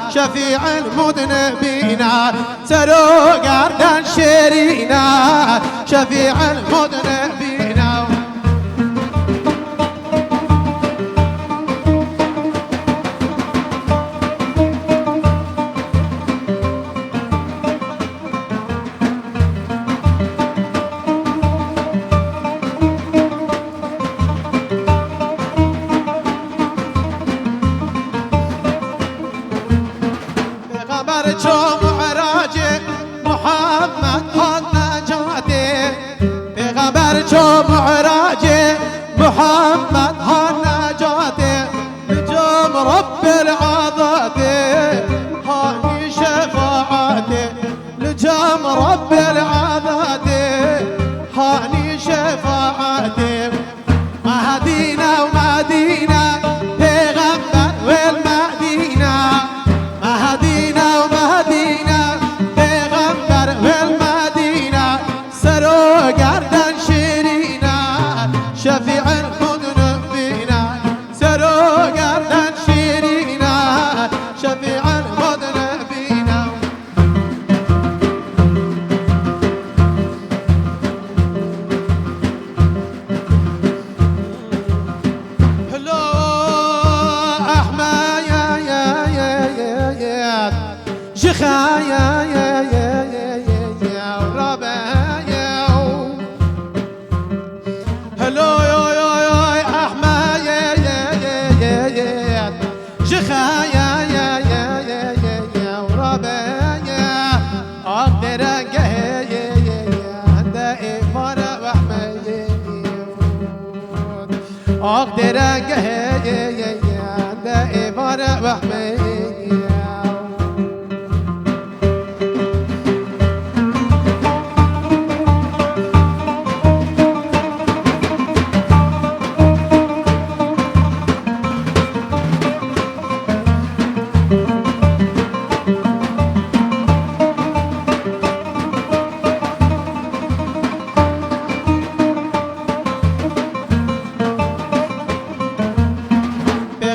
شفيع المذنبين سرو قردن شيرينا شفيع المذنبين محمد هالنجاته نجوم رب العظاته هاني شفاعته نجوم رب العظاته هاني شفاعته مهدينا ومهدينا پیغمبر والمهدينا مهدينا ومهدينا پیغمبر والمهدينا سرو گردن شیرینا شفيع المذنبين سرو قردن شيرينا شفيع المذنبين هلو أحمى يا جخا يا ورابع هلو أقدر أجهي دائما وحمي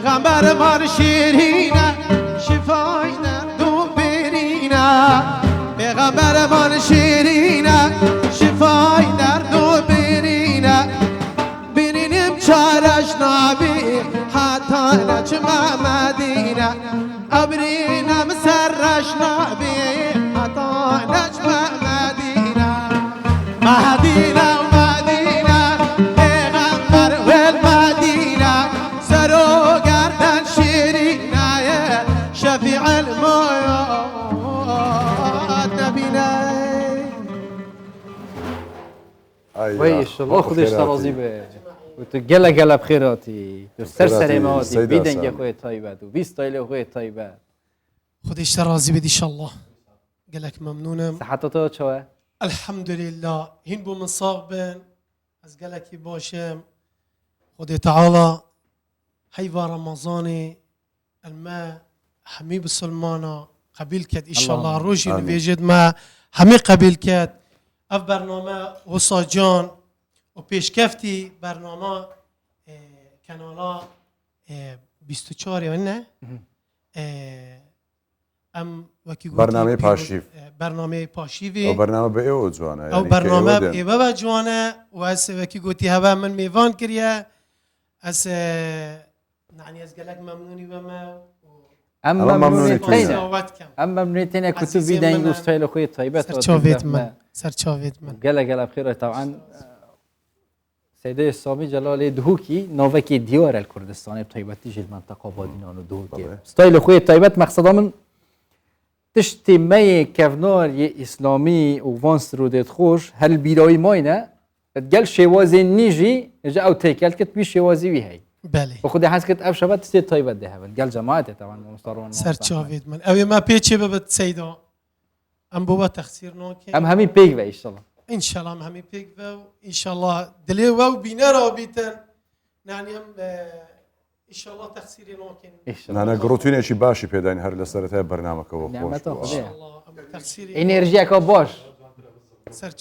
پیغمبر مار شیرینه شفای درد و برینه پیغمبر مار شیرینه شفای درد و برینه برینیم چارش نبی حتی نجم مدینه ابرینم سرش نبی حتی نجم مدینه مدینه مدینه پیغمبر والمدینه سرو شفيع الموت نبينا وي ان شاء الله خودش راضي به و تو گله بخیراتی تو سلامتی بیدنگ خودت طیبت و بیستایل خودت طیبت خودش راضی بدی ان شاء الله گلک ممنونم صحتت چوه الحمد لله هین بو منصاغ بن از گلکی باشم خود تعالی حیوا رمضان الماء همه بسلمانا قبیل کرد ایشالله روشی نویجد ما همه قبیل کرد اف برنامه حسا جان و پیشکفتی برنامه کانالا 24 یا نه ام وکی برنامه پاشیف برنامه پاشیوی او برنامه به او جوانه او برنامه به او جوانه و از وکی گوتی هوا من میوان کریه از يعني از گلک ممنونی و ما اما ممنونیتین کتب بیدنگ استایل خوی طیبت سرچاوید من گله بخیره طبعا سیده سامی جلال دهوکی نوکی دیار الکردستان طیبتی جل منطقه بادینان و دهوکی استایل خوی طیبت مقصدا من تشتی می کفنار یه اسلامی و وانس رو دید خوش هل بیرای ماینه گل شوازی نیجی جا او تیکل کت بی شوازی وی هی بله و خود حس کت افشابت سی طیبت ده هول گل جماعت طبعا مستروان سرچاوید من اوی ما پیچه ببت سیدا ام بوا تخسیر نوکی ام همین پیگ و ایشالله ان شاء الله همین پیگ و ان شاء الله دلی و بینا را بیتن يعني ان شاء الله تخسیر نوکن نه گروتینه چی باشی پیداین هر لسرته برنامه کو خوش تخسیر انرژی کا باش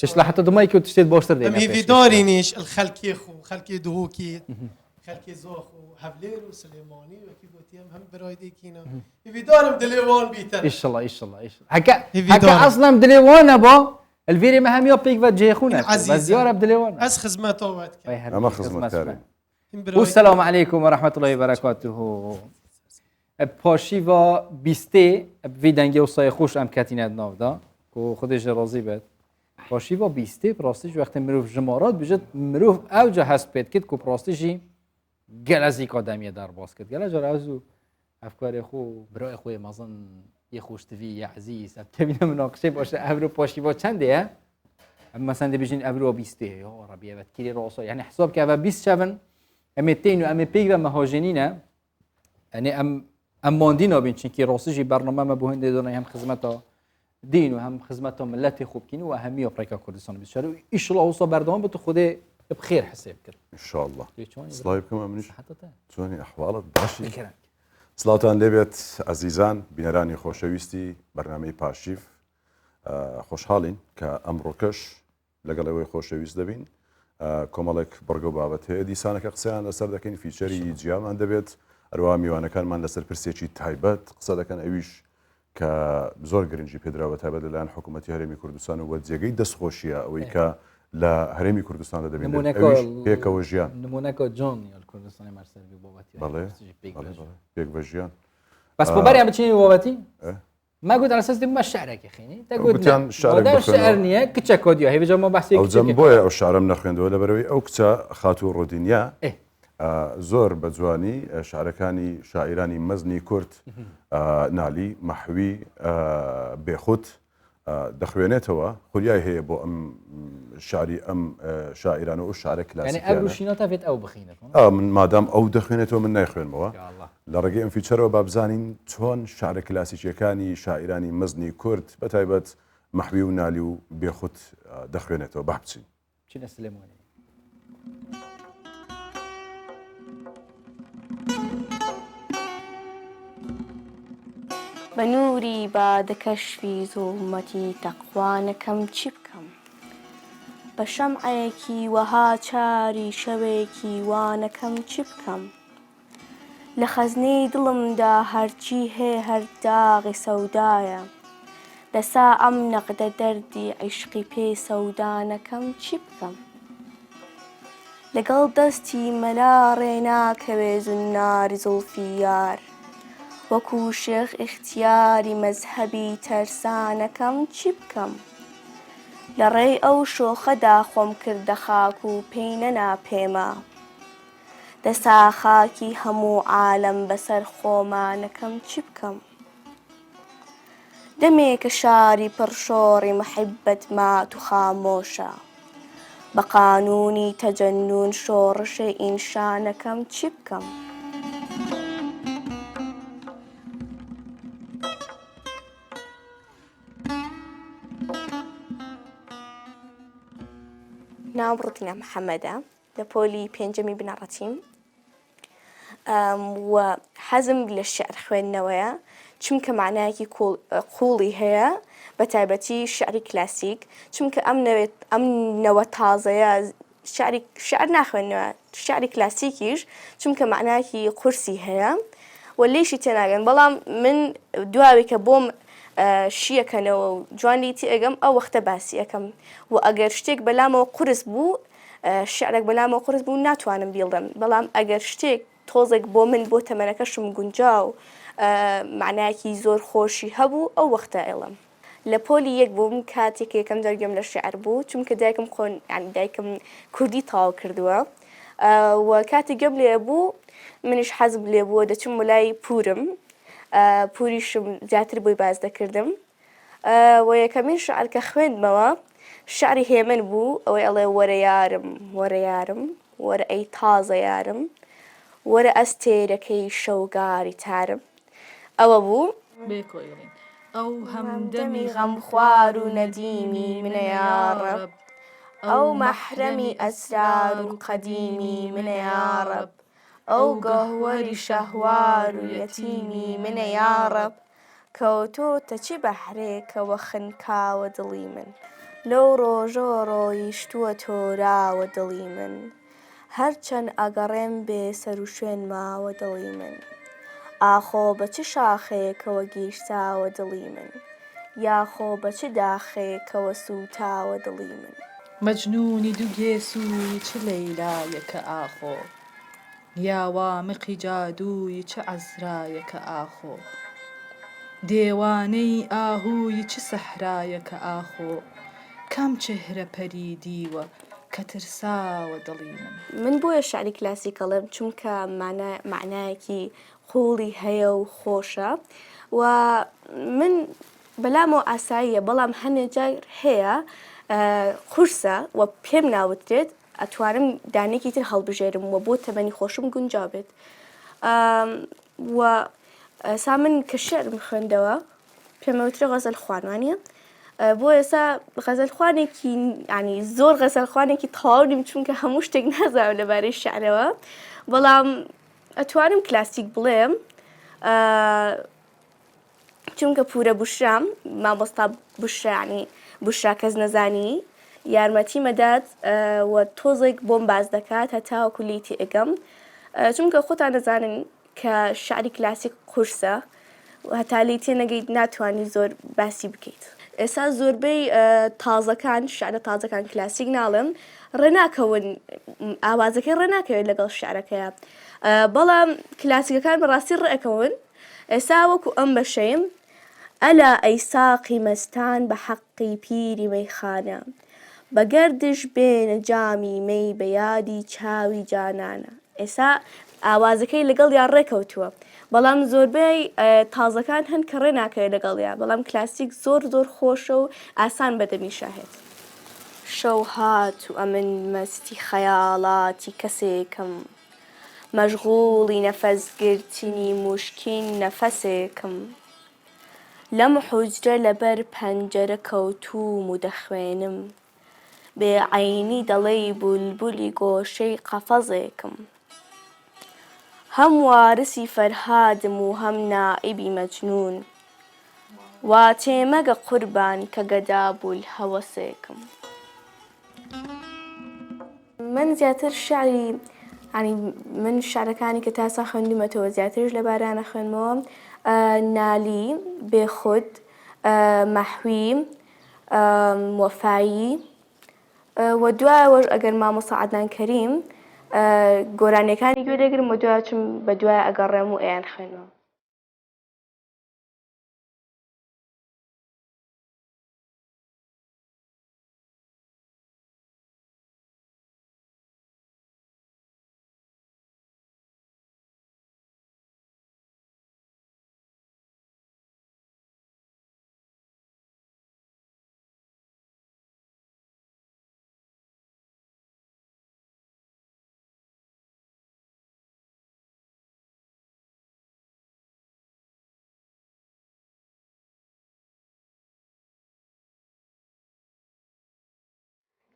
ايش لحتى دمايك وتشتي بوستر دي مي في دارينيش الخلكي خو خلكي دهوكي خلکی زوخ و هفلیر و سلیمانی و کی گوتی هم برای دیکینا هیوی دارم دلیوان بیتر ان شاء الله ان شاء الله ان شاء الله هكا هيفي دارم. هكا اصلا بدليوانا با الفيري ما هم يوبيك وجهخونا بس عزيز ديارة بدليوانا از خدمت آوت کرد اما خدمت کاری والسلام عليكم ورحمة الله وبركاته پاشی و بیسته وی دنگه و سایه خوش ام کتینت ناو دا که خودش راضی بد پاشی و بیسته پراستش وقتی مروف جمارات بجد مروف اوجه هست پید کد که پراستشی گل از یک آدمیه در باز کد گل از اوزو افکار خو برای خوی مازن یه خوشتوی یه عزیز اب تبینه مناقشه باشه ابرو پاشی و چنده اما مثلا دی بجین ابرو بیسته یا ربی ابد کلی راسا یعنی حساب که ابا بیست شون امتین و امپیگ و مهاجنینه یعنی ام ماندینا بین چون که راستشی برنامه ما به هنده دانه هم خدمتا دین و هم خدمتا ملت خوب کینی و اهمی آفریقا کردستان بیشتر و ایشالله اوسا بردام بتو خوده بخیر حساب کرد ان شاء الله چونی سلام بكم امنيش حتی چونی احوالت باشی بکرم سلاوتان لێبێت عزیزان بینەرانی خۆشەویستی بەرنامەی پاشیف خۆشحاڵین کە ئەمڕۆکەش لەگەڵ ئەوەی خۆشەویست دەبین کۆمەڵێک بەرگە و بابەت هەیە دیسانەکە قسەیان لەسەر دەکەین فیچەری جیامان دەبێت هەروەها میوانەکانمان لەسەر پرسێکی تایبەت قسە دەکەن ئەویش کە زۆر گرنگی پێدراوە تایبەت لەلایەن حکوومەتی هەرێمی کوردستان و جێگەی دەستخۆشیە ئەوەی کە لە هەرێمی کوردستاندا دەبین ئەویش پێکەوە ژیان نمونەکە جۆن یا کوردستانی مەرسەر بابەتی بەڵێ پێک بە ژیان بس ببري عم تشيني بابتي ما قلت على اساس ما شعرك يا اخي انت قلت قلت شعرك هذا الشعر نيه كتشا كوديو هي بجا ما بحثي ئەو جەم بۆیە ئەو شارەم نەخوێندەوە لەبەرەوەی ئەو کچە خاتوو ڕۆدینیا زۆر بە جوانی شعرەکانی شاعیرانی مەزنی کورد نالی مەحوی بێخوت دەخوێنێتەوە خولیای هەیە بۆ ئەم شاری ئەم شاعیرانە و شارە يعني ابو شيناتا فيت او بخينه من مادام ئەو دەخوێنێتەوە من نایخوێنمەوە لە ڕێگەی ئەم فیچەرەوە بابزانین چۆن شعرە کلاسیکیەکانی شاعیرانی مەزنی کورد بەتایبەت مەحوی و نالی و بێخوت دەخوێنێتەوە با بچین چینە سلێمانی بە نووری بادەکەشفی زوڵمەتی تەقوانەکەم چی بکەم بە شەمعەیەکی وەها چاری شەوێکی وانەکەم چی بکەم لە خەزنەی دڵمدا هەرچی هەیە هەر داغی سەودایە دەسا ئەم نەقدە دەردی عیشقی پێی سەودانەکەم چی بکەم لەگەڵ دەستی مەلا ڕێناکەوێ زوناری زوڵفی یار وەکو شێخ ئیختیاری مەزهەبی تەرسانەکەم چی بکەم لە ڕێی ئەو شۆخەدا خۆم کردە خاک و پێی نەناپێما دەسا خاکی هەموو عالەم بەسەر خۆمانەکەم چی بکەم دەمێکە شاری پڕشۆڕی محیبەت مات و خامۆشە بە قانونی تەجەنون شۆڕشەی ئینشانەکەم چی بکەم ناوم ڕوتینە محەممەدە لە پۆلی پێنجەمی بنەڕەتیم و حەزم لە شعر خوێندنەوەیە چونکە معنایەکی قوڵی هەیە بە تایبەتی شعری کلاسیک چونکە ئەم نەوە تازەیە شعر ناخوێنەوە شعری کلاسیکیش چونکە معنایەکی قورسی هەیە و لێشی تێناگەن بەڵام من دواوی کە بۆم شیەکەنەوە و جوانی تی ئەگەم ئەو وەختە باسی ئەەکەم و ئەگەر شتێک بەلامەوە قورس بوو شعرێک بەلامەوە قورس بوو ناتوانم بیڵدەم بەڵام ئەگەر شتێک تۆزێک بۆ من بۆ تەمەنەکەشم گونجا و معنایەکی زۆر خۆشی هەبوو ئەو وەختە ئێڵم لە پۆلی یەک بووم کاتێک یەکەم دەرگەم لە شعر بوو چونکە دایکم دایکم کوردی تاوا کردووە و کاتێک گەم لێ بوو منیش حەزم لێ بووە دەچم وەلای پورم پوریشم زیاتر بۆی باز دەکردم و یەکەمین شعر کە خوێندمەوە شعری هێمن بوو ئەوەی ئەڵێ وەرە یارم وەرە یارم وەرە ئەی تازە یارم وەرە ئەستێرەکەی شەوگاری تارم ئەوە بوو ئەو هەمدەمی غەمخوار و نەدیمی منە یاڕەب ئەو مەحرەمی ئەسرار و قەدیمی منە یاڕەب ئەو گەهوەری شەهوار و یەتیمی منە یاڕەب کەوتۆتە چی بەحرێکەوە خنکاوە دڵی من لەو ڕۆژۆ ڕۆیشتووە تۆراوە دڵی من هەرچەند ئەگەڕێم بێ سەر و شوێن ماوە دڵی من ئاخۆ بە چ شاخەیەکەوە گیرساوە دڵی من یاخۆ بە چ داخەیەکەوە سوتاوە دڵی من مەجنونی دوو گێسووی چ لەیلایەکە ئاخۆ یاوامقی جادووی چ عەزرایەکە ئاخۆ دێوانەی ئاهووی چ سەحرایەکە ئاخۆ کام چهرە پەریدیوە کە ترساوە دڵی من بۆیە شعری کلاسیکەڵم چونکە معنایەکی قوڵی هەیە و خۆشە و من بەلامەوە ئاساییە بەڵام هەنێ جار هەیە قورسە و پێم ناوترێت ئەتوانم دانێکی تر هەڵبژێرم و بۆ تەمەنی خۆشم گونجاو بێت و ئێستا من کە شێعرم خوێندەوە پێمەوترێ غەزەل خوانوانیە بۆ ئێستا غەزەلخوانێکی ینی زۆر غەزەلخوانێکی تەواو نیم چونکە هەموو شتێک نازانم لەبارەی شیعرەوە بەڵام ئەتوانم کلاسیک بڵێم چونکە پورە بوشرام مامۆستا بوشرا ینی بوشرا کەس نەزانی یارمەتی مەدات و تۆزێک بۆم باز دەکات هەتاوەکو لی تێگەم چونکە خۆتان دەزانن کە شعری کلاسیک قورسە هەتا لی تێ نەگەیت ناتوانانی زۆر باسی بکەیت ئێستا زۆربەی تازەکان شعرە تازەکان کلاسیک ناڵم ڕێناکەون ئاوازەکەی ڕێناکەوێت لەگەڵ شعرەکەیە بەڵام کلاسیکەکان بەڕاستی ڕێکەون ئێستا وەکو ئەم بەشەیم ئەلا ئەی ساقی مەستان بە حەقی پیری مەیخانە بە گەردش بێنە جامی مەی بە یادی چاوی جانانە ئێستا ئاوازەکەی لەگەڵ یان ڕێکەوتووە بەڵام زۆربەی تازەکان هەن کە ڕێناکەوێت لەگەڵیا بەڵام کلاسیک زۆر زۆر خۆشە و ئاسان بەدەمی شاهێت شەو هات و ئەمن مەستی خەیاڵاتی کەسێکم مەشغوڵی نەفەسگرتنی موشکین نەفەسێکم لەم حوجرە لەبەر پەنجەرە کەوتووم و دەخوێنم بێعەینی دەڵێی بولبولی گۆشەی قەفەزێکم هەم وارسی فەرهادم و هەم نائیبی مەجنون وا تێمەگە قوربان کە گەدابوول هەوەسێکم من زیاتر شعری ینی من شعرەکانی کە تاسا خوێندومەتەوە زیاترش لەبارانە خوێنمەوە نالی بێخود مەحوی وەفایی و دوایەوەش ئەگەر مامۆستا عەدنان کەریم گۆرانیەکانی گوێدەگرم و دوای چم بە دوای ئەگەڕێم و ئەیان خوێنەوە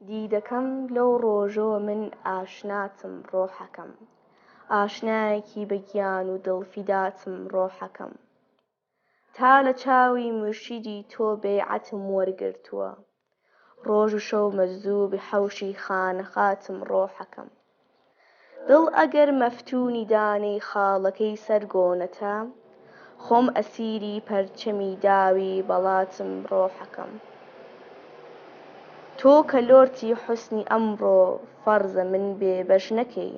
دیدەکەم لەو ڕۆژەوە من ئاشناتم ڕۆحەکەم ئاشنایەکی بە گیان و دڵفیداتم ڕۆحەکەم تا لە چاوی مرشیدی تۆ بەیعەتم وەرگرتووە ڕۆژ و شەو مەجذوبی حەوشی خانەخاتم ڕۆحەکەم دڵ ئەگەر مەفتونی دانەی خاڵەکەی سەرگۆنەتە خۆم ئەسیری پەرچەمی داوی بەڵاتم ڕۆحەکەم تۆ کە لۆرتی حوسنی ئەمڕۆ فەرزە من بێبەش نەکەی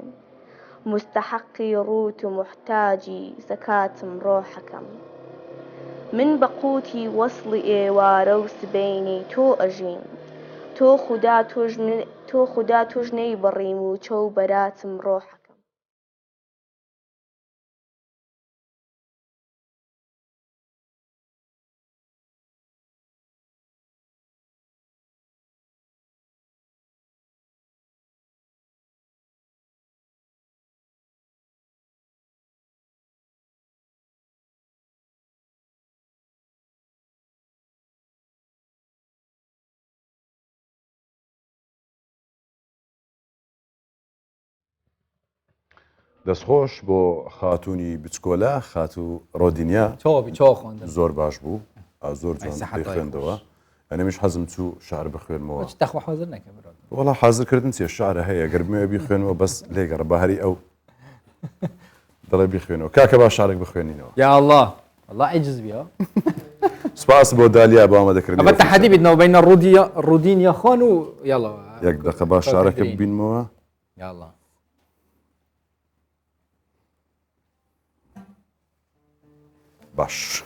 مستەحەقی ڕوت و موحتاجی زەکاتم ڕۆحەکەم من بە قووتی وەسڵی ئێوارە و سبەینەی تۆ ئەژیم تۆ خودا توش نەیبڕیم و چەو بەراتم ڕۆحەکەم دەستخۆش بۆ خاتوونی بچکۆلا خاتو ڕۆدینیا چاوی چاو خواندم زۆر باش بوو زۆر ئەی جوان سەحەتای خوێندەوە ئەنە مش حەزم چوو شعر بخوێنمەوە چ تەخوا حاضر نەکە برات وەڵا حازرکردن چێ شعرە هەیە گەرمێ بیخوێنەوە بەس لێگەڕ بەهری ئەو دەڵێ بیخوێنەوە کاکە باش شارێک بخوێنینەوە يا الله والله عجز بيها سپاس بۆ دالیا بۆ ئامادەکردنی أبى التحدي بدنا وبين رودين يا خان يلا یەک دقە باش شارەکە ببینمەوە يلا باش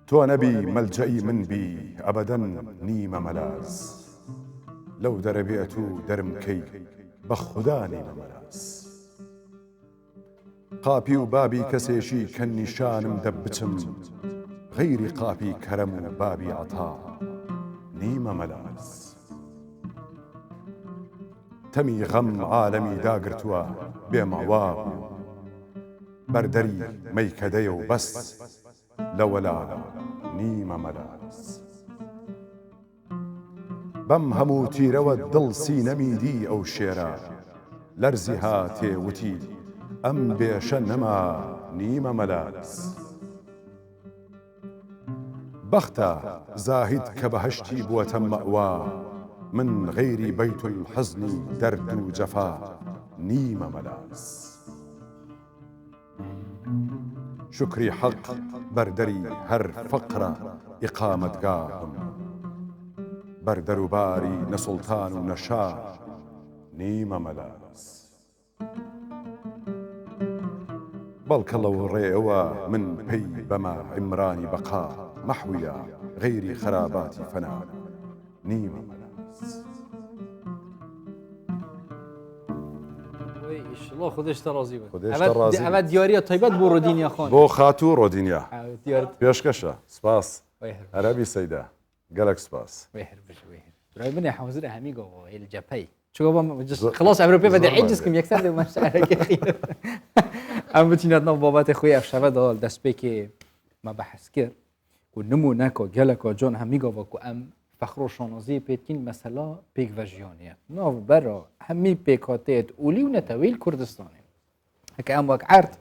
تۆ نەبی مەلجەئی من بی ئەبەدەن نیمە مەلاز لەو دەرەبێت و دەرمکەی بە خودا نیمە مەلاز قاپی و بابی کەسێشی کە نیشانم دەبچم غەیری قاپی کەرەم و بابی عەتا نیمە مەلاز تەمی غەم عالەمی داگرتووە بێماوا بوو بەردەری مەیکەدەیە و بەس لەوەلایە نیمە مەلاز بەم هەموو تیرەوە دڵ سینەمیدی ئەو شێرە لەرزی هاتێ وتی ئەم بێشە نەما نیمە مەلاز بەختە زاهید کە بەهەشتی بووەتە مەئوا من غەیری بەیت الحەزنی دەرد و جەفا نیمە مەلاز شکری حەق بەردەری هەر فەقرە ئیقامەتگاهم بەردەروباری نەسوڵتان و نەشا نیمە مەلاز بەڵکە لەو ڕێەوە من پێی بەما عیمرانی بەقا مەحویە غەیری خەراباتی فەنا نیمە مەلاز الله خودش ترازی بود خودش ترازی. اول دیاری طیبت بو رودینیا خان بۆ خاتوو ڕۆدینیا دیارت پێشکەشە سپاس ويهر عەرەبی سەیدا گەلک سپاس ويهر برای من حاضر همي جو الجبهي شو بابا خلاص اوروبي بده عجزكم يكثر ده مش خير ام بتينا بابات خوي افشبه دال دست بك ما بحث كر ونمونك وجلك وجون همي جو ام فخر و شانازی پیتکین مثلا پیک وجیانیه ناو برا همی پیکاتیت اولی و نتویل کردستانه هکه ام وک عرد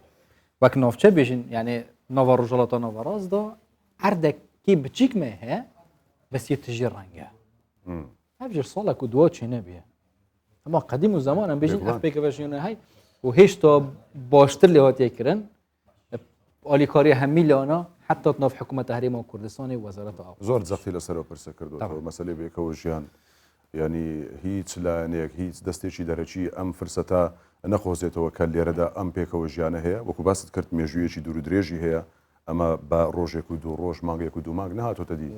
وک نافچه بیشین یعنی ناو رجالتا ناو راز دا عردک کی بچیک مهه بس یه تجیر رنگه هفجر سالک و دوات چینه بیه اما قدیم و زمان هم بیشین اف پیک وجیانه های و هیچ تا باشتر لحاتی کرن آلیکاری همی لانا حتى ناف حكومة تحريم كردستان وزارة آب زۆر جەختی لەسەرەوە پرسە کردوەوە مەسەلەی بێکەوە ژیان ینی هیچ لایەنێک هیچ دەستێکی دەرەچی ئەم فرسەتە نەخۆزێتەوە کە لێرەدا ئەم پێکەوە ژیانە هەیە وەکو باست کرد مێژوویەکی دوور و درێژی هەیە ئەمە بە ڕۆژێک و دوو ڕۆژ مانگێک و دوو مانگ نهاتۆتە دی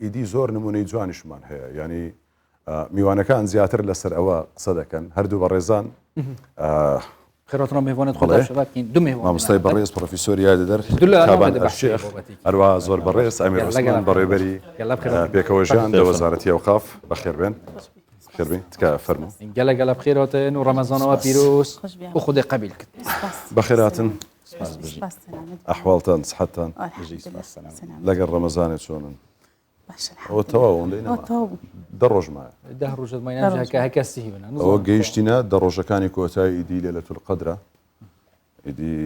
ئیدی زۆر نمونەی جوانیشمان هەیە ینی میوانەکان زیاتر لەسەر ئەوە قسە دەکەن هەردوو بە ڕێزان خيراتنا مهوانات خدا شباب كين دو مهوان مامۆستای بەڕێز پرۆفیسۆر یادەدەر کابان ئەرشێخ هەروە زۆر بەڕێز ئەمیر عوسمان بەڕێبەری پێکەوە ژیان لە وەزارەتی ئەوقاف بەخێربێن خێربێن تکە فەرموو گەلە بخێراتن و ڕەمەزانەوە پیرۆز و خودی قبیل کرد بەخێراتن ئەحواڵتان سحەتان لەگەڵ ڕەمەزانێت چۆنن ئەوە تەواو دە ڕۆژ مایە ده ڕۆژت ماینە هەکە سیهی بنە ئەوە گەیشتینە دە ڕۆژەکانی کۆتایی ئیدی لەلەتول قەدرە ئیدی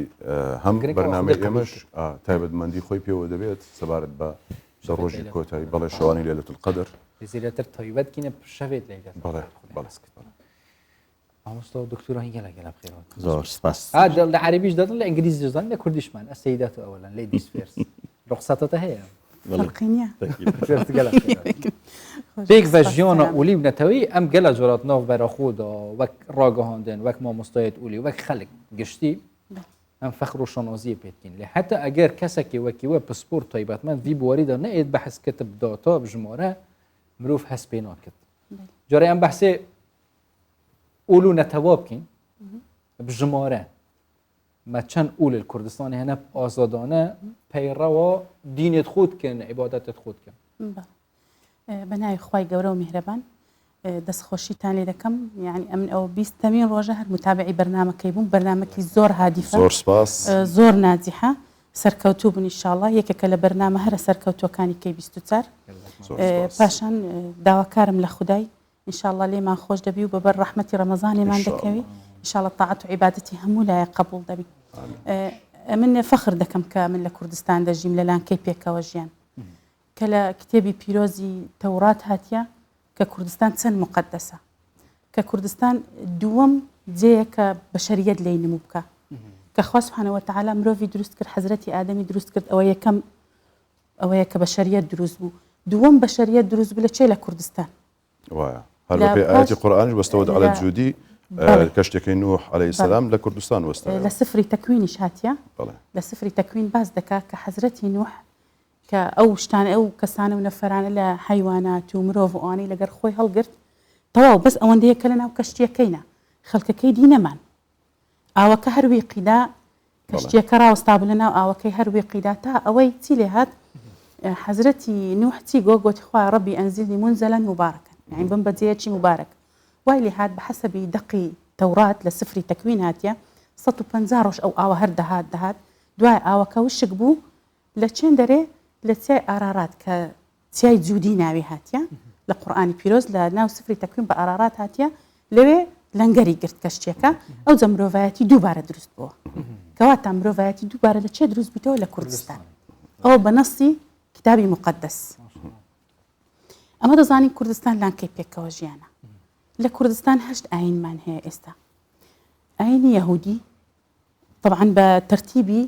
هەم بەرنامەی ئێمەش تایبەتمەندی خۆی پێوە دەبێت سەبارەت بە دە ڕۆژی کۆتایی بەڵێ شەوانی لەلەتول قەدر زیاتر تایبەت کینە شەوێت لێ بەڵێ بەڵێ مامۆستا و دکتۆر هەنگە لەگەڵ بخێرات زۆر سپاس لە عەربیش دەدڵ لە ئینگلیزی دەزان لە کوردیشمان ئەسەیدات ئەوەلەن لیدیز فێرست ڕوخسەتەتە هەیە پیک و ژیان اولی نتوی ام گله جرات ناو برا خدا وک راگهاندن وک ما مستعد اولی وک خلق گشتی ام فخر و شنازی پیتکین لی حتی اگر کسی که وکی و پاسپورت تایبەتمەند وی بواری دا نه بحث کتب داتا بجماره مروف هست پینا کت جاری ام بحث اولو نتواب کین بجماره ما چند اول کردستان هنه آزادانه پیرو دینت خود کن عبادتت خود کن بەناوی خوای گەورە و میهرەبان دەستخۆشیتان لێ دەکەم یعنی ئەمن ئەو 20 ڕۆژە هەر متابعی بەرنامەکەی بووم بەرنامەکی زۆر هادیفە زۆر سپاس زۆر ناجیحە سەرکەوتوو بن ئینشاڵڵا یەکێکە لە بەرنامە هەرە سەرکەوتوەکانی کەی 24 پاشان داواکارم لە خودای ئینشاءڵڵا لێمان خۆش دەبی و بەبەر ڕەحمەتی ڕەمەزانێمان دەکەوی ئینشاءڵڵا تاعەت و عیبادەتی هەموو لایە قبول دەبی من فەخر دەکەم کە من لە کوردستان دەژیم لە لانکەی پێکەوە ژیان کە لە کتێبی پیرۆزی تەورات هاتیە کە کوردستان چەند مقدسە کە کوردستان دووەم جێیە کە بەشەریەت لێی نموو بکە کە خوا سوبحانەهو وتەعالا مرۆڤی دروست کرد حەزرەتی ئادەمی دروست کرد ئەوە یەکەم ئەوەیە کە بەشەریەت دروست بوو دووەم بەشەریەت دروست بوو لە چێ لە کوردستان وایە هەر بە پێی ئاەتی قورئانیش بەستەوە عەلە جوودی کەشتێکی نوح عەلەیهی سەلام لە کوردستان وەستایە لە سفری تەکوینیش هاتیە بەڵێ لە سفری تەکوین باز دەکات کە حەزرەتی نوح کە ئەو شتانە ئەو کەسانە و نەفەرانە لە حیوانات و مرۆڤ و ئەوانەی لەگەر خۆی هەڵگرت تەواو بەس ئەوەندەیە کە لە ناو کەشتیەکەینە خەڵکەکەی دینەمان ئاوەکە هەروی قیدا کەشتیەکە ڕاوەستا بوو لە ناو ئاوەکەی هەروی قیدا تا ئەوەی چی لێ هات حەزرەتی نوح چی گۆتی خوا ڕەبی ئەنزیلنی منزەلەن مبارەکەن یعنی بم بەجێیەکی مبارەک وای لێ هات بە حەسەبی دەقی تەورات لە سفری تەکوین هاتیە 150 ڕۆژ ئەو ئاوە هەر دەهات دوای ئاوەکە وشک بوو لە چێن دەرێ لە چای ئارارات کە چای جوودی ناوی هاتیە لە قورئانی پیرۆز لە ناو سفری تەکوین بە ئارارات هاتیە لەوێ لەنگەری گرت کەشتێکە ئەو جە مرۆڤایەتی دووبارە دروست بووە کەواتە مرۆڤایەتی دووبارە لە چێ دروست بوویتەوە لە کوردستان ئەوە بە نەسی کتابی مقدس ئەمە دەزانین کوردستان لانکەی پێکەوە ژیانە لە کوردستان 8 ئاینمان هەیە ئێستا ئاینی یەهودی طبعا بە تەرتیبی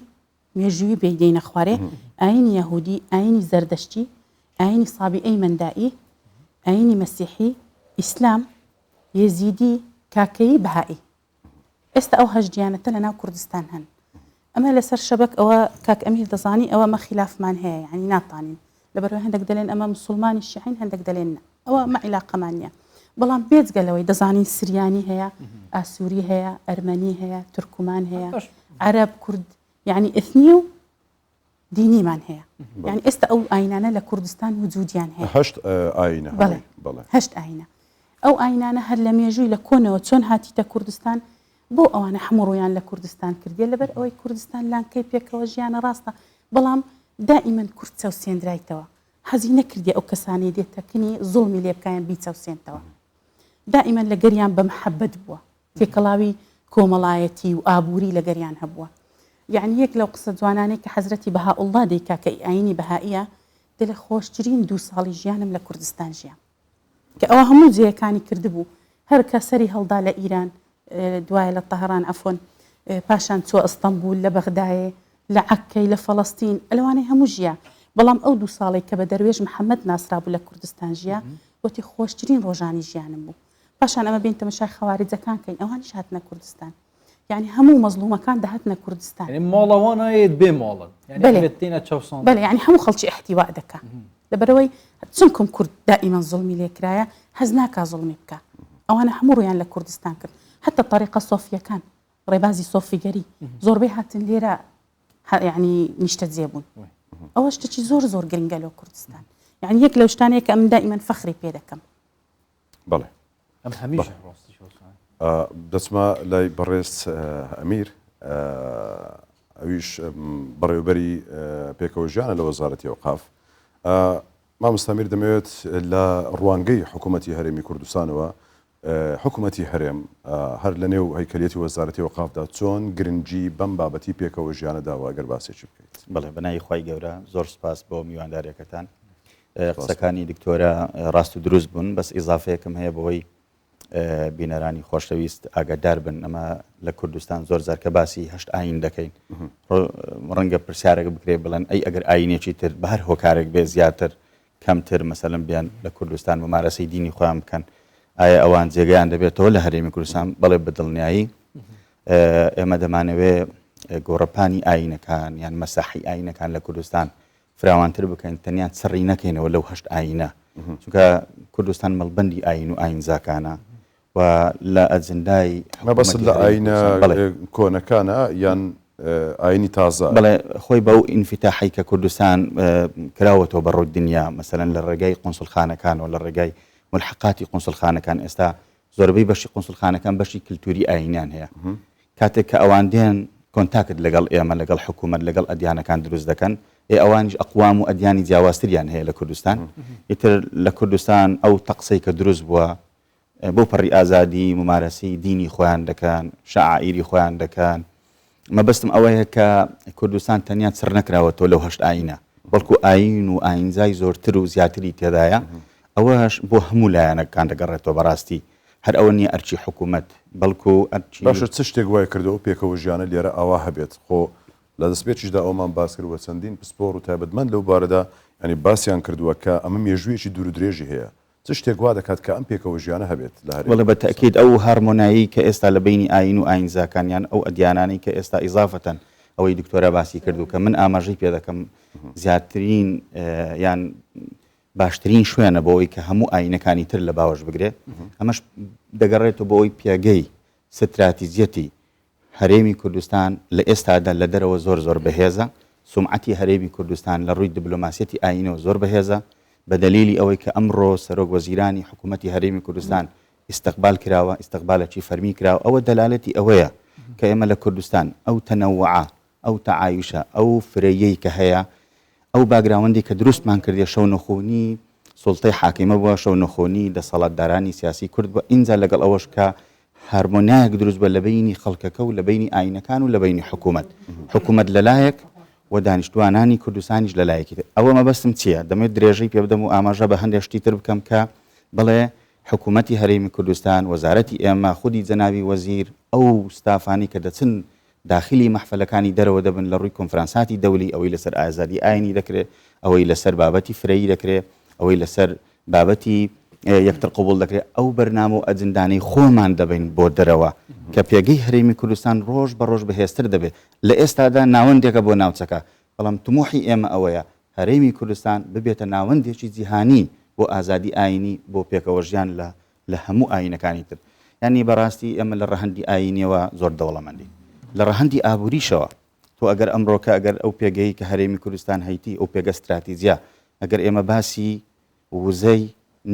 مێژووی بێدەینە خوارێ ئاینی یەهودی ئاینی زەردەشتی ئاینی سابیعەی مەندائی ئاینی مەسیحی ئیسلام یێزیدی کاکەیی بەهائی ئێستا ئەو 8 دیانەتە لە ناو کوردستان هەن ئەمە لەسەر شەبەک ئەوە کاک ئەمیر دەزانی ئەوە مە خلافمان هەیە یعنی ناتوانین لەبەرەوەی هەندێک دەڵێن ئەمە مسلمانی شیعین هەندێک دەڵێن ئەوە مە عیلاقەمان نییە بەڵام بێجگەلەوەی دەزانین سریانی هەیە ئاسووری هەیە ئەرمەنی هەیە تورکمان هەیە عەرەب کورد یعنی ئەثنی و دینیمان هەیە یعنی ئێستا ئەو ئاینانە لە کوردستان وجودیان هەیە 8 ئاینە بەڵێ 8 ئاینە ئەو ئاینانە هەر لە مێژووی لە کۆنەوە چۆن هاتیتە کوردستان بۆ ئەوانە هەمووڕۆیان لە کوردستان کردیە لەبەر ئەوەی کوردستان لانکەی پێکەوە ژیانە ڕاستە بەڵام دائیمەن کورد چەوسێنرایتەوە حەزی نەکردی ئەو کەسانی دێتەکنی زوڵمی لێ بکایان بیچەوسێنتەوە دائیمەن لە گەریان بە محەبەت بووە تێکەڵاوی کۆمەڵایەتی و ئابووری لە گەریان هەبووە یعنی یەک لەو قسە جوانانەی کە حەزرەتی بەهاءوڵڵا دەیکا کە ئاینی بەهائیە دڵە خۆشترین 2 ساڵی ژیانم لە کوردستان ژیان کە ئەوە هەموو جێیەکانی کردبوو هەر کە سەری هەڵدا لە ئیران دوایە لە تەهران ئەفۆن پاشان چوە ئەستەمبول لە بەغدایە لە عەککەی لە فەڵەستین ئەلەوانەی هەموو ژیە بەڵام ئەو 2 ساڵی کە بە دەروێژ محەممەد ناسرابوو لە کوردستان ژیە وتی خۆشترین ڕۆژانی ژیانم بوو پاشان ئەمە بین تەمەشای خەواریجەکان کەین ئەوانیش هاتنە کوردستان یعنی هەموو مەزلومەکان دەهاتنە کوردستان ماڵەوانایت بێ ماڵن بەڵێ یعنی هەموو خەڵکی احتیوا دەکات لەبەرەوەی چونکم کورد دائیمەن زوڵمی لێکرایە هەز ناکا زوڵمی بکە ئەوانە هەموو ڕویان لە کوردستان کرد حتى طریقە سۆفیەکان ڕێبازی سۆفیگەری زۆربەی هاتن لێرە یعنی نیشتە جێبوون ئەوە شتێکی زۆر گرنگە لەو کوردستان یعنی یەک لەو شتانەیە کە ئەم دائیمەن فەخری پێ دەکەم بەڵێ ئەم هەمیش دەچمە لای بەڕێز ئەمیر ئەویش بەڕێوەبەری پێکەوە ژیانە لە وەزارەتی ئەوقاف مامۆستا ئەمیر دەمەوێت لە ڕوانگەی حکوومەتی هەرێمی کوردستانەوە حکوومەتی هەرێم هەر لە نێو هەیکەلێتی وەزارەتی ئەوقافدا چۆن گرنگی بەم بابەتی پێکەوە ژیانەداوە ئەگەر باسێکی بکەیت بەڵێ بەنای خی گەورە زۆر سپاس بۆ میوانداریەکەتان قسەکانی دکتۆرە ڕاست و دروست بوون بەس ئیزافەیەکم هەیە بەوەی بینەرانی خۆشەویست ئاگادار بن ئەمە لە کوردستان زۆر زارکە باسی 8 ئاین دەکەین ڕەنگە پرسیارێک بکرێ بڵێن ئەی ئەگەر ئاینێکی تر بە هەر هۆکارێک بێ زیاتر کەمتر مەسەلەن بیان لە کوردستان ممارەسەی دینی خۆیان بکەن ئایا ئەوان جێگەیان دەبێتەوە لە هەرێمی کوردستان بەڵێ بەدڵنیایی ئێمە دەمانەوێ گۆڕەپانی ئاینەکان یان مەساحی ئاینەکان لە کوردستان فراوانتر بکەین تەنیا سەڕی نەکەینەوە لەو 8 ئاینە چونکە کوردستان مەڵبەندی ئاین و ئاینزاکانە و لە ئەجندای مەبەست لە ئاینە کۆنەکانە یان ئاینی تازە بەڵێ خۆی بەو ئینفتاحی کە کوردستان کراوەتەوە بە ڕووی دنیا مەسەلەن لە ڕێگای قونسڵخانەکان و لە ڕێگای ملحقاتی قونسڵخانەکان ئێستا زۆربەی بەشی قونسڵخانەکان بەشی کللتوری ئاینیان هەیە کاتێک کە ئەوان دێن کۆنتاکت لەگەڵ ئێمە لەگەڵ حکوومەت لەگەڵ ئەدیانەکان دروست دەکەن ئەوانیش ئەقوام و ئەدیانی جیاوازتریان هەیە لە کوردستان ئیتر لە کوردستان ئەو تەقسەی کە دروست بووە بۆ پەڕی ئازادی ممارەسی دینی خۆیان دەکەن شعائیری خۆیان دەکەن مەبەستم ئەوەیە کە کوردستان تەنیا سەر نەکراوەتەوە لەو هەشت ئاینە بەڵکو ئاین و ئاینزای زۆرتر و زیاتری تێدایە ئەوەش بۆ هەموو لایەنەکان دەگەڕێتەوە بەڕاستی هەر ئەوە نییە ئەرچی حکوومەت بەڵکو ئەرچی باشە چ شتێک وای کردەوە پێکەوە ژیانە لێرە ئاوا هەبێت خۆ لە دەستپێکیشدا ئەومان باس کردووە چەندین پسپۆر و تایبەتمەند لەو بارەدا ینی باسییان کردووە کە ئەمە مێژوویەکی دوور و درێژی هەیە چ شتێک وا دەکات کە ئەم پێکەوە ژیانە هەبێت لە وڵە بە تەکید ئەو هارمۆنایی کە ئێستا لە بینی ئاین و ئاینزاکانیان ئەو ئەدیانانی کە ئێستا ئیزافەتەن ئەوەی دکتۆرە باسی کردو کە من ئاماژەی پێ دەکەم زیاترین یان باشترین شوێنە بۆ ئەوی کە هەموو ئاینەکانی تر لە باوەش بگرێت ئەمەش دەگەڕێتەوە بۆ ئەوی پێگەی ستراتیزیەتی هەرێمی کوردستان لە ئێستادا لە دەرەوە زۆر زۆر بەهێزە سومعەتی هەرێمی کوردستان لە ڕووی دیبلۆماسیەتی ئاینەوە زۆر بەهێزە بە دەلیلی ئەوەی کە ئەمڕۆ سەرۆک وەزیرانی حکوومەتی هەرێمی کوردستان استقبال کراوە استقبالێکی فەرمی کراوە ئەوە دەلالەتی ئەوەیە کە ئێمە لە کوردستان ئەو تەنەوعە ئەو تەعایشە ئەو فرەیەی کە هەیە ئەو باگراوەندی کە دروستمان کردێ شەو نەخۆنی سوڵتەی حاکیمە بووە شەو نەخۆنی دەسەڵاتدارانی سیاسی کورد بووە ئینجا لەگەڵ ئەوەش کە هارمۆنایەک دروست بە لە بینی خەڵکەکە و لە بینی ئاینەکان و لە بینی حکوومەت لەلایەک و دانیشتوانانی کوردستانیش لەلایەکی ئەوە مەبەستم چییە دەمێت درێژەی پێ بدەم و ئاماژە بە هەندێک شتی تر بکەم کە بڵێ حکوومەتی هەرێمی کوردستان وەزارەتی ئێمە خودی جەناوی وەزیر ئەو ستافانی کە دەچن داخلی مەحفلەکانی دەرەوە دەبن لە ڕووی کۆنفرانساتی دەولی ئەوەی لەسەر ئازادی ئاینی دەکرێت ئەوەی لەسەر بابەتی فرەیی دەکرێت ئەوەی لەسەر بابەتی یەکتر قبول دەکرێت ئەو بەرنامە و ئەجندانەی خۆمان دەبین بۆ دەرەوە کە پێگەی هەرێمی کوردستان ڕۆژ بە ڕۆژ بەهێزتر دەبێت لە ئێستادا ناوەندێکە بۆ ناوچەکە بەڵام تموحی ئێمە ئەوەیە هەرێمی کوردستان ببێتە ناوەندێکی جیهانی بۆ ئازادی ئاینی بۆ پێکەوە ژیان لە هەموو ئاینەکانی تر یعنی بەڕاستی ئێمە لە ڕەهەندی ئاینیەوە زۆر دەوڵەمەندی لە ڕەهەندی ئابووریشەوە تۆ ئەگەر ئەمڕۆکە ئەگەر ئەو پێگەی کە هەرێمی کوردستان هەیتی ئەو پێگە استراتیزیە ئەگەر ئێمە باسی وزەی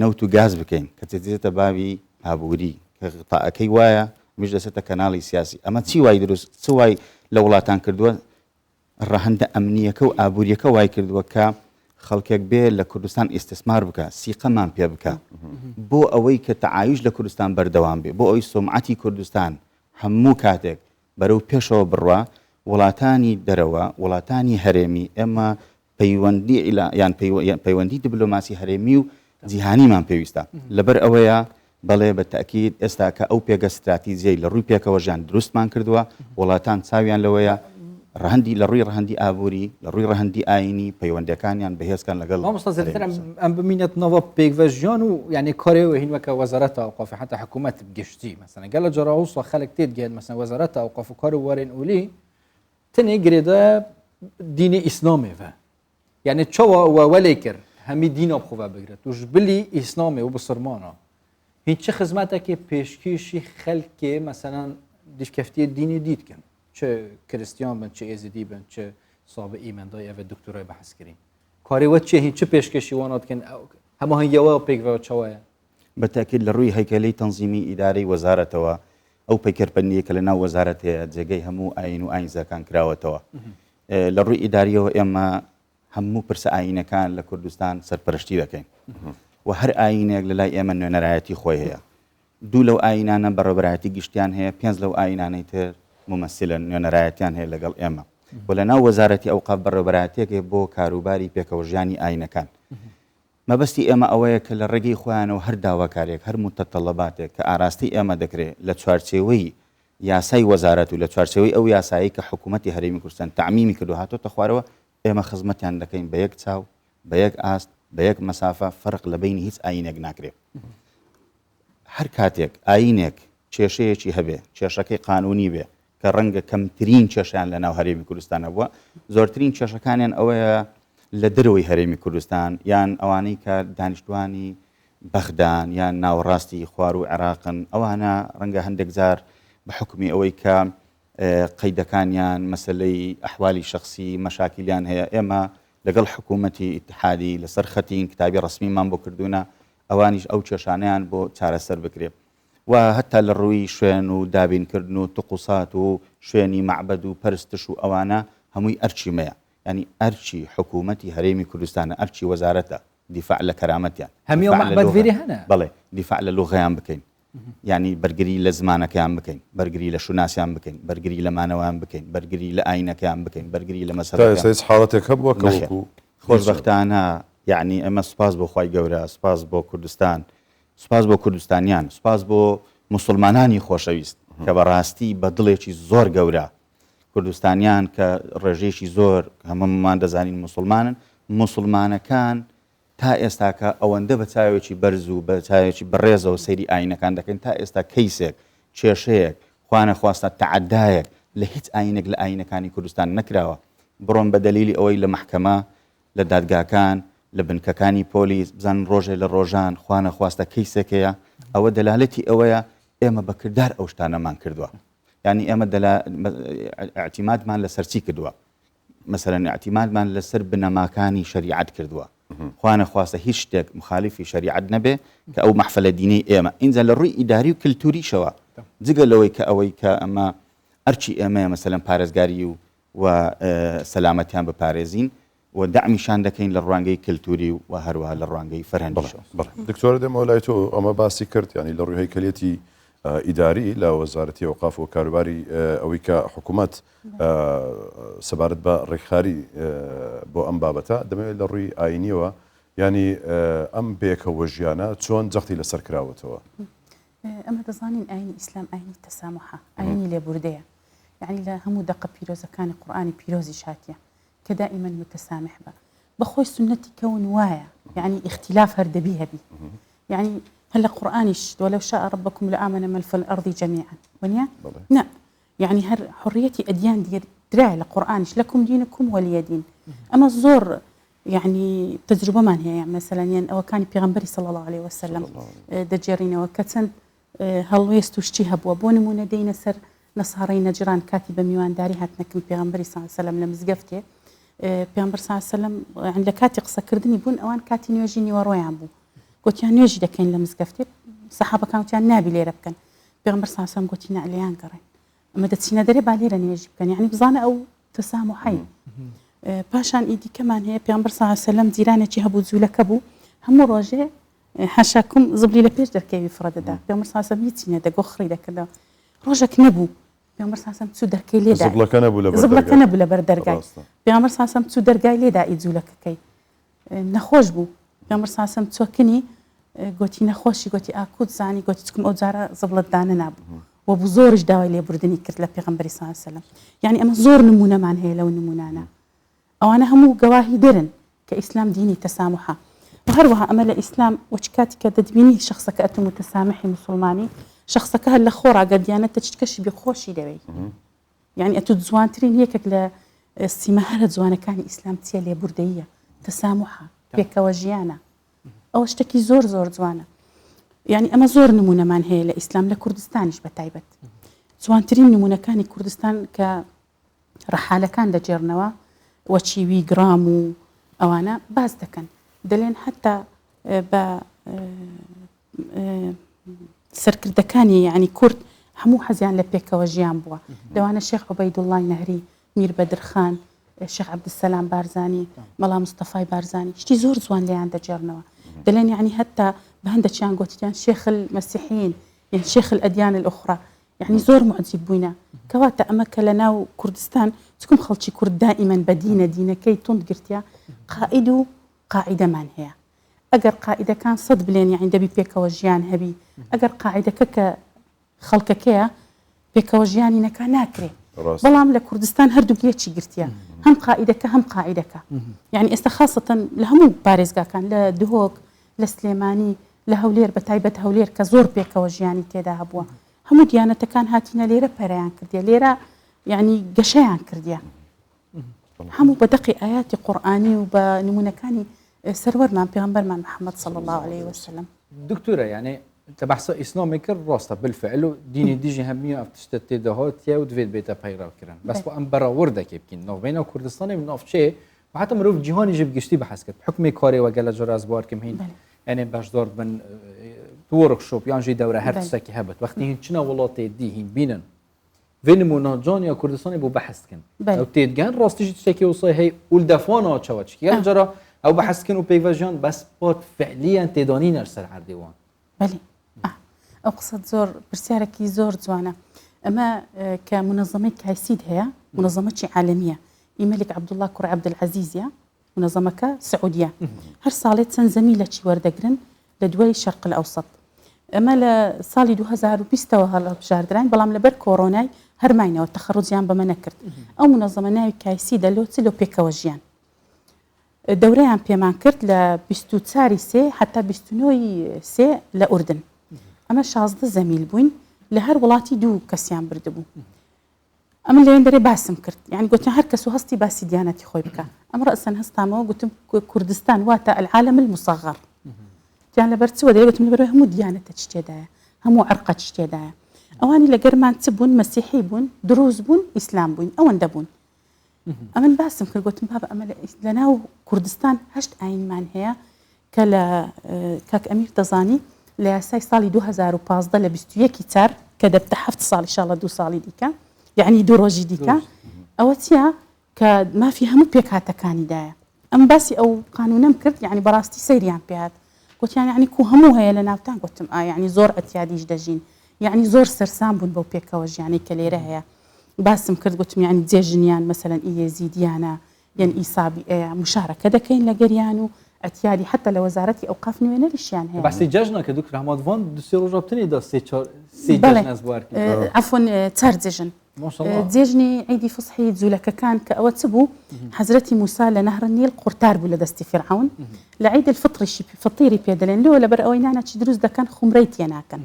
نەوت و گاز بکەین کە تێجێتە باوی ئابووری کە غتاءەکەی وایە میش دەسێتە کەناڵی سیاسی ئەمە چی وای دروست چ وای لە وڵاتان کردووە ڕەهەندە ئەمنیەکە و ئابووریەکە وای کردووە کە خەڵکێک بێ لە کوردستان ئیستثمار بکە سیقەمان پێ بکە بۆ ئەوەی کە تەعایش لە کوردستان بەردەوام بێ بۆ ئەوەی سومعەتی کوردستان هەموو کاتێک بەرەو پێشەوە بڕوا وڵاتانی دەرەوە وڵاتانی هەرێمی ئێمە پەیوەندی دیبلۆماسی هەرێمی و جیهانیمان پێویستە لەبەر ئەوەیە بەڵێ بە تەکید ئێستا کە ئەو پێگە استراتیزیەی لە ڕووی پێکەوە ژیان دروستمان کردووە وڵاتان چاویان لەوەیە ڕەهەندی لە ڕووی ڕەهەندی ئابووری لە ڕووی ڕەهەندی ئاینی پەیوەندەکانیان بەهێزکان لەگەڵ ئەم بمینێتنەوە پێکڤە ژیان و یعنی کارێوە هینوەکە وەزارەتە ئەوقاف حتا حکوومەت گشتی مەسەن گەلە جەراوسە خەڵک تێت گێت مەسەن وەزارەتە ئەوقاف و کار وەرێن ئولی تنێ گرێدە دینی ئیسلامێڤە یعنی چاوە وەلێ کرد هەمی دینە بخۆڤە بگرێت توش بلی ئیسلامێ و بسرمانە هیچ خزمەتێکی پێشکیشی خەلکێ مەسەنان دیشکەفتیە دینی دیتکن چه کریستیان بن چه ئێزیدی بن چه سابە ئیمەندای ئەوە دکتۆرای بەحەزکردین کارێوە چێ هیچ چه پێشکەشی واناتکن هەموو هەنگەوە پێکەوە چاوایە بەتاکید لە ڕووی هەیکەلەی تەنزیمی ئیدارەی وەزارەتەوە ئەو پەیکەرپەنیە کە لە ناو وەزارەت هەیە جێگەی هەموو ئاین و ئاینزەکان کراوەتەوە لە ڕووی ئیداریەوە ئێمە هەموو پرسە ئاینەکان لە کوردستان سەرپەرشتی دەکەین و هەر ئاینێک لە لای ئێمە نوێنەرایەتی خۆی هەیە دوو لەو ئاینانە بەڕێوەبەرایەتی گشتیان هەیە پێنج لەو ئاینانەی تر ممثلە نوێنەرایەتیان هەیە لەگەڵ ئێمە و لە ناو وەزارەتی ئەوقاف بەڕێوەبەرایەتێکێ بۆ کاروباری پێکەوە ژیانی ئاینەکان مەبەستی ئێمە ئەوەیە کە لە ڕێگەی خۆیانەوە هەر داواکارێک هەر متەتەڵەباتێک کە ئاراستی ئێمە دەکرێت لە چوارچێوەی یاسای وەزارەت و لە چوارچێوەی ئەو یاسایی کە حکوومەتی هەرێمی کوردستان تعمیمی کردو هاتۆتە خوارەوە ئێمە خزمەتیان دەکەین بە یەک چاو بە یەک ئاست بە یەک مەسافە فەرق لە بینی هیچ ئاینێک ناکرێت هەر کاتێک ئاینێک کێشەیەکی هەبێ کێشەکەی قانونی بێ کە ڕەنگە کەمترین کێشیان لە ناو هەرێمی کوردستانە بووە زۆرترین کێشەکانیان ئەوەیە لە دەرەوەی هەرێمی کوردستان یان ئەوانەی کە دانیشتوانی بەغدان یان ناوەڕاستی خوار و عێراقن ئەوانە ڕەنگە هەندێک جار بە حکمی ئەوەی کە قەیدەکانیان مەسلەی ئەحوالی شخصی مەشاکلیان هەیە ئێمە لەگەڵ حکوومەتی ئیتحادی لەسەر خەتین کتابی ڕسمیمان بۆ کردوونە ئەوانیش ئەو کێشانەیان بۆ چارەسەر بکرێت و هەتا لە ڕووی شوێن و دابینکردن و توقوسات و شوێنی معبەد و پەرستش و ئەوانە هەمووی ئەرچی مەیە ینی ئەرچی حکوومەتی هەرێمی کوردستانە ئەرچی وەزارەتە دیفاع لە کەرامەتیان هەمیە معبەد فێری هەنە بەڵێ دیفاع لە لوغەیان بکەین ینی بەرگری لە زمانەکەیان بکەین بەرگری لە شوناسیان بکەین بەرگری لە مانەوەیان بکەین بەرگری لە ئاینەکەیان بکەین بەرگری لە مەسەڵەکەیان حاڵەتێک هەبووە کەوەکو خۆشبەختانە یعنی ئەمە سوپاس بۆ خوای گەورە سوپاس بۆ کوردستان سوپاس بۆ کوردستانیان سوپاس بۆ مسلمانانی خۆشەویست کە بەڕاستی بە دڵێکی زۆر گەورە کوردستانیان کە ڕێژێکی زۆر هەمومان دەزانین مسلمانن مسلمانەکان تا ئێستاکە ئەوەندە بە چاوێکی بەرز و بە چاوێکی بەڕێزەوە سەیری ئاینەکان دەکەن تا ئێستا کەیسێک کێشەیەک خوانە خواستە تەعەدایەک لە هیچ ئاینێک لە ئاینەکانی کوردستان نەکراوە بڕۆن بە دەلیلی ئەوەی لە محکەمە لە دادگاکان لە بنکەکانی پۆلیس بزان ڕۆژێ لە ڕۆژان خوانە خواستە کەیسێکەیە ئەوە دەلالەتی ئەوەیە ئێمە بەکردار ئەو شتانەمان کردووە ینی ئێمە ئاعتیمادمان لەسەر چی کردووە مەسەرەن ئاعتیمادمان لەسەر بنەماکانی شەریعەت کردووە خوانە خواستە هیچ شتێک مخالفی شەریعەت نەبێ کە ئەو مەحفەلە دینەی ئێمە ئینجا لە ڕووی ئیداری و کللتوریشەوە جگە لەوەی کە ئەوەی کە ئەمە ئەرچی ئێمەیە مەسەلەن پارێزگاری و سەلامەتیان بپارێزین و دعمیشان دەکەین لە ڕوانگەی کللتوری و هەروەها لە ڕوانگەی فەرهەنگیشەوە دکتۆر دەمەوە لای تۆ ئەمە باسی کرد ینی لە ڕووی هەیکەلێتی ئیداری لە وەزارەتی ئەوقاف و کاروباری ئەوەی کە حکوومەت سەبارەت بە ڕێکخاری بۆ ئەم بابەتە دەمەوێت لە ڕووی ئاینیەوە ینی ئەم بێکەوە ژیانە چۆن جەختی لەسەر کراوەتەوە ئەمە دەزانین ئاینی ئیسلام ئاینی تەسامحە ئاینی لێبوردەیە یعنی لە هەموو دەقە پیرۆزەکانی قورئانی پیرۆزی شاتیە کە دائما متسامح بە بەخۆی سنەتی کەون وایە یعنی اختلاف هەردەبی هەبی یعنی هل قرآنش ولو شاء ربكم لآمن من في الأرض جميعا ونيا لا يعني هر حرية أديان دي دراعي لقرآنش لكم دينكم ولي دين أما الزور يعني تجربة ما هي يعني مثلا يعني أو كان بيغمبري صلى الله عليه وسلم دجرين وكتن هلويستو اشتهب وبون من دين سر نصارين جيران كاتبة ميوان داري هاتنكم بيغمبري صلى الله عليه وسلم لمزقفتي بيغمبر صلى الله عليه وسلم يعني لكاتي قصة كردني بون أوان كاتي نيوجيني ورويان بو قوتیان نوێژی دەکەین لە مزگەفتێ سەحابەکانتیان نابی لێرە بکەن پێغەمبەر صلی الله علیه و سلم گوتی نەعلیان گەڕێن ئەمە دەچینە دەرێ با لێرە نوێژی بکەن یعنی بزانە ئەو تەسامحی پاشان ئیدی کەمان هەیە پێغەمبەر صلی الله علیه و سلم جیرانێکی هەبوو جوولەکە بوو هەموو ڕۆژێ حەشاکم زبلی لە پێش دەرکەوی فرەدەدا پێغەمبەر صلی الله علیه و سلم هیچی نەدەگۆ خڕی دەکردەوە ڕۆژێک نەبوو پێغەمبەر صلی الله علیه و سلم چوو دەرکەی لێدا زبلەکە نەبوو لەبەر دەرگای پێغەمبەر صلی الله علیه و سلم چوو دەرگای لێدا ئی جوولەکەکەی نەخۆش بوو پێغەمبەر صلی الله علیه و سلم چۆکنی گوتی نەخۆشی گوتی ئاکوت زانی گوتی چکم ئەو جارە زەبڵت دانە نابوو و بوو زۆرش داوای لێبوردنی کرد لە پێغەمبەری صلی الله علیه و سلم یعنی ئەمە زۆر نمونەمان هەیە لەو نمونانە ئەوانە هەموو گەواهی دەرن کە ئیسلام دینی تەسامحە و هەروەها ئەمە لە ئیسلام وەچ کاتی کە دەتبینی شخصەکە ئەتو متەسامحی مسلمانی شخصەکە هەر لە خۆڕا گەردیانەتە چکەشی بێخۆشی دەوێت یعنی ئەتو جوانترین یەکێک لە سیمە هەرە جوانەکانی ئیسلام چیە لێبوردەییە تەسامحە پێکەوە ژیانە ئەوە شتێکی زۆر زۆر جوانە یعنی ئەمە زۆر نمونەمان هەیە لە ئیسلام لە کوردستانیش بە تایبەت جوانترین نمونەکانی کوردستان کە ڕەحالەکان دەجێڕنەوە وەچیوی گرام و ئەوانە باز دەکەن دەڵێن حتا بە سەرکردەکانی یعنی کورد هەموو حەزیان لە پێکەوە ژیان بووە لەوانە شێخ عوبەیدوڵڵای نەهری میر بەدرخان شێخ عەبدولسەلام بارزانی مەڵا مستەفای بارزانی شتی زۆر جوان لێیان دەجێڕنەوە دەڵێن یعنی حتا بە هەندێکیان گوتیان شێخ المەسیحیین یعنی شێخ الئەدیان الأخرى يعني زۆر معجب بووینە کەواتە ئەمە کە لە ناو کوردستان چکم خەڵکی کورد دائیمەن بە دینەکەی تند گرتیا قائید و قاعیدەمان هەیە ئەگەر قاعیدەکان سەد بلێن یعنی دەبی پێکەوە ژیان هەبی ئەگەر قاعیدەکە کە خەڵکەکەیە پێکەوە ژیانی نەکا ناکرێ بەڵام لە کوردستان هەردوو یەکی گرتیا هەم قاعیدەکە هەم قاعیدەکە یعنی ئێستا خاصەتەن لە هەموو پارێزگاکان لە دهۆک لە سلێمانی لە هەولێر بە تایبەت هەولێر کە زۆر پێکەوە ژیانی تێدا هەبووە هەموو دیانەتەکان هاتینە لێرە پەرەیان کردیە لێرە یعنی گەشەیان کردیە هەموو بە دەقی ئاياتی قورئانی و بە نمونەکانی سەروەرمان پێغەمبەرمان محەممەد صلی الله عليه وسلم دكتورة يعني تبحث إسلامي كر راسته بالفعل ديني ديجي همية أفتشتت دهات يا ودفيد بيتا بيرا كران بس وأم برا ورده كيبكين نوف بينا كردستان من نوف شيء وحتى مروف جهاني جيب قشتي بحث كت حكمي كاري وقال جراز بار كم هين يعني باش دار من ورکشۆپ یانژی دەورە هەر بله. تشتێکی هەبێت وەختی هین چنە وڵاتی دی هین بینن vê nîmûnacan ya Kurdistanê bû beheskin Bele. ew têdgehên rastî jî tiştekî wisa hey û defana çawa çikî gel cara ew beheskin û peyvejiyan bes pat fe'liyan têdanîn er ser herdê wan بەێ ئەو قسەت زۆر پرسیارێکی زۆر جوانە ئەمە کە منەظەمەی کایسید هەیە منەظەمەی عالمیە ئیمەلێک عەبدوڵڵا کوڕی عەبدولعەزیزە منەظەمەکە سعودیە هەر ساڵێ چەند زەمیلەکی وەردەگرن لە دوای شەرق الأوسط ئەمە لە ساڵی 2020ەوە هەڵبژاردران بەڵام لەبەر کۆڕۆنای هەرماینەوە تەخەڕوجیان بەمە نەکرد ئەو منەظەمە ناوی کایسیدە لۆ پێکەوە ژیان دەورەیان پێمان کرد لە 24 سێ حتا 29 سێ لە ئوردن ئەمە 16 زەمیل بووین لە هەر وڵاتی دوو کەسیان بردبوو ئەمە لەوێن دەرێ باسم کرد یعنی گوتیان هەر کەس و هەستی باسی دیانەتی خۆی بکە ئەمە ڕەسەن هەستامەوە گوتم کوردستان واتە العالم المصغر جان لەبەر چوە دەیگوتم لەبەر هەموو دیانەتە چ تێدایە هەموو عەرقە چ تێدایە ئەوانی لەگەرمان چ بوون مەسیحی بوون دروز بوون ئیسلام بوون ئەوەندە بوون ئەمن باسم کرد گوتم بابە ئەمە لە ناو کوردستان هەشت ئاینمان هەیە کە لە کاک ئەمیر دەزانی لە یاسای ساڵی 2015 لە 21 چار کە دەبتە 7 ساڵ ئینشاڵڵا 2 ساڵی دیکە یعنی 2 ڕۆژی دیکە ئەوە چییە کە مافی هەموو پێکهاتەکانیدایە ئەم باسی ئەو قانونەم کرد یعنی بەڕاستی سەیریان پێهات گوتیان یعنی کو هەموو هەیە لە ناوتان گوتم یعنی زۆر ئەتیادیش دەژین یعنی زۆر سەرسام بوون بەو پێکەوە ژیانی کە لێرە هەیە باسم کرد گوتم یعنی جێژنیان مەسەلەن ئیێزیدیانە یان ئیسابی ئەیە مشارەکە دەکەین لەگەریان و ئەتیادی حتا لە وەزارەتی ئەوقاف نوێنەریشیان هەیە باسی جەژنە کە دوو رحمەتوان دوسێ ڕۆژە بتنێدا سێ جەژن ئەس بوار عفۆن چار جێژن جێژنی عیدی فسحی جوولەکەکان کە ئەوە چ بوو حەزرەتی موسا لە نەهر نیل قورتار بوو لە دەستی فرعون لە عید الفطریشی فطیری پێدەڵێن لەوە لەبەر ئەوەی نانەچی دروست دەکەن خومرەی تێناکەن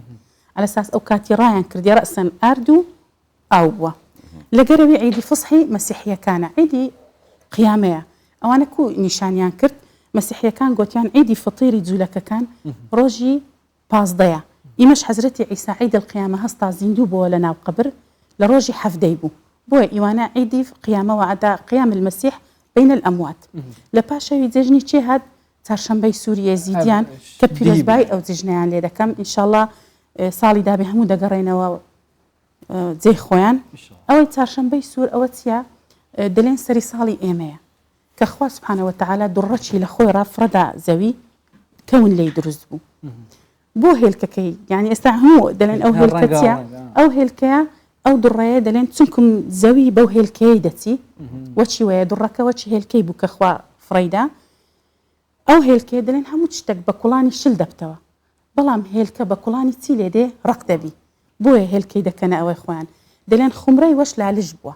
على اساس ئەو کاتی ڕایان کردی ڕەسەن ئارد و ئاو بووە لەگەرەوی عیدی فسحی مەسیحیەکانە عیدی قیامەیە ئەوانە کو نیشانیان کرد مەسیحیەکان گوتیان عیدی فطیری جوولەکەکان ڕۆژی پازدەیە ئیمەش حەزرەتی عیسا عید القیامە هەستا زیندوو بووە لە ناو قبر لە ڕۆژی حەفدەی بوو بۆیە ئیوانە عیدی قیامەوە عدا قیام المەسیح بین الأموات لە پاشەوی جێژنی چێ هات چارشەمبەی سووریە زیدیان کە پیرۆزبای ئەو جژنیان لێ دەکەم ئینشاءڵڵا ساڵی دابێ هەموو دەگەڕێنەوە جێی خۆیان ئەوەی چارشەمبەی سوور ئەوە چیە دەڵێن سەری ساڵی ئێمەیە کە خوا سبحانەوە تەعالا دوڕەچی لە خۆی ڕافرەدا زەوی کەون لێی دروست بوو بۆ هێلکەکەی یعنی ئێستا هەموو دەڵێن ئەو هێلکە چیە ئەو هێلکەیە ئەو دوڕەیە دەڵێن چونکم زەوی بەو هێلکەیە دەچی وەچی وەیە دوڕەکە وەچی هێلکەی بوو کە خوا فڕیدا ئەو هێلکەیە دەڵێن هەموو شتێک بە کوڵانی شل دەبتەوە بەڵام هێلکە بە کوڵانی چی لێ دێ ڕق دەبی بۆیە هێلکەی دەکەنە ئەوەی خۆیان دەڵێن خومرەی وەش لالش بووە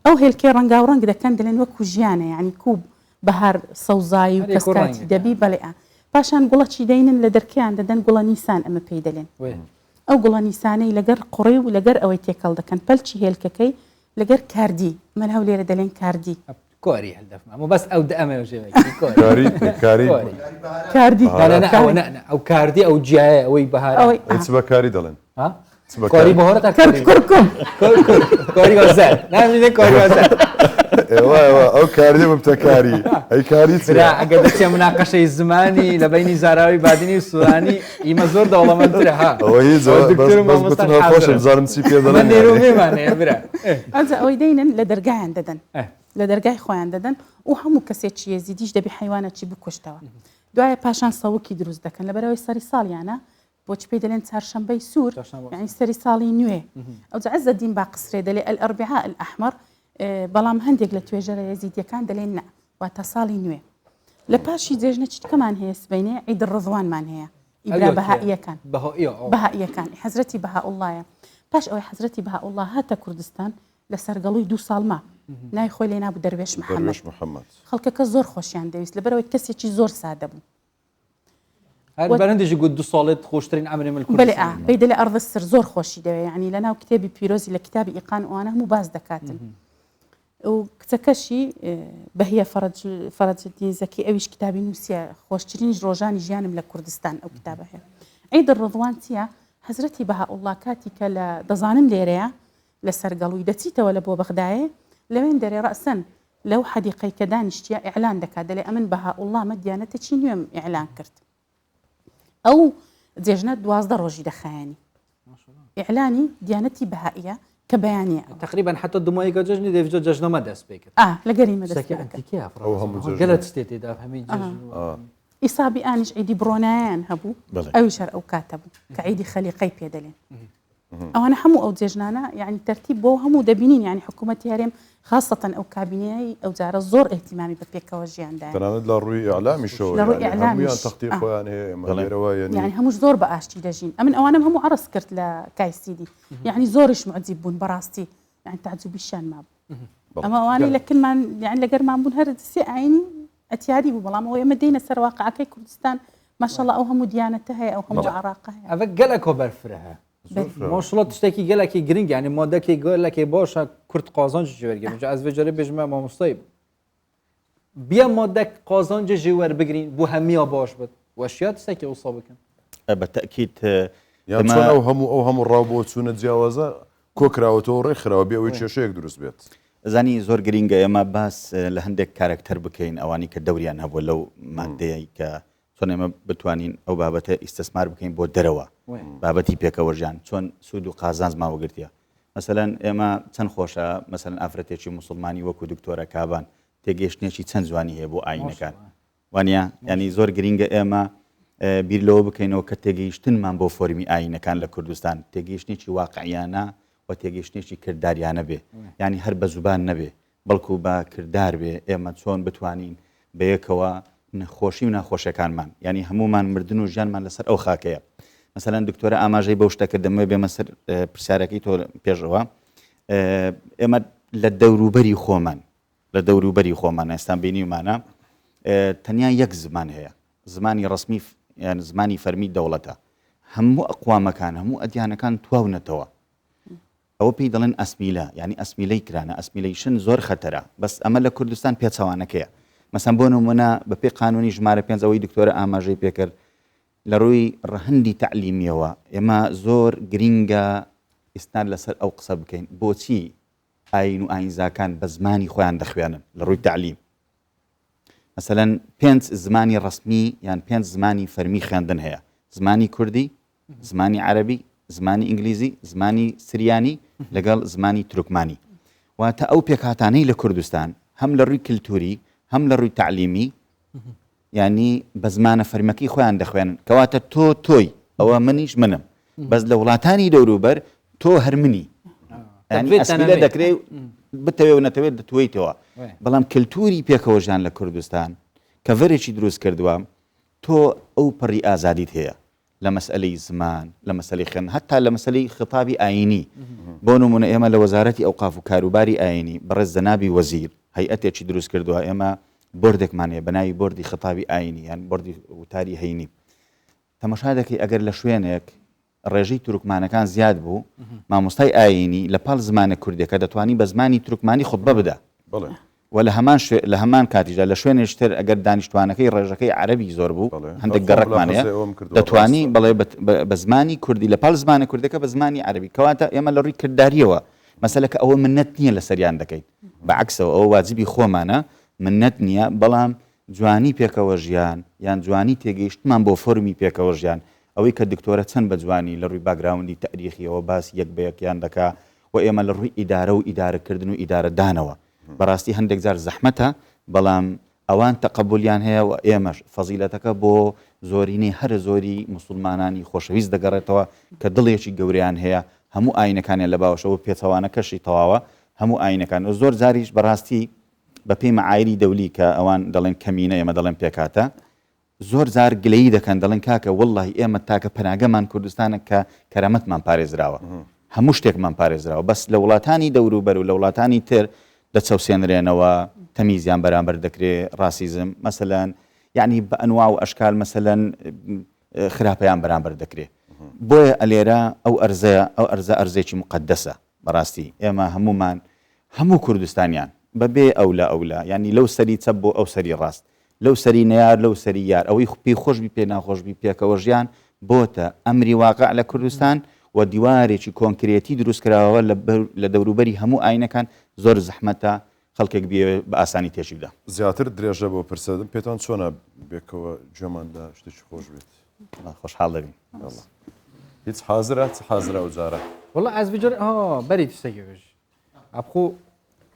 ئەو هێلکەی ڕەنگاو ڕەنگ دەکەن دەڵێن وەکو ژیانە یعنی کوب بەهار سەوزایی و کەسکاتی دەبی بەڵێ پاشان گوڵەچی دەینن لە دەرکیان دەدەن گوڵە نیسان ئەمە پێی دەڵێن ئەو گوڵە نیسانەی لەگەر قوڕی و لەگەر ئەوەی تێکەڵ دەکەن پەلچی هێلکەکەی لەگەر کاردی من هەو لێرە دەڵێن کاردی کۆری هەلدەفمە بەس ئەو ئەمە کاردی ئەو کاردی ئەو جیایە ئەوەی بەهار چ بەکاری دەڵێن کۆری بەهۆرە کورکم کۆری وەزەر نامێنێ کۆری وەزەر ئەو کاری بتەکاری ئەی کاری ئەگە دەچێ مناقەشەی زمانی لە بینی زاراوی بادنی و سوورانی ئیمە زۆر دەوڵەمەندترە ها خۆشم زانم چی پێ دەڵێن نێرومێمانەیە برا ئەجا ئەوەی دەینن لە دەرگایان دەدەن لە دەرگای خۆیان دەدەن و هەموو کەسێکی یێزیدیش دەبی حیوانەتی بکوشتەوە دوایە پاشان سەوکی دروست دەکەن لەبەرەوەی سەری ساڵیانە بۆچ پێی دەڵێن چارشەمبەی سوور یعنی سەری ساڵی نوێ ئەو عەزەدین با قسرێ دەڵێ الأربعاء الأحمر بەڵام هەندێک لە توێژەرە یەزیدیەکان دەڵێن نە واتە ساڵی نوێ لە پاشی جێژنە چیتکەمان هەیە سبەینێ عید الڕضوانمان هەیە ئیبرا بەهائیەکان بەهائیەکان حەزرەتی بەهاءوڵڵایە پاش ئەوەی حەزرەتی بەهاءوڵڵا هاتە کوردستان لە سەرگەڵووی 2 ساڵ ما نای خۆی لێ نابوو دەروێش محەممەد خەڵکەکە زۆر خۆشیان دەویست لەبەرەوەی کەسێکی زۆر سادە بوو بەرەندێکی گوت 2 ساڵێت خۆشترین ئەمری ملک بەێ پێی دەلێ ئەڕدە سەر زۆر خۆشی دەوێت ینی لە ناو کتێبی پیرۆزی لە کتابی ئیقان ئەوانە هەموو باز دەکاتن و کچەکەشی بەهیە فەرەجدین زەکی ئەویش کتابی نووسە خۆشترین ڕۆژانی ژیانم لە کوردستان ئەو کتابە هەیە عید الڕضوان چییە حەزرەتی بەهاءوڵڵا کاتی کە لە دەزانم لێرەیە لە سەرگەڵووی دەچیتەوە لە بۆ بەغدایە لەوێن دەرێ ڕەسەن لەو حەدیقەی کە دانیشتە ئیعلان دەکات دەڵێ ئەمن بەهاءوڵڵا مە دیانەتێکی نوێم ئیعلان کرد ئەو جێژنە 12 ڕۆژی دەخایانی ئیعلانی دیانەتی بەهائیە کە بەیانە تقریبا حتى دمایی که جشنی دیوجا جشن ما دست بکرد لەگەری مەدەست سکی انتیکی ئەو هەموو جەژن. گلت استیتی داف همین جشن ئیسابی ئانیش عیدی بڕۆنایان هەبوو بەڵێ. ئەوی شەر ئەو کاتە بوو کە عیدی خەلیقەی پێدەلێن ئەوانە هەموو ئەو جێژنانە یعنی تەرتیب بۆ هەموو دەبینین یعنی حکوومەتی هەرێم خاصەتەن ئەو کابینەی ئەو جارە زۆر ئەهتیمامی بە پێکەوە ژیاندای تەنانەت لە ڕووی ئەعلامی شەوە لە ڕووی یعنی ئیعلامیش. هەموویان تەختی خۆیان هەیە مەلێرەوە یعنی یعنی هەمووش زۆر بە ئاشتی دەژین ئەمن ئەوانم هەموو عرس کرد لە کایسیدی یعنی زۆرش معجیب بوون بەڕاستی یعنی تعجبیشان مابوو ئەمە ئەوانەی لە کلمان یعنی لەگەرمان بوون هەر سێ ئاینی ئەتیاری بوو بەڵام ئەوە ئێمە دێنە سەر واقعەکەی کوردستان ماشەڵڵا ئەو هەموو دیانەتە هەیە ئەو هەموو عراقە هەیە اوه گلک و برفره ماشاءالله تشتکی گلکی گرینگ یعنی ماده که گلکی باشه کرد قازانج جوری گم از وجاره بجمع ما مستایب بیا ماده قازانج جوار بگیرین بو همیا باش بود و اشیاء تشتکی اصاب کن بالتأكيد یان چۆن ئەو هەموو ڕاو بۆ چوونە جیاوازە کۆکراوەتەوە ڕێکخراوە بێ ئەوەی کێشەیەک دروست بێت زانی زۆر گرینگە ئێمە باس لە هەندێک کارکتەر بکەین ئەوانی کە دەوریان هەبووە لەو مادەیە کە چۆن ئێمە بتوانین ئەو بابەتە ئیسtismار بکەین بۆ دەرەوە بابەتی پێکەوەژیان چۆن سوود و قازانز ماوەگرتیە مەسەلەن ئێمە چەند خۆشە مەسەلەن ئافرەتێکی موسڵمانی وەکو دکتۆرە کابان تێگەیشتنێکی چەند جوانی هەیە بۆ ئاینەکان وانە ینی زۆر گرینگە ئێمە بیر لەوە بکەینەوە کە تێگەیشتنمان بۆ فۆرمی ئاینەکان لە کوردستان تێگەیشتێکی واقعیانە و تێگەیشتێکی کردداریانە بێ ینی هەر بە زوبان نەبێ بەڵکو بە کرددار بێ ئێمە چۆن بتوانین بەیەکەوە نەخۆشی و ناخۆشیەکانمان ینی هەمومان مردن و ژیانمان لەسەر ئەو خاکەیە مەسەلەن دکتۆرە ئاماژەی بەو شتەکە دەمە بێمە سەر پرسیارەکەی تۆ پێشەوە ئێمە لە دەوروبەری خۆمان ئێستان بینیمانە تەنیا یەک زمان هەیە زمانی ڕسمی یان زمانی فەرمی دەوڵەتە هەموو ئەقوامەکان هەموو ئەدیانەکان تواونەتەوە ئەوە پێی دەڵێن ئەسمیلە ینی ئەسمیلەی کرانە ئەسمیلەیشن زۆر خەتەرە بەس ئەمە لە کوردستان پێچەوانەکەیە مەسەن بۆ نمونە بەپێی قانونی ژمارە 5 ئەوەی دکتۆرە ئاماژەی پێکرد لە ڕووی ڕەهەندی تعلیمیەوە ئێمە زۆر گرینگە ئیسناد لەسەر ئەو قسە بکەین بۆچی ئاین و ئاینزاکان بە زمانی خۆیان دەخوێنن لە ڕووی تعلیم مەسەلەن 5 زمانی ڕسمی یان 5 زمانی فەرمی خوێندن هەیە زمانی کوردی زمانی عەربی زمانی ئینگلیزی زمانی سریانی لەگەڵ زمانی تورکمانی واتە ئەو پێکهاتانەی لە کوردستان هەم لە ڕووی کلتوری هەم لە ڕووی تعلیمی ینی بە زمانە فەرمیەکەی خۆیان دەخوێنن کەواتە تۆی ئەوە منیش منم بەس لە وڵاتانی دەوروبەر تۆ هەر منی ینی ئەسمیلە دەکرێت بتەوێ و نەتەوێت دەتوێتەوە بەڵام کللتوری پێکەوەژان لە کوردستان کە ڤەرێکی دروست کردووە تۆ ئەو پڕی ئازادیت هەیە لە مەسئلەی زمان لە مەسئلەی خوێن هەتا لە مەسئلەی خطابی ئاینی بۆ نمونە ئێمە لە وەزارەتی ئەوقاف و کاروباری ئاینی بەڕێز جەنابی وەزیر هەیئەتێکی دروست کردووە ئێمە بۆردێکمان هەیە بە ناوی بۆردی خطابی ئاینی یان بۆردی وتاری هەینی تەماشا دەکەی ئەگەر لە شوێنێک ڕێژەی تورکمانەکان زیاد بوو مامۆستای ئاینی لە پاڵ زمانە کوردەکە دەتوانی بە زمانی تورکمانی خودبە بدە و لە هەمان کاتیژە لە شوێنێشتر ئەگەر دانیشتوانەکەی ڕێژەکەی عەرەبی زۆر بوو هەندێک گەڕەکمان هەیە دەتوانی بەڵێ بە زمانی کوردی لە پاڵ زمانە کوردەکە بە زمانی عەربی کەواتە ئێمە لە ڕووی کردداریەوە مەسەلەکە ئەوە منەت نییە لە سەریان دەکەیت بەعکسەوە ئەوە واجبی خۆمانە منەت نییە بەڵام جوانی پێکەوە ژیان یان جوانی تێگەیشتمان بۆ فۆرمی پێکەوە ژیان ئەوەی کە دکتۆرە چەند بە جوانی لە ڕووی باگراوندی تاریخیەوە باس یەک بە یەکیان دەکا و ئێمە لە ڕووی ئیدارە و ئیدارەکردن و ئیدارەدانەوە بەڕاستی هەندێک جار زەحمەتە بەڵام ئەوان تەقەبولیان هەیە و ئێمەش فەزیلەتەکە بۆ زۆرینەی هەر زۆری موسڵمانانی خۆشەویست دەگەڕێتەوە کە دڵێکی گەوریان هەیە هەموو ئاینەکانیان لە باوەشەوە پێچەوانەکەشی تەواوە هەموو ئاینەکان زۆر جاریش بەڕاستی بە پێی مەعایری دەولی کە ئەوان دەڵێن کەمینە ئێمە دەڵێن پێکاتە زۆر جار گلەیی دەکەن دەڵێن کاکە وەڵڵاهی ئێمە تاکە پەناگەمان کوردستانە کە کەرامەتمان پارێزراوە هەموو شتێکمان پارێزراوە بەس لە وڵاتانی دەوروبەر و لە وڵاتانی تر دەچەوسێنرێنەوە تەمیزیان بەرامبەر دەکرێت ڕاسیزم مەسەلەن یعنی بە ئەنواع و ئەشکال مەسەلەن خراپەیان بەرامبەر دەکرێت بۆیە ئەلێرە ئەو ئەرزە ئەرزێکی مقدسە بەڕاستی ئێمە هەمومان هەموو کوردستانیان بەبێ ئەولا ینی لەو سەری چەپ بۆ ئەو سەری ڕاست لەو سەری نەیار لەو سەری یار ئەوەی پێی خۆشبی پێ ناخۆشبی پێکەوە ژیان بۆتە ئەمری واقع لە کوردستان و دیوارێکی کۆنکرێتی دروست کراوە لە دەوروبەری هەموو ئاینەکان زۆر زەحمەتە خەڵکێک بێ بە ئاسانی تێشی بدا. زیاتر درێژە بۆ پرسەدم پێتان چۆنە بێکەوە جۆماندا شتێکی خۆش بێت خۆشحاڵ دەبین. هیچ حازرە حازرە و جارە والله از بجر بري تستيقظ ابخو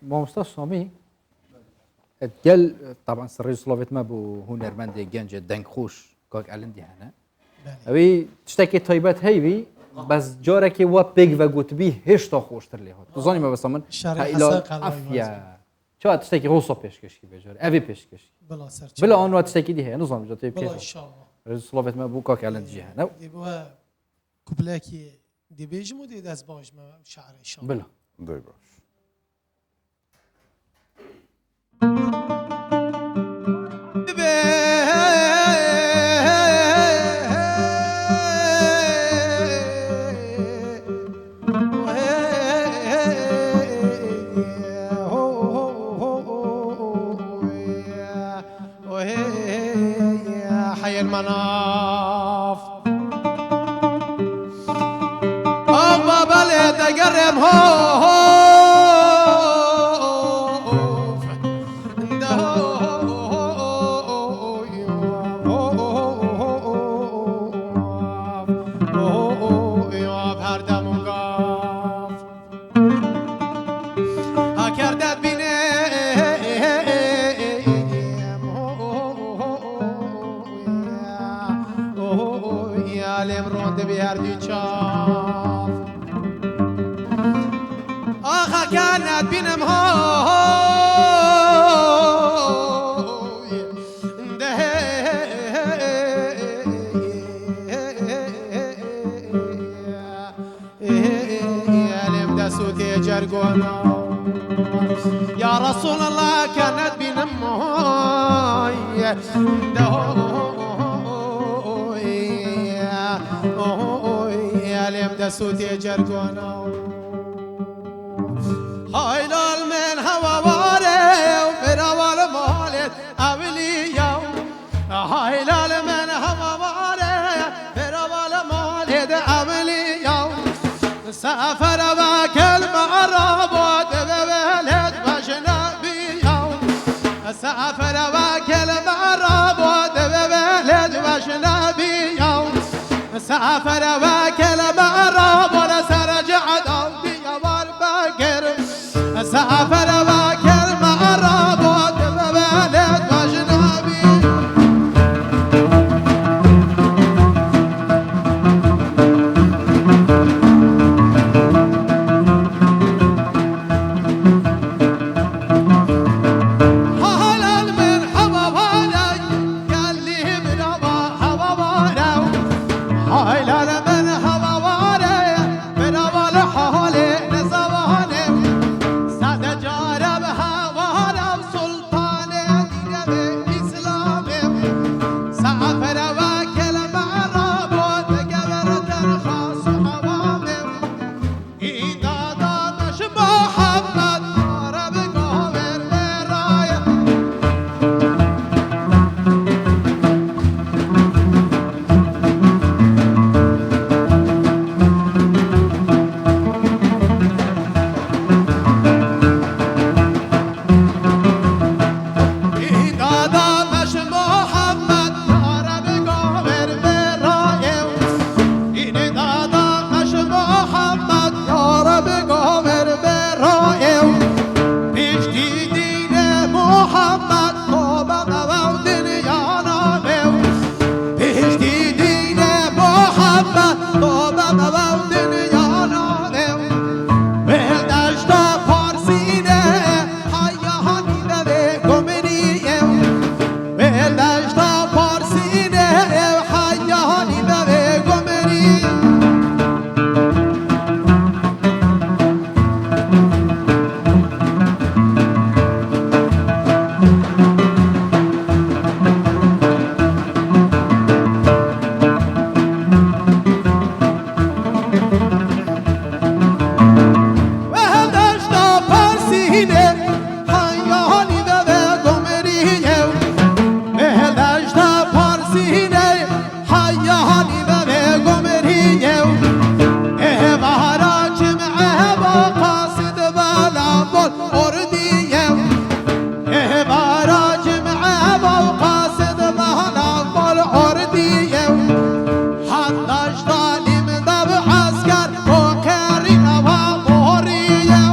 مامستا سامي قال طبعا سري سلوفيت ما بو هنرمند جنج دنگ خوش كاك الندي هنا اوي تشتكي طيبات هيبي بس جارك و بيج و قطبي هشتا خوشتر ليه تظني ما بس من عافيه شو تشتكي هو صبيش كشكي بجار ابي بيشكش بلا سر بلا انو تشتكي دي هي نظام جاتي بلا ان كيف شاء الله سلوفيت ما بو كاك الندي هنا دي بو كوبلاكي دي بيجم ودي داس باش ما شعر ان شاء الله بلا دەی باش حي المناف بابا لي تقرب كانت بينهم يا رسول الله كانت بينهم يا لم دسوتي جرجونا هايلال من هوا واره وفراوال مالت أولي يوم هايلال من هوا واره فراوال مالت أولي يوم سافر وكل معرب ودبلت وجنبي يوم سافر وكل معرب ودبلت وجنبي يوم سافر وكل معرب ولسرجع دودي والبقر سافر باكر مع الرابط ببلد وجنابي هلا من حبابانا قال لي من حبابانا هلا من حبابانا من اول حالي نزواني وردیه حداش ظالم دب عسکر و قرین و موریه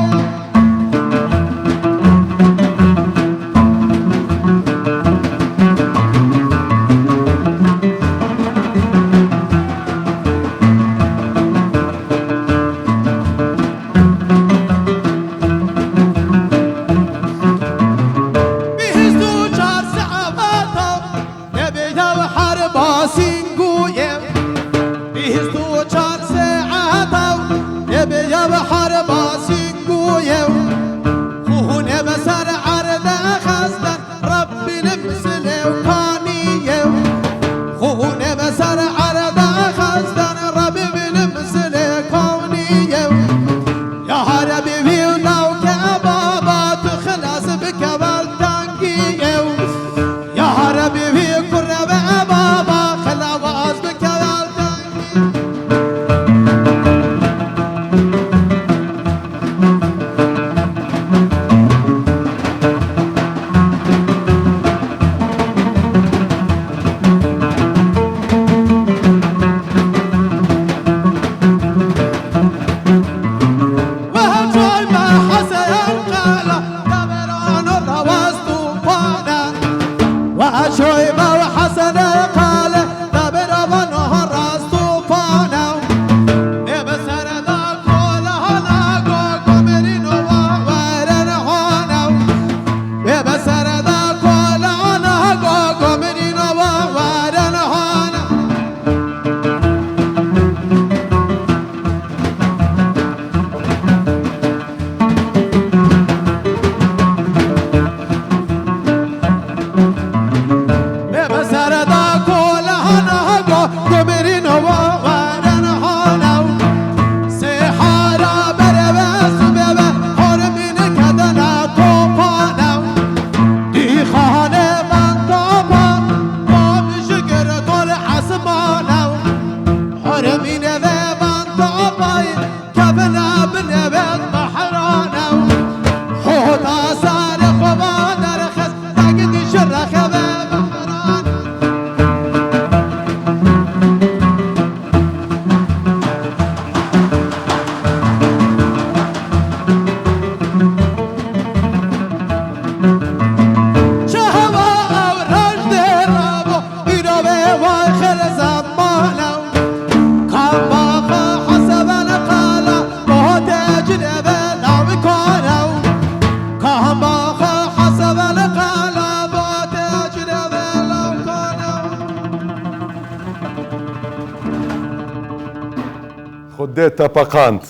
خودێتە پەقاند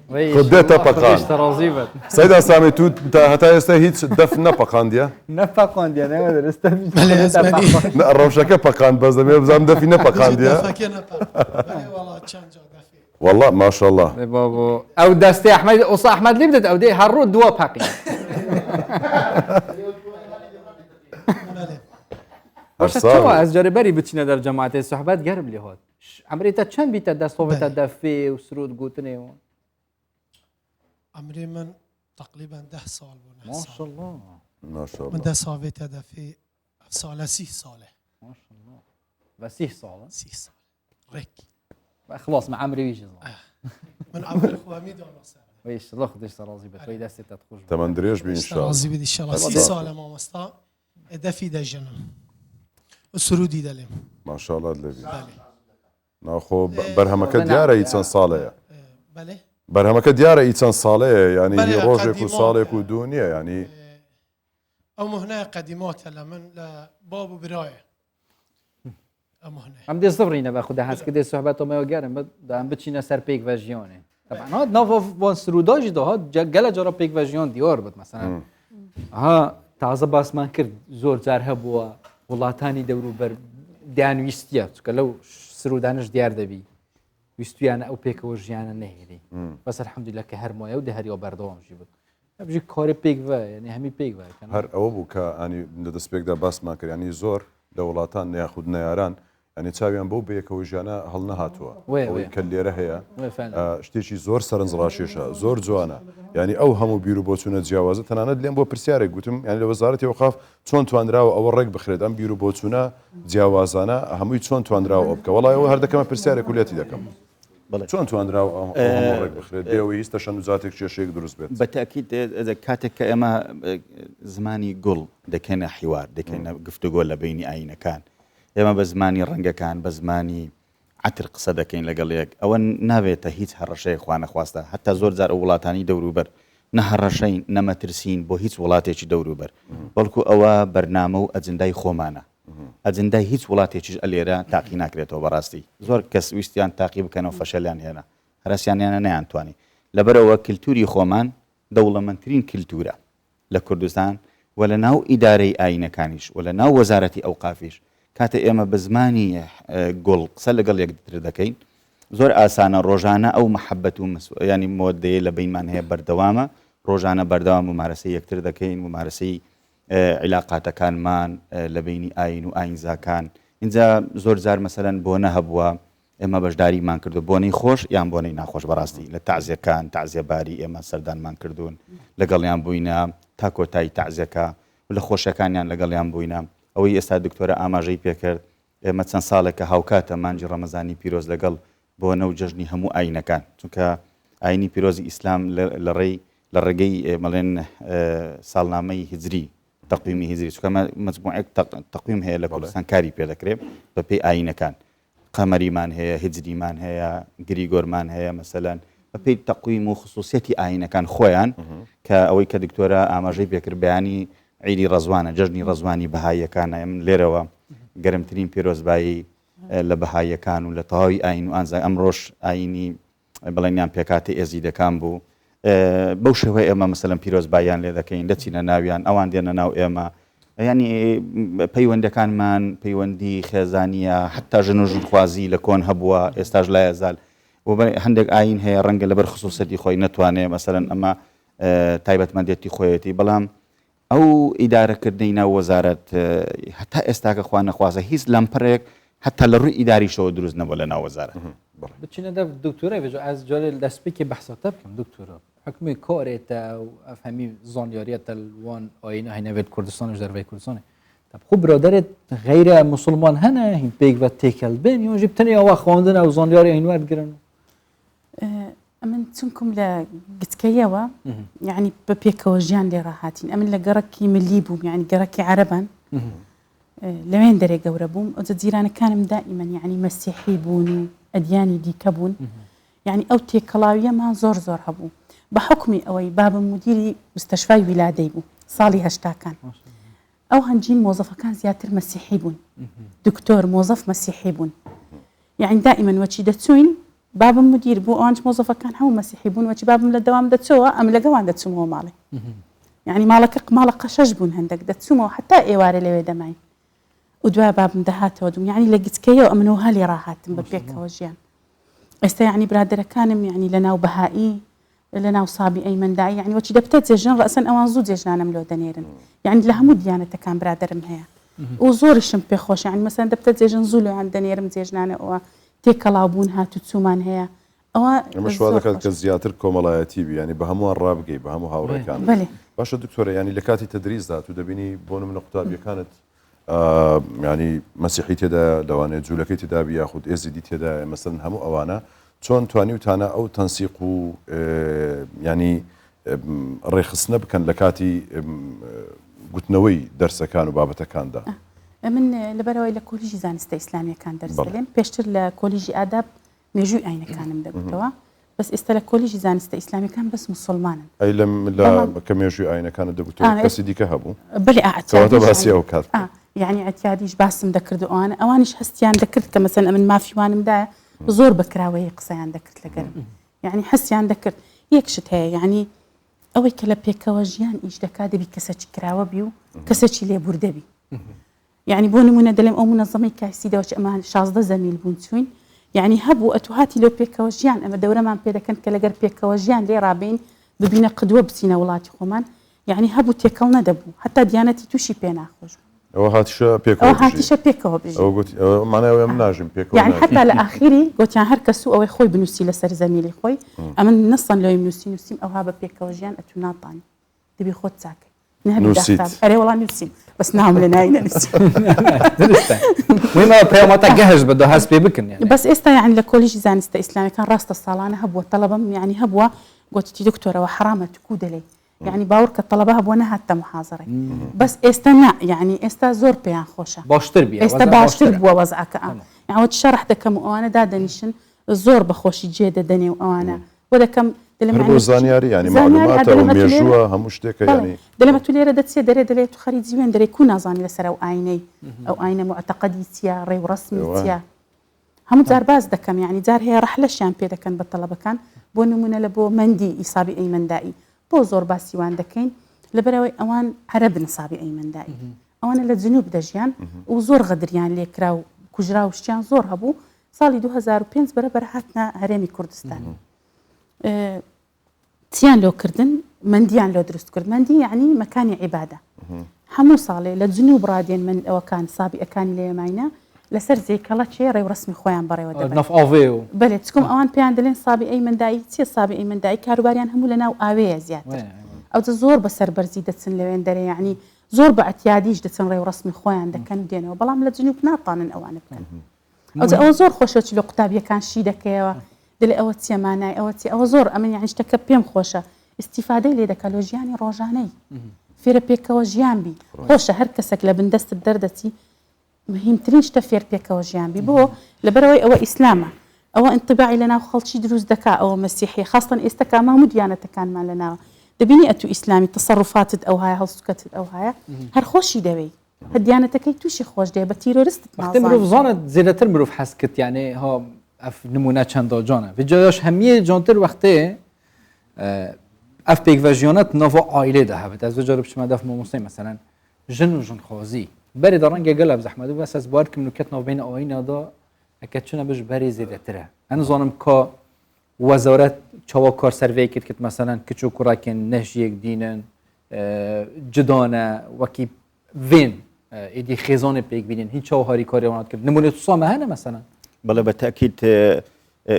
وي خودێتە پەقاند ترازي بد سەیدا سامی تو هەتا ئێستا هیچ دەف نەپەقاندیە نفقون دي انا درست بله اسمعني ڕەوشەکە پەقاند بەس دەمێ بزانم دەفی نەپەقاندیە والله چند جا دفي والله ماشاءالله بابا او دستي احمد وصا احمد اللي بدت او دي هرو دوا باقي باشه تو از جاربری بچینه در جماعت صحبت گرم لی هات عمری تا چند بیت دست صحبت دفی و سرود گوتنه و عمري من تقريبا 10 سال بونه ما شاء الله ما شاء من الله ده صافيت هدفي سال 30 ساله ما شاء الله بس صالة 30 سال رك خلاص مع عمري ويجي من عمر خوامي دون صار ويش الله خدش ترازي بت وي دستي تخرج تمن دريج بإن شاء الله راضي بدي ان شاء الله 30 سال ما مستا هدفي ده جنم وسرودي دلم ما شاء الله دلوی بله ناخۆ بەرهەمەکە دیارە هیچ چەند ساڵەیە بله بەرهەمەکە دیارە هیچ چەند ساڵەیە ینی بله، ڕۆژێک و قدیمات. ساڵێک و دوو نییە ینی او مهنا قديمات لمن لباب وبرايه او مهنا هم دي صبرينا باخد حس كده صحبت ما يگرم دام بچينا سر پیک و جیانه طبعا ها ناف وان سروداج ده ها گله جرا پیک و جیان دیار بود مثلا ها تازه باس من کرد زور جاره بوا ولاتانی دورو بر دانويستيا لو سرودانش دیار دبي ويستيانا او پیک و جیانه نهري بس الحمد لله که هر مايو ده هر يا بردوام جيبت بجي كاري پیک و يعني همي پیک و هەر ئەوە بوو کە ئەنی لە دەستپێکدا باسمان کرد ینی زۆر لە وڵاتان یاخود نەیاران ئەنی چاویان بەو بەیەکەوە ژیانە هەڵ نەهاتووە وێ. ئەوەی کە لێرە هەیە وێ فعلا. شتێکی زۆر سەرنجڕاشێشە زۆر جوانە ینی ئەو هەموو بیر و بۆچوونە جیاوازە تەنانەت لێم بۆ پرسیارێک گوتم ینی لە وەزارەتی ئەوقاف چۆن توانراوە ئەوە ڕێک بخرێت ئەم بیر و بۆچوونە جیاوازانە هەمووی چۆن توانراوە ئەو بکە وڵای ئەوە هەردەکەمە پرسیارێک وولێتی دەکەم چۆن توانراوە ئەوە ڕێک بخرێت دێەوەی هیچ تەشەنوزاتێک کێشەیەک دروست بێت بەتاکید کاتێک کە ئێمە زمانی گوڵ دەکەنە حیوار دەکەنە گفتوگۆ لە بینی ئاینەکان ئێمە بە زمانی ڕەنگەکان بە زمانی عتر قسە دەکەین لەگەڵ یەک ئەوە ناوێتە هیچ هەڕەشەیە خوانەخواستە هەتا زۆر جار ئەو وڵاتانی دەوروبەر نەهەڕەشەین نەمەترسین بۆ هیچ وڵاتێکی دەوروبەر بەڵکو ئەوە بەرنامە و ئەجندای خۆمانە ئەجندای هیچ وڵاتێکیش ئەلێرە تاقی ناکرێتەوە بەڕاستی زۆر کەس ویستیان تاقی بکەنەوە فەشەلیان هێنا هەراسیانیانە نەیانتوانی لەبەرەوە کللتوری خۆمان دەوڵەمەندترین کللتورە لە کوردستان و لە ناو ئیدارەی ئاینەکانیش و لە ناو وەزارەتی ئەوقافیش کاتە ئێمە بە زمانی گوڵ قسە لەگەڵ یەکتر دەکەین زۆر ئاسانە ڕۆژانە ئەو محەبەت و ینی مۆدەیە لە بینمان هەیە بەردەوامە ڕۆژانە بەردەوام ممارەسەی یەکتر دەکەین ممارەسەی عیلاقاتەکانمان لە بینی ئاین و ئاینزاکان اینجا زۆر جار مەسەرەن بۆ نەهەبووە ئێمە بەشداریمان کردو بۆنەی خۆش یان بۆنەی ناخۆش بەڕاستی لە تەعزیەکان تەعزیەباری ئێمە سەردانمان کردوون لەگەڵیان بووینە تا کۆتایی تەعزیەکە و لە خۆشەکانیان لەگەڵیان بووینە ئەوەی ئێستا دکتۆرە ئاماژەی پێکرد ئێمە چەند ساڵێکە هاوکاتە مانجی ڕەمەزانی پیرۆز لەگەڵ بۆنە و جەژنی هەموو ئاینەکان چونکە ئاینی پیرۆزی ئیسلام لە ڕێگەی مەڵێن ساڵنامەی هیجری تەقویمی هیجری چونکە مجموعەیەک تەقویم هەیە لە کوردستان کاری پێ دەکرێت بە پێی ئاینەکان قەمەریمان هەیە هیجریمان هەیە گریگۆرمان هەیە مەسەلەن بە پێی تەقویم و خصوصیەتی ئاینەکان خۆیان کە ئەوەی کە دکتۆرە ئاماژەی پێکرد بەیانی عیدی ڕەزوانە جەژنی ڕەزوانی بەهاییەکانە ئەم لێرەوە گەرمترین پیرۆزبایی لە بەهاییەکان و لە تەواوی ئاین و ئانزای ئەمڕۆژ ئاینی بڵێنیان پێکاتی ئێزیدەکان بوو بەو شێوەیە ئێمە مەسەلەن پیرۆزباییان لێ دەکەین دەچینە ناویان ئەوان دێنە ناو ئێمە ینی پەیوەندەکانمان پەیوەندی خێزانیە حتا ژن و ژنخوازی لە کۆن هەبووە ئێستاش لایەزال هەندێک ئاین هەیە ڕەنگە لەبەر خصوصەتی خۆی نەتوانێت مەسەلەن ئەمە تایبەتمەندێتی خۆیەتی بەڵام ئەو ئیدارەکردنی ناو وەزارەت هەتا ئێستاکە خوا نەخوازە هیچ لەمپەرێک هەتا لە ڕووی ئیداریشەوە دروست نەبووە لە ناو وەزارەت بچینە دەف دکتۆرە بێژ ئەس جارێ دەستپێکی بەحسەتە بکەم دکتۆرە حکومی کارێتە و ئەفهەمی زانیاریەتە وان ئاینە هەینەوێت کوردستانش دەربەی کوردستانی خۆ برادرت غیرە مسلمان هەنە هین پێک بە تێکەل بێن یان ژی بتەنی ئەوە خواندن ئەو زانیاری هینوار گرن ئەمن چونکم لە گچکەیەوە یعنی بە پێکەوە ژیان لێ ڕاهاتین ئەمن لە گەڕەکی ملی بووم یعنی گەڕەکی عەرەبان لەوێن دەرێ گەورە بووم ئەوجە جیرانەکانم دائیمەن یعنی مەسیحی بوون و ئەدیانی دیکە بوون یعنی ئەو تێکەڵاویەمان زۆر زۆر هەبوو بە حکمی ئەوەی بابم مدیری مستەشفای ویلادەی بوو ساڵی هەشتاکان ئەو هەنجین مۆزەفەکان زیاتر مەسیحی بوون دکتۆر مۆزەف مەسیحی بوون یعنی دائیمەن وەچی دەچوین بابم مدیر بوو ئەوانج مۆزەفەکان هەموو مەسیحی بوون وەچی بابم لە دەوام دەچەوە ئەم لەگەوان دەچوومەوە ماڵێ یعنی ماڵە قەشەش بوون هەندێک دەچوومەوە حتا ئێوارە لەوێ دەماین و دوای بابم دەهاتەوە دوم یعنی لە گچکەیەوە ئەمنەوە هەڵی ڕاهاتم بە پێکەوە ژیان ئێستا یعنی برادەرەکانم یعنی لە ناو بەهایی لە ناو سابی ئەیمەندایی یعنی وەچی دەبتە جێژن ڕەسەن ئەوان زوو جێژنانم لۆ دەنێرن یعنی لە هەموو دیانەتەکان برادەرم هەیە و زۆریشم پێخۆش یعنی مەسەن دەبتە جێژن زوو لەیان دەنێرم جێژنانەوە تێکەڵاوبوون هاتوچوومان هەیە ئەوە ئەمە شوا دەکات کە زیاتر کۆمەڵایەتی بی ینی بە هەمووان ڕابگەی بە هەموو هاوڕێکان باشە دکتۆرە ینی لە کاتی تەدریسدا تو دەبینی بۆ نمونە قوتابیەکانت ینی مەسیحی تێدا لەوانەیە جوولەکەی تێدا بی یاخود ئێزیدی تێدا مەسەن هەموو ئەوانە چۆن توانی وتانە ئەو تەنسیق و ینی ڕێخستنە بکەن لە کاتی گوتنەوەی دەرسەکان و بابەتەکاندا من لەبەرەوەی لە کۆلیژی زانستە ئیسلامیەکان دەرس دەڵێم پێشتر لە کۆلیژی ئاداب مێژووی ئاینەکانم دەگوتەوە بەس ئێستا لە کۆلیژی زانستە ئیسلامیەکان بەس مسلمانن ئەی لە کە مێژووی ئاینەکانت دەگوتەوە کەسی دیکە هەبوو بەڵێ باسی ئەو کات یعنی ئەتیادیش باسم دەکرد ئەوانە ئەوانیش هەستیان دەکرد کە مەسەن ئەمن مافیوانمدایە زۆر بەکراوەیە قسەیان دەکرد لەگەرم یعنی هەستیان دەکرد یەکشت هەیە یعنی ئەوەی کە لە پێکەوە ژیان ئیش دەکات دەبی کەسەکی کراوە بی و کەسەکی لێبوردەبی یعنی بۆ نمونە دەڵێم ئەو منەظەمەی کاسیدەوە چ ئەمان 16 زەمیل بوون چوین یعنی هەبوو ئەتوهاتی لەو پێکەوە ژیان ئەمە دەورەمان پێ دەکەن کە لەگەر پێکەوە ژیان لێ ڕابین ببینە قدوە بچینە وڵاتی خۆمان یعنی هەبوو تێکەڵ نەدەبوو هەتا دیانەتی تووشی پێ ناخۆش ئەوە هاتیشە ئەو پێکەوە هاتیشە پێکەوە بژی ئەو گوتی ماناوە ئەم ناژم پێکەوە يعني حتى لآخری گوتیان هەر کەس و ئەوەی خۆی بنووسی لەسەر زەمیری خۆی ئەمن نسان لەوەی نووسیم ئەوها بە پێکەوە ژیان ئەتو ناتانی دەبی خۆت چاکە نووسیت. ئەرێ وەڵام نووسیم بەس ناوم لە ناوی نەنووسیم وما پەیامەتە گەهش بە هەست پێ بکەن يعني بەس ئێستا یعنی لە کۆلیژی زانستە ئیسلامیەکان ڕاستە ساڵانە هەبووە تەڵەبم یعنی هەبووە گوتی دکتۆرەوە حرامە توکو دەلێ يعني باور کە تەڵەبە هەبووە نەهاتە محاضرەی بەس ئێستا نا یعنی ئێستا زۆر پێیان خۆشە باشتر بێ ئێستا باشتر بووە وەزعەکە ئەوە شەرح دەکەم و ئەوانە دادەنیشن زۆر بەخۆشی جێ دەدەنێ و ئەوانە بۆ دەکەم بۆ زانیاری ینی معلوماتە و مێژووە هەموو شتێکە ینی دەلێمە تو لێرە دەچێ دەرێ دەلێت تو خەری جیوێن دەرێ کو نازانی لەسەر ئەو ئاینەی ئەو ئاینە معتەقەدی چیە ڕێ و ڕەسمی چیە هەموو جار باز دەکەم یعنی جار هەیە ڕەحلەشیان پێ دەکەن بە تەڵەبەکان بۆ نمونە لە بۆ مەندی ئیسابی ئەیمەندایی بۆ زۆر باسیوان دەکەین لەبەرەوەی ئەوان عەرەبن ئیسابی ئەیمەندایی ئەوانە لە جنوب دەژیان و زۆر غەدریان لێکرا و کوژرا و شتیان زۆر هەبوو ساڵی 2005 بەرەبەر هاتنە هەرێمی کوردستان چیان لۆکردن مندیان لۆ دروست کرد مندی یعنی مەکانی عیبادە هەموو ساڵێ لە جنوب ڕادێن من ئەوەکان سابی ئەکانی لە ئێماینە لەسەر جێکەڵە چێ ڕێوڕسمی خۆیان بەڕێوە دەبێت بەێ چکم ئەوان پێیان دەڵێن سابی ئەیمەندایی چیە سابی ئەیمەندایی کاروباریان هەموو لە ناو ئاوەیە زیاتر ئەو زۆر بەسەر بەرزی دەچن لەوێن دەرێ یعنی زۆر بە ئەتیادیش دەچن ڕێوڕسمی خۆیان دەکەن و دێنەوە بەڵام لە جنوب ناتوانن ئەوانە بکەن ئەو زۆر خۆشە لە قوتابیەکان شی دەکەیەوە دڵێ ئەوە چیە مانای ئەوە چی ئەوە زۆر ئەمن یعنی شتەکە پێم خۆشە استیفادەی لێ دەکات لە ژیانی ڕۆژانەی فێرە پێکەوە ژیان بی خۆشە هەر کەسێک لە بندەستت دەردەچی مهمترین شتە فێر پێکەوە ژیان بی بۆ لەبەرەوەی ئەوە ئیسلامە ئەوە انتباعی لە ناو خەڵکی دروست دەکا ئەوە مەسیحی خاستن ئێستا هەموو دیانەتەکانمان لە ناوە دەبینی ئەتو ئیسلامی تەسەڕوفاتت ئەو هەیە هەڵسوکەتت ئەو هەیە هەر خۆشی دەوێت هە دیانەتەکەی تووشی خۆش دێ بە تیرۆریستت مرۆڤ زانت زیاتر مرۆڤ حەز کرد یعنی ها ئەف نمونە چەندە جانە جایش هەمیە جانتر وەختێ ئەف پێکڤژیۆنەت نۆڤ ئایلێ دەهەبێت ئەس جارب بچمە دەف مامۆستای مەسەلەن ژن و ژنخوازی بەرێ دە ڕەنگە گەلە زەحمەت و بەس ئەس بوارکم نوکەت ناوبینە ئاینەدا ئەکە چونە بش بەرێ زێدەترە ئەن زانم کە وەزارەت چاوا کار سەرڤەی کرد کە مەسەلەن کچ و کوڕاکێن نەژیەک دینن جدانە وەکی vên êdî xêzanê pêk bînin hiç çawa harîkarê wan kirin nimunê tu me hene mesela بەڵێ بە تاکید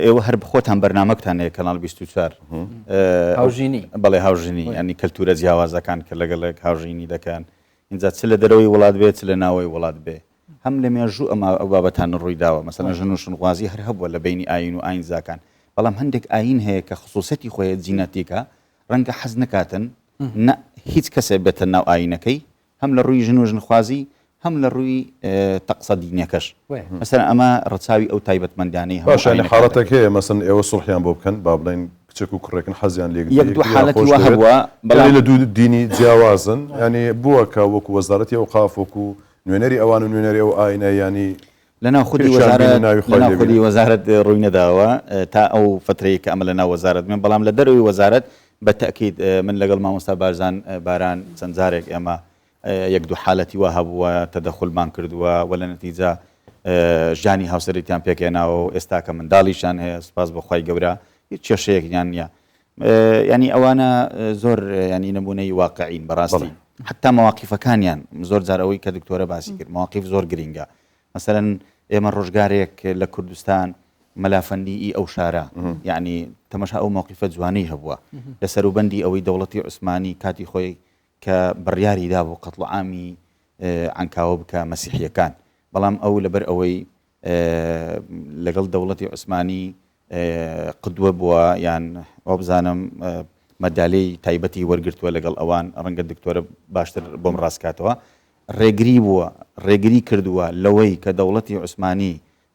ئێوە هەر بخۆتان بەرنامەکتان هەیە کەناڵ 24 هاوژینی بەڵێ هاوژینی ینی کەلتورە جیاوازەکان کە لەگەڵێک هاوژینی دەکەن اینجا چ لە دەرەوەی وڵات بێت چ لە ناوەی وڵات بێ هەم لە مێژوو ئەمە ئەو بابەتان ڕووی داوە مەسەلەن ژن و شنخوازی هەر هەبووە لە بینی ئاین و ئاین زاکان بەڵام هەندێک ئاین هەیە کە خصوصەتی خۆیە جینەتیکە ڕەنگە حەز نکاتن هیچ کەسێ بێتە ناو ئاینەکەی هەم لە ڕووی ژن و ژنخوازی هەم لە ڕووی تەقسە دینەکەش مەسەلەن ئەمە ڕەچاوی ئەو تایبەتمەندانەی باشە حاڵەتێک هەیە مەسەن ئێوە سڵحیان بۆ بکەن با بڵێن کچێک و کوڕێکن حەزیان لێ یەک دوو حالەتی وا هەبووە بەڵام لە دوو دینی جیاوازن ینی بووە کە وەکو وەزارەتی ئەو قاف وەکو نوێنەری ئەوان و نوێنەری ئەو ئاینە ینی لەناو خودی وەزارەت ڕووی نەداوە تا ئەو فترەیە کە ئەمە لەناو وەزارەت من بەڵام لە دەروی وەزارەت بە تەکید من لەگەڵ مامۆستا بارزان باران چەند جارێک ئێمە یەک دوو حالەتی وا هەبووە تەدەخولمان کردووە وە لە نەتیجە ژانی هاوسەرێتیان پێکێناوە و ئێستا کە منداڵیشان هەیە سپاس بەخوای گەورە هیچ کێشەیەکیان نییە ینی ئەوانە زۆر ینی نمونەی واقعین بەڕاستی حتا مواقیفەکانیان زۆر جارەوەی کە دکتۆرە باسی کرد مواقیف زۆر گرینگە مەسەلەن ئێمە ڕۆژگارێک لە کوردستان مەلافەندی ئەو شارە یعنی تەمەشا ئەو مووقیفە جوانەی هەبووە لە سەروبەندی ئەوەی دەوڵەتی عوسمانی کاتی خۆی کە بڕیاری دا بۆ قەتڵ عامی عنکاوە بکە مەسیحیەکان بەڵام ئەو لەبەر ئەوەی لەگەڵ دەوڵەتی عوسمانی قدوە بووە یان ئەو بزانم مەدالەی تایبەتی وەرگرتووە لەگەڵ ئەوان ڕەنگە دکتۆرە باشتر بۆم ڕاستکاتەوە ڕێگری بووە ڕێگری کردووە لەوەی کە دەوڵەتی عوسمانی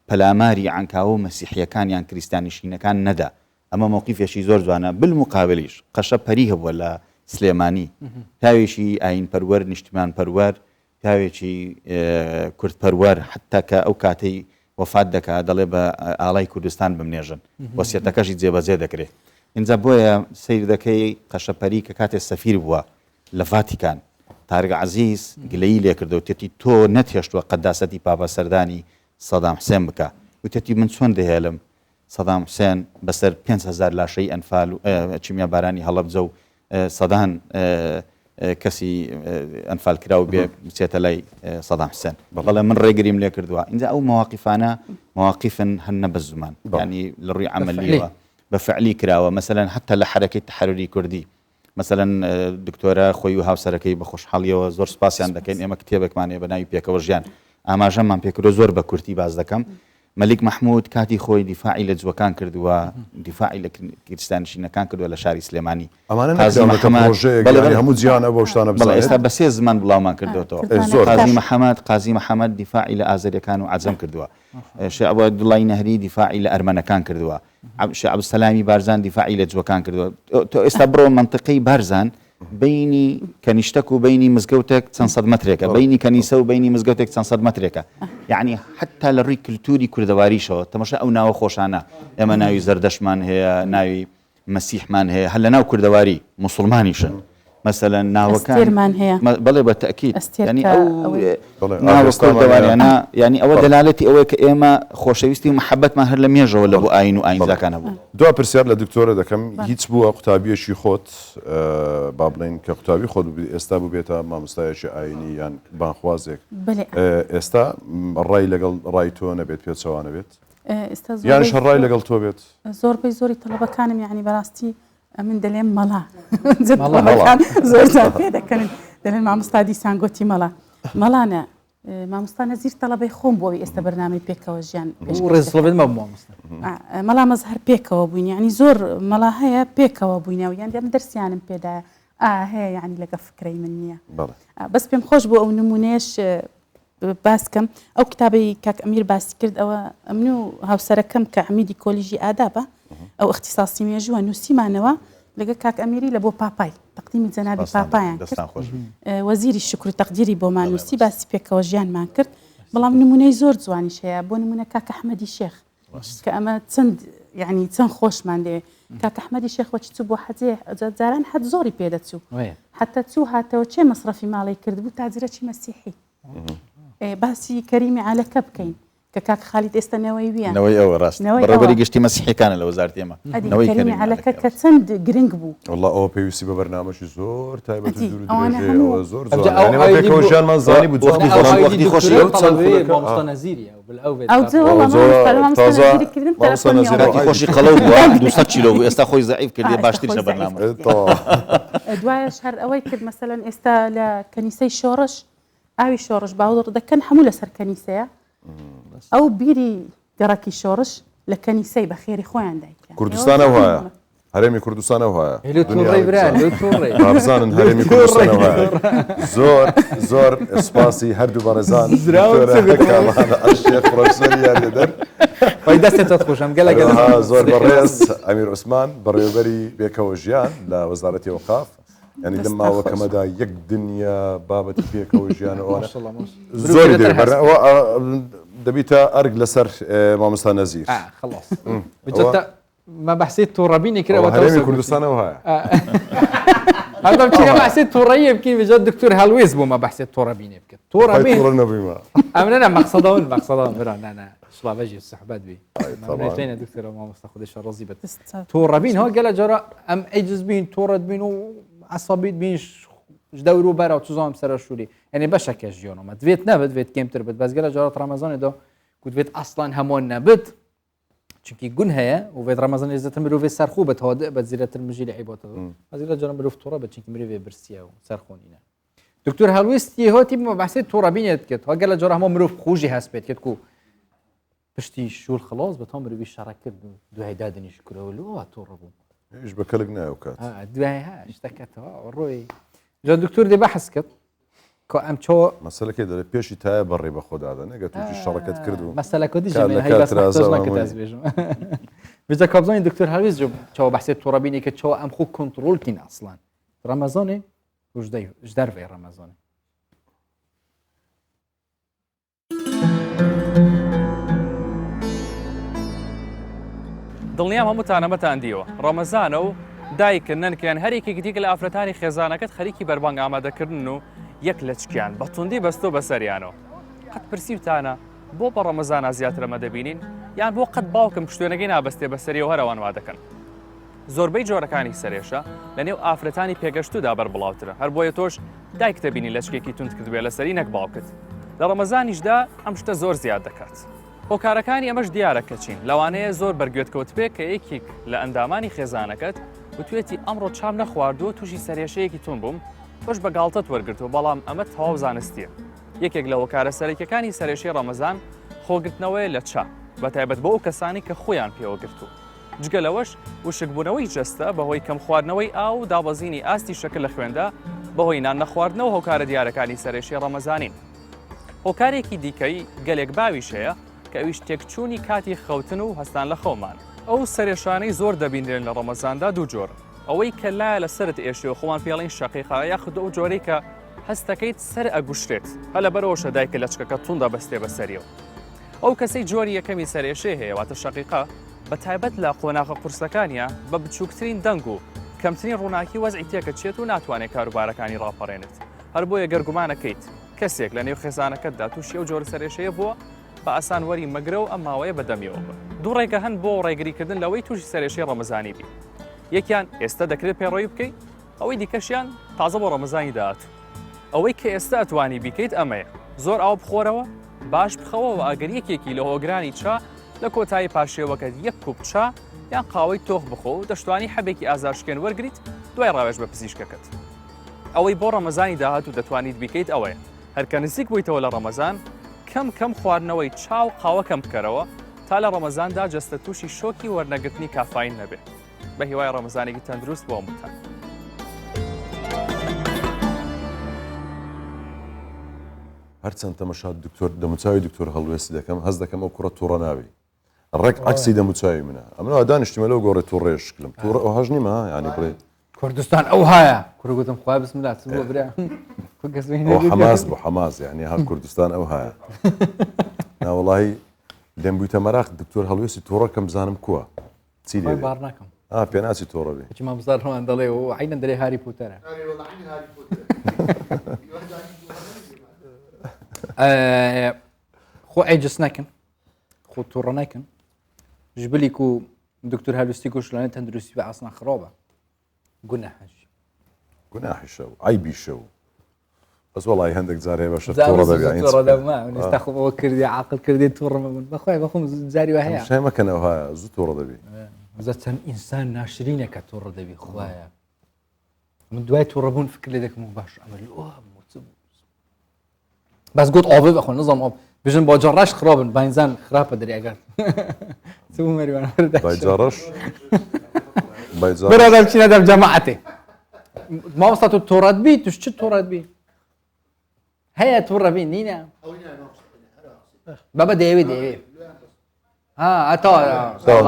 پەلاماری عنکاوە و مەسیحیەکان یان کریستانیشینەکان نەدا ئەمە مووقیفێکی زۆر جوانە بالمقابلیش قەشە پەری هەبووە لە سلێمانی تاوێکی ئاین پەروەر نیشتمان پەروەر تاوێکی کورد پەروەر حتا کە ئەو کاتەی وەفات دەکات دەڵێ بە ئاڵای کوردستان بمنێژن وەسیەتەکەشی جێبەجێ دەکرێت اینجا بۆیە سیر دەکەی قەشەپەری کە کاتێ سەفیر بووە لە ڤاتیکان تارگ عەزیز گلەیی لێ کردەوە تێتی تۆ نەتێشتووە قەداسەتی پاپە سەردانی سەدام حوسێن بکە وتێتی من چۆن دەهێڵم سەدام حوسێن بەسەر 5,000 لاشەی ئەنفال چیمیا بارانی هەڵەبجە و سەدان کەسی ئەنفال کرا و بێ بچێتە لای سەدام حوسێن بەڵێ من ڕێگریم لێ کردووە اینجا ئەو مواقفانە مواقفن هەن نە بە زمان ینی لە ڕووی عملیەوە بە فعلی کراوە مثلەن حتا لە حرەکەی تحرری کوردی مثلەن دکتۆرە خۆی و هاوسەرەکەی بە خۆشحاڵیەوە زۆر سپاسیان دەکەین ئێمە کتێبێکمانێ بە ناوی پێکەوە ژیان ئاماژەمان پێکردو زۆر بە کورتی باز دەکەم مەلیک مححمود کاتی خۆی دیفاعی لە جوەکان کردووە دیفاعی لە کوردستانشینەکان کردووە لە شاری سلێمانی هەموو جیانە بۆ شتانە ئێستا بە سێ زمان بڵاومان کردوەوە قازی محەممەد دیفاعی لە ئازەریەکان و عەجەم کردووە شێعبووە دوڵای نەهری دیفاعی لە ئەرمەنەکان کردووە عەبدولسەلامی بارزان دیفاعی لە جوەکان کردووە تۆ ئێستا بڕۆ منطقەی بارزان بینی کەنیشتەک و بینی مزگەوتێک چەند سەد مەترێکە بینی کەنیسە و بینی مزگەوتێک چەند سەد مەترێکە یعنی حتا لە ڕووی کللتوری کوردەواریشەوە تەماشا ئەو ناوە خۆشانە ئێمە ناوی زەردەشمان هەیە ناوی مەسیحمان هەیە هەل لە ناو کوردەواری موسڵمانیشن مثلا ناوەکان بەڵێ بە تەکید ینی ئەو کوردەواریانە ینی ئەوە دەلالەتی ئەوەیە کە ئێمە خۆشەویستی و محەبەتمان هەر لە مێژەوە لە بۆ ئاین و ئاینزاکانە بوو دو پرسیار لە دکتۆرە دەکەم هیچ بووە قوتابیەشی خۆت با بڵێن کە قوتابی خۆت ئێستا ببێتە مامۆستایەکی ئاینی یان بانخوازێک ئێستا ڕای لەگەڵ ڕای تۆ نەبێت پێچەوانە بێت یان شەڕای لەگەڵ تۆ بێت زۆربەی زۆری تەڵەبەکانم یعنی بەڕاستی من دەڵێم مەڵا زۆر پێ دەکەن دەڵێن مامۆستا دیسان گوتی مەڵا مەڵانە مامۆستا نەزیر تەڵەبەی خۆم بۆەوەی ئێستا بەرنامەی پێکەوە ژیان مەڵا مەزهەر پێکەوە بووین یعنی زۆر مەڵا هەیە پێکەوە بووینەوە یان دەم دەرسیانم پێدایە هەیە یعنی لەگە فکرەی من نییە بەس پێم خۆش بۆ ئەو نمونێش باسکەم ئەو کتابی کاک ئەمیر باسی کرد ئەوە ئەمن و هاوسەرەکەم کە عەمیدی کۆلیژی ئادابە ئەو اختصاصی مێژووە نووسیمانەوە لەگە کاک ئەمیری لە بۆ پاپای تەقدیمی جەنابی پاپایان کرد وەزیری شکر و تەقدیری بۆمان نووسی باسی پێکەوە ژیانمان کرد بەڵام نمونەی زۆر جوانیش هەیە بۆ نمونە کاک ئەحمەدی شێخ کە ئەمە چەند خۆشمان لێ کاک ئەحمەدی شێخ وەچ چوو بۆ حەجێ جاران حەج زۆری پێدەچوو حتا چوو هاتەوە چێ مەصرەفی ماڵی کردبوو تاجرەکی مەسیحی باسی کەریمی عالەکە بکەین کە کاک خالیت ئێستا نەوەی ویان نەوەی ئەوە ڕاست بەڕێوەبەری گشتی مەسیحیەکانە لە وەزارەتی ئێمە نەوەی کەریمی عالەکە کە چەند گرنگ بوو والله ئەوە پێویستی بە بەرنامەشی زۆر تایبەت و دوور درێژەیە زۆر پێکەوە ژیانمان زانی بوو وەختی خۆشی خۆشی قەڵەو بووە 200 کیلۆ بوو ئێستا خۆی زەعیف کردی باشتر لە بەرنامە دوایش هەر ئەوەی کرد مەسەلەن ئێستا لە کەنیسەی شۆڕش ئاوی شۆڕش باوەڕ دەکەن هەموو لەسەر کەنیسەیە ئەو بیری گەڕەکی شۆڕش لە کەنیسەی بە خێری خۆیان دایکە کوردستانە وایە هەرێمی کوردستانە وایە بارزانن هەرێمی کوردستانە وایە زۆر سپاسی هەردوو بەڕێزان شێخ پرۆفسۆریان لێدەن دەستێت خۆشم گەلە زۆر بەڕێز ئەمیر عوسمان بەڕێوەبەری بێکەوە ژیان لە وەزارەتی ئەوقاف ینی لەم ماوە کەمەدا یەک دنیا بابەتی پێکەوە ژیانەوە زۆری دەبیتە ئەرگ لەسەر مامۆستا نەزیر ما بحسيت توڕەبینی کرەوە هەرێمی کوردستانەوە هەیە هەردەم چی بحسيت توڕەیە بکەین بەجێ دکتۆر هەڵوێز بوو ما بحسيت توڕەبینێ بکەن توڕەبین نەبوویمە ئەمنە مەقسەدەون برانە سڵاوەژی سەحبەت بی تێنە دکتۆرە مامۆستا خودشە ڕۆزی بێت توڕەبین هەوە گەلە جارە ئەم ئەیجز بین تۆڕەت بین و عەسەبیت بینش دەور و بەرە و توزانم سەرە شووری یعنی بەشەکەش ژیانەوە دوێت نەبێت دوێت کێمتر بێت بەس گەلە جارە ڕەمەزانێدا کو دوێت ئەسڵان هەمووان نەبێت چونکی گون هەیە و بێت ڕەمەزان ێزەتە مرۆڤێ سەرخوو بە تەواو بە زیرەتر مژی لە عیباتەوە ئەزیرە جارە مرۆڤ تووڕە بە چونکی مرۆڤێ برسیە و سەرخۆنینە دکتۆر هەڵویستی هاتی بمە بەحسێت تووڕەبینێت کرد هەگە لە جارە هەموو مرۆڤ خوژی هەست پێت کرد و پشتی شوور خلاص بە تۆ مرۆڤی شەڕە کرد و دوای دادنیش کرەوە لەوە تووڕە بوو هیچ بە کەلک نایە کات دوای شتەکەتەوە ڕۆی جا دکتۆر دێ بەحث کرد کە ئەم چۆ مەسەلەکەی دەڵێ پێشی تایە بەڕێ بە خۆدادە نەگە توی شەڕەکەت کرد و مەسەلەکە دیژێژم بجا کابزانی دکتۆر هەڵویز چاوە بەحسێت تووڕەبینی کە چاوە ئەم خۆ کۆنتڕۆڵکین ئەسڵان ڕەمەزانێ ژدەرڤێ ڕەمەزانێ دڵنیام هەمووتانەمەتان دیوە ڕەمەزانە و دایکن نەنکەیان هەرێکی دیکە لە ئافرەتانی خێزانەکەت خەریکی بەربانگ ئامادەکردن و یەک لە چکیان بە توندی بەستۆ بەسەریانەوە قەت پرسیوتانە بۆ بە ڕەمەزانە زیاتر ئەمە دەبینین یان بۆ قەت باوکم پشتوێنەکەی نابەستێ بەسەریەوە هەروان وا دەکەن زۆربەی جۆرەکانی سەرێشە لە نێو ئافرەتانی پێگەشتودا بەربڵاوترە هەر بۆیە تۆش دایکتە بینی لەچکێکی تونند کردوێ لەسەری نەک باوکت لە ڕەمەزانیشدا ئەم شتە زۆر زیاد دەکات هۆکارەکانی ئەمەش دیارە کەچین لەوانەیە زۆر بەرگوێت کەوت پێ کە یەکێک لە ئەندامانی خێزانەکەت وتوێتی ئەمڕۆ چام نەخواردووە تووشی سەرێشەیەکی تون بووم تۆش بە گاڵتەت وەرگرتووە بەڵام ئەمە تەواو زانستیە یەکێک لە هۆکارە سەرەکیەکانی سەرێشەی ڕەمەزان خۆگرتنەوەی لە چا بەتایبەت بۆ ئەو کەسانی کە خۆیان پێوە گرتووە جگە لەوەش وشکبوونەوەی جەستە بەهۆی کەم خواردنەوەی ئاو و دابەزینی ئاستی شەکل لە خوێندا بەهۆی نان نەخواردنەوە هۆکارە دیارەکانی سەرێشەی ڕەمەزانین هۆکارێکی دیکەی گەلێک باویش هەیە کە ئەویش تێکچوونی کاتی خەوتن و هەستان لە خەومان ئەو سەرێشانەی زۆر دەبینرێن لە ڕەمەزاندا دوو جۆر ئەوەی کە لایە لە سەرت ئێشێ و خۆمان پێڵین شەقیقا یاخود ئەو جۆرەی کە هەستەکەیت سەر ئەگوشتێت هە لەبەرەوەشە دایکە لە چکەکە توندە بەستێ بەسەریەوە ئەو کەسەی جۆری یەکەمی سەرێشەی هەیە واتە شەقیقا بە تایبەت لە قۆناغە قورسەکانیە بە بچووکترین دەنگ و کەمترین ڕووناکی وەزعی تێکەچێت و ناتوانێت کاروبارەکانی ڕاپەڕێنێت هەر بۆیە گەرگومانەکەیت کەسێک لە نێو خێزانەکەتدا تووشی ئەو جۆرە سەرێشەیە بووە بە ئاسان وەری مەگرە و ئەم ماوەیە بەدەمیەوە بە دوو ڕێگە هەن بۆ ڕێگریکردن لەوەی تووشی سەرێشەی ڕەمەزانی بی یەکیان ئێستا دەکرێت پێڕۆی بکەیت ئەوەی دیکەشیان تازە بۆ ڕەمەزانی داهاتوو ئەوەی کە ئێستا ئەتوانی بیکەیت ئەمەیە زۆر ئاو بخۆرەوە باش بخەوە و ئەگەر یەکێکی لە هۆگرانی چا لە کۆتایی پاشێوەکەت یەک کوب چا یان قاوەی تۆخ بخۆ و دەشتوانی حەبێکی ئازارشکێن وەرگریت دوای ڕاوێژ بە پزیشکەکەت ئەوەی بۆ ڕەمەزانی داهاتوو دەتوانیت بیکەیت ئەوەیە هەرکە نزیک بوویتەوە لە ڕەمەزان کەم خواردنەوەی چاو قاوە کەم بکەرەوە تا لە ڕەمەزاندا جەستە تووشی شۆکی وەرنەگرتنی کافاین نەبێت بە هیوای ڕەمەزانێکی تەندروست بۆ ئەمتان هەرچەند تەمەشا دکتۆر دەموچاوی دکتۆر هەڵوێستی دەکەم هەز دەکەم ئەو کوڕە تووڕە ناوی ڕێک عکسی دەموچاوی منە ئەمە دانیشتمە لەو گۆڕێ تووڕێش کلم تووڕە ئەو هەژ نیمە ینی بڵێ کوردستان ئەو هایە کوڕگوتم خوای بسم الله بۆ برا حماس بۆ حماس یعنی ها کوردستان ئەو هایە ناوەڵی لێم بوویتە مەراق دکتۆر هەڵوێستی تووڕەکەم بزانم کووە چی لێ بار ناکەم پێ ناچی تۆڕە بێ چما بزارڕوان دەڵێ و عینە دەرێ هاری پوتەرە خۆ ئەیجس نەکەن خۆ تووڕە نەکەن ژبلیک و دکتۆر هەلوستی گۆشتلانێت تەندروستی بە ئاسنا خراپە گوناحش گوناحیشە و عیبیشە و بەس وەڵی هەندێک جارێ بەشە تۆڕە دەبێت ئێستا خۆەوە کردی عاقل کردێت تووڕەمەبوون بەخوای بەخۆم جاری وە هەیە شای مەکەنەوە هەیە زوو تۆڕە دەبێت زە چەند ئینسان ناشرینە کە تووڕە دەبی خوایە من دوای تووڕەبوون فکر لێ دەکەم و باش ئەمەلی بەس گوت ئاوێ بەخۆ نزانم ئاو بژن با جاڕاش خراپن باینزان خراپە دەریاگەر جاڕەش برادەم چی نەدەم جەماعەتێ مامۆستا تۆ تۆڕەت بی توش چ تۆڕەت بی هەیە تووڕە بین نینە بابە دەیەوێ دەیەوێ ئەتا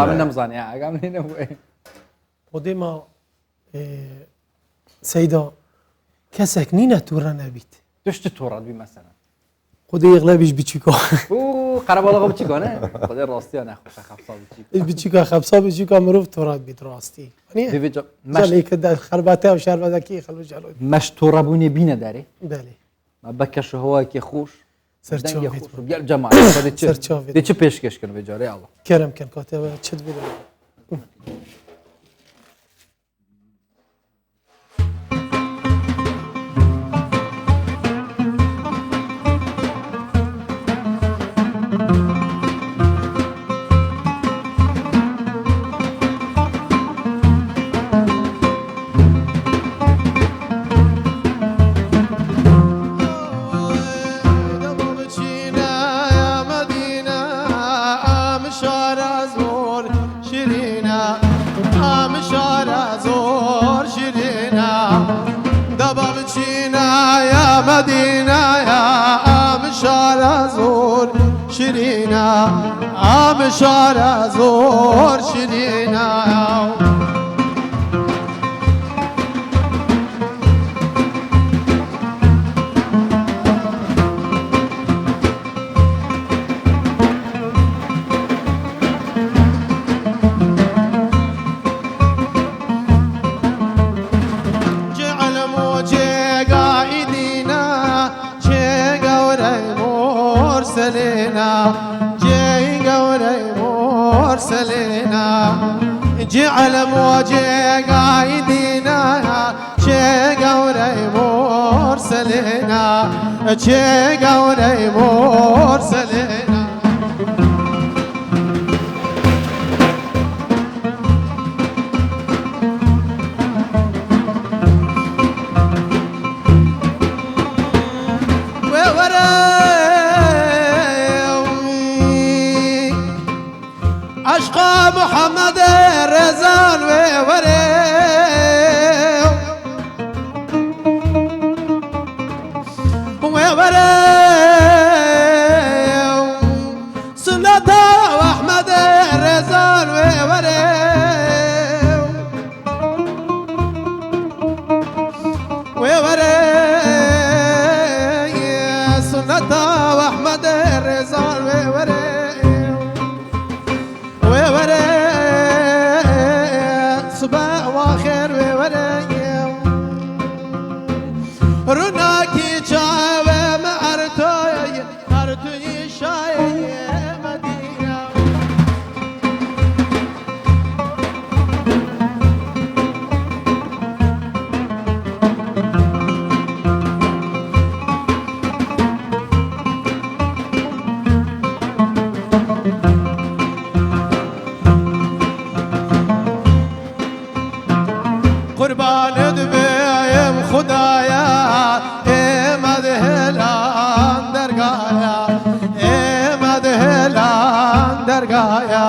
من نەمزانێ ئەگام لێ نەبووێ بۆ دێما سەیدا کەسێک نینە تووڕە نەبیت توش چ تۆڕەت بی مەسەلەن خودی یغلبیش بچیکۆ قەرەباڵغە بچیکۆنە خودی ڕاستیە نەخۆشە خەفسا بچیکە خەفسا بچیکە مرۆڤ تۆڕات بیت ڕاستی کە خەرباتە و شاربەدەکی خەڵ جەلۆ مەش تۆڕەبوونێ بینە دارێ بەێ بەکەش هەواکی خۆش سەرچاوێت جەماعەت دێ چ پێشکەشکردن بێ جارێ ئاڵە کەرم کەن کاتەوە چت بێ مدينة يا مشار زور شيرينا مشار زور شيرينا سلينا جاي قوري مرسلينا جعل موجه قايدينا چه گوری مرسلینا چه گوری مرسلینا عشق محمد رزان ووري ووري سنة واحمد رزان ووري ووري سنة واحمد رزان ووري صباح واخر ووري رناكي جاوة معرتوي أرتوي شاي مدينة قربان دبیم خدایا امد هلان درگایا امد هلان درگایا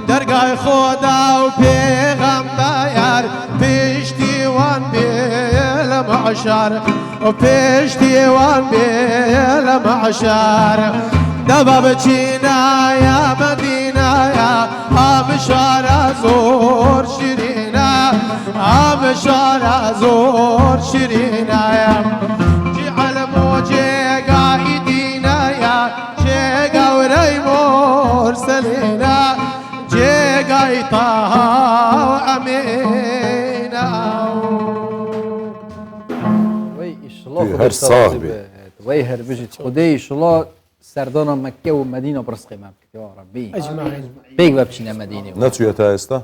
درگاه خدا و پیغمبر پیش دیوان بیل معشر و پیش دیوان بیل معشر دباب چینایا مدینایا آمشار زور شیرینا آمشار زور شیرینا جعل موجه قائدینا چه گوری مرسلینا چه قایتا و امینا وی ایشالله هر صاحبی. وی هر بجید خدای ایشالله سردان مکه و مدینه برسقی مم یا ربی اجمعین بیگ ببچینه مدینه نتوێت تا ئێستا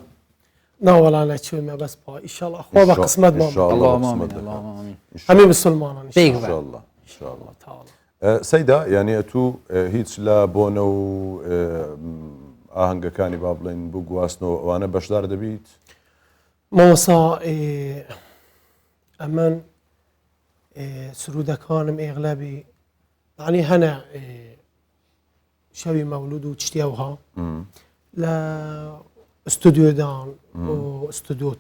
نا ولا نچویم بس با ان شاء الله خو بقسمت ما اللهم آمین اللهم آمین همه مسلمانان ان شاء بیگ الله بب الله تعالی سەیدا یعنی تو هیچ لە بۆنە و ئاهەنگەکانی با بڵێن بوو گواستنەوە ئەوانە بەشدار دەبیت موسا امان سرودەکانم ئێغلبی يعني هنا شوي مولود وتشتيوها لا استوديو دان واستوديو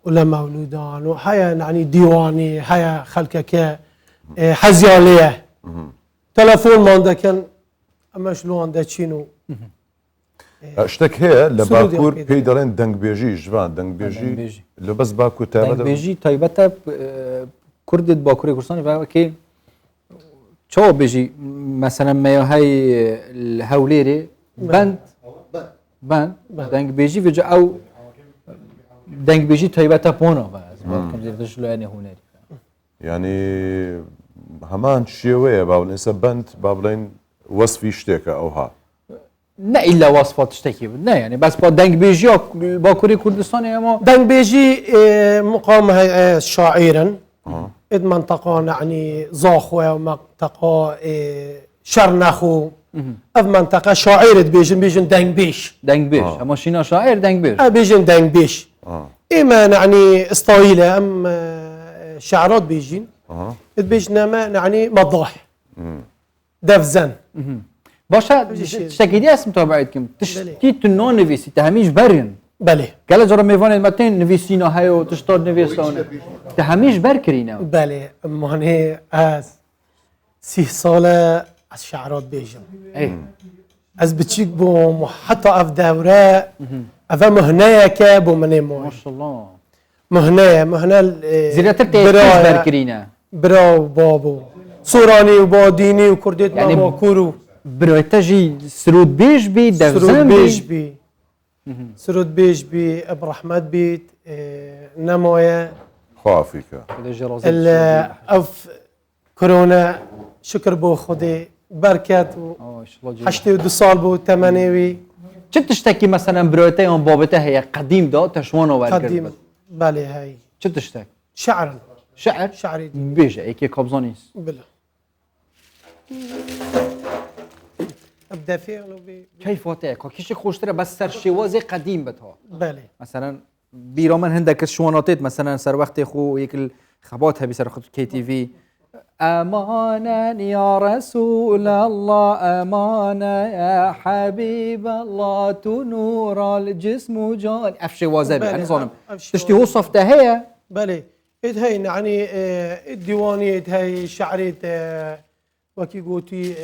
ولا مولودان وهيا يعني ديواني هيا خلكك حزياليه تلفون ماندا كان اما شلون داتشينو شتێک هەیە لە باکوور پێی دەڵێن دەنگبێژی ژوان دەنگبێژی لە بەس باکوور تایبەت دەنگبێژی تایبەتە کوردت باکووری کوردستانی باوەکەی چۆ بێژی مەسەلەن مەیەهای هەولێرێ بەند دەنگبێژی بێجە ئەو دەنگبێژی تایبەتە بۆنەوە دەش لایەنێ هوەری ینی هەمان شێوەیە با بڵێن سە بەند با بڵێن وەسفی شتێکە ئەوها نه إلا وصفات شتكي نه يعني بس با دنگ بيجي باكوري كردستان اما دنگ بيجي مقام شاعرا إذ منطقة يعني زاخوة ومنطقة شرنخو اف منطقة شاعر بيجن دنگ بيش دنگ بيش اما شينا شاعر دنگ بيش بيجن دنگ بيش إما يعني اسطويلة أم شعرات بيجين بيجن ما يعني مضاح دفزن باشا تشتكي اسم تابعتكم تشتكي تنو نفيسي تهميش برين بله قال جرى ميفان متين نفيسينا هاي وتشتاد نفيسانا تهميش بركرينا بله ماني از 30 ساله از شعرات بيجم اي از بتشيك بوم حتى اف دوره اف مهنه كابو مني ما شاء الله مهنه زيرتك تهميش بركرينا براو بابو سوراني وباديني وكرديت يعني باكورو بروتاجي سرود بيش بي سرود دفزان بيش بي سرود بيش بي ابراحمد بيت نمويه خوافيكا اف كورونا شكر بو خدي بركات و 82 سال بو 8 چه تشتکی مثلا برایته اون بابته هي قدیم دا تشوان آور قدیم کرد بله هی چه تشتک شعرا شعر شعری بیجه ایکی کابزا نیست بله ابدا فعلو کیف واته که کیش خوشتره بس سر شواز قدیم بتها بله مثلا بیرا من هندك شواناتيت مثلا سر وقت خو يك الخبات هبي سر خط كي تي في امانا يا رسول الله امانا يا حبيب الله تنور الجسم جان افشي وازبي يعني ظالم تشتي هو صفته هي بله اد هي يعني الديوانية اد هي شعريت وكي قوتي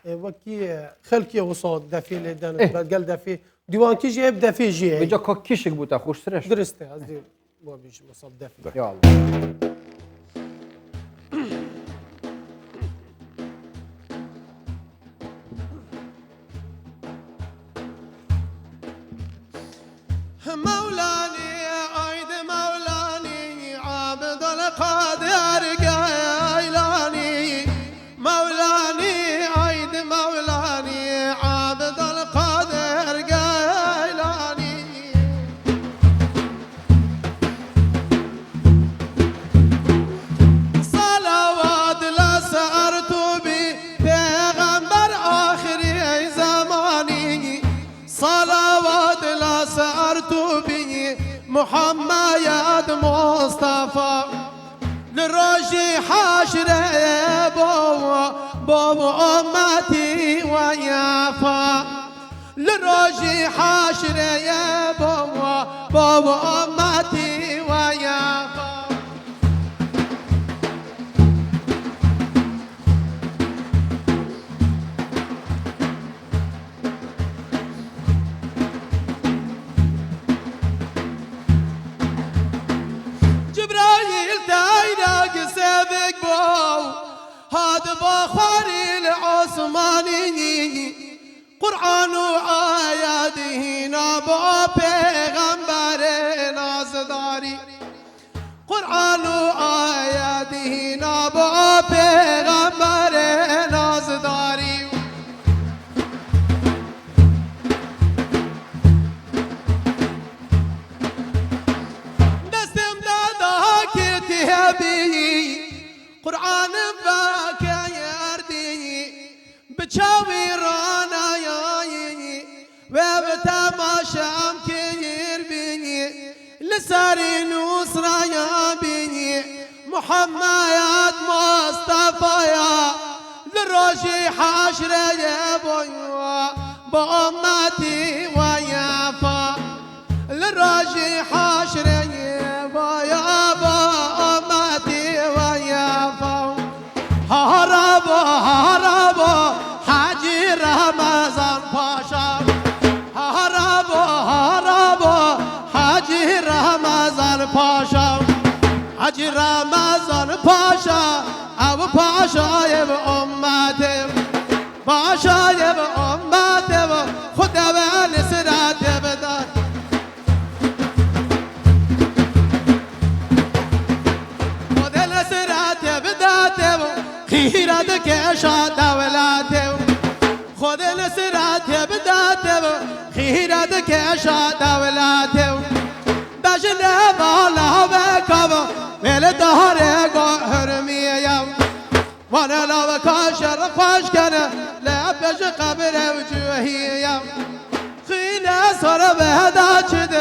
وكي خلقي وصاد دفي لدن قال دفي ديوان كي جيب دفي جي بيجا كيشك بوتا خوش ترش درسته قصدي ما بيش مصاب دفي يا الله مولاني عيد مولاني عابد القادر قايلاني مولاني عيد مولاني عابد القادر قايلاني صلوات لا سأرت بي بيغمبر آخر زماني صلوات لا سأرت به محمد مصطفى للرجي حاشر بابا أمتي ويافا للرجي حاشر يا بابا أمتي ويافا جبرائيل دايرك سابق بو هذا بخاري العثماني قرآن وآياته نبو پیغمبر نازداري قرآن وآياته نبو پیغمبر نازداري قرآن باك يردي بچاوي رانا ياي وبتماشام كير بيني لساري نصرا يا بيني محمد مصطفى يا للرجي حاشر يا بويا بأمتي ويافا للرجي حاشر يا بويا بأمتي ويافا هربوا هربوا حاجي رمضان باشا هربوا حاجي رمضان باشا حاجي رمضان باشا ابو باشا يا امتي باشا يا امتي خدا بالسرات بدات خيراتك يا شاد ولاته خذ نصرات بداته خيراتك يا شاد ولاته دجله بالا بكبا مل دهره هرميه وانا لو كاشر فاش كان لا بج قبر وجوهيه خينا صار بهدا چد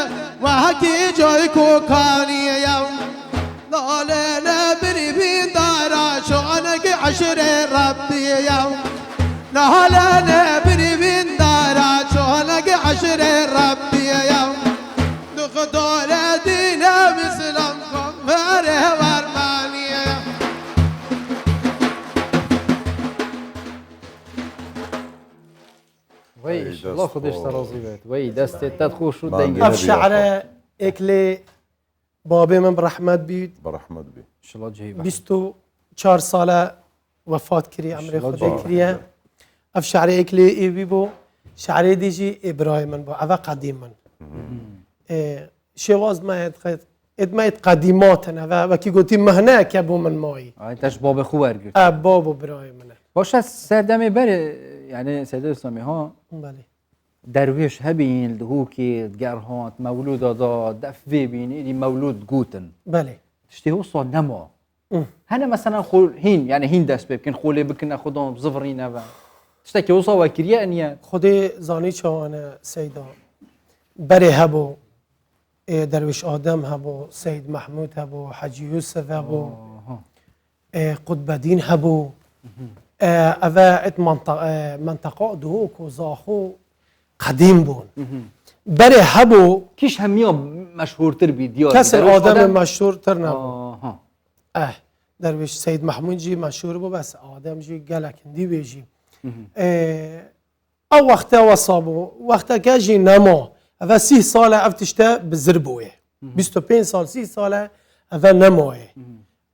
وهكي جويكو كانيه لا بري بين دارا شانك عشر ربي يوم لا بري بين دارا شانك عشر ربي يوم دخدور دين مسلمكم فره ورمانية وي الله خودش ترازي بيت وي دست تدخل شو ما دنگ عندنا. اف شعره اكلي بابي من برحمت بيت برحمت بي ان شاء الله جاي 24 ساله وفات كري عمري خدا كريه اف شعره اكلي اي بيبو شعره ديجي ابراهيم من بو اوا قديما شواز ما يتقد ادميت قديماتنا وكي قلتي مهناك ابو من ماي انتش باب خوار گرت اب بابو ابراهيم من باشه سردمه بره يعني سيدي سامي ها بله درويش هبين دهوكي دقرهات مولود داد دفي بين إلي مولود جوتن بله تشتي هو صار نما هنا مثلا خول هين يعني هين دست بكن خولي بكن خدام بزفرين أبا تشتكي وصا وكريا أنيا خودی زانی چوانه سیدا بره هبو درویش آدم هبو سید محمود هبو حجی یوسف هبو قطب الدین هبو اوه منطقه دهوک و زاخو قدیم بون بره هبو كيش هميا مشهور تر بي ديار کسی آدم مشهور تر نبو ها درویش سید محمود جی مشهور بو بس آدم جی گلکندی بیجی او وقتا وصابو وقتا که جی نما اوه 30 ساله افتشته بزربوه 25 سال 30 ساله اوه نماه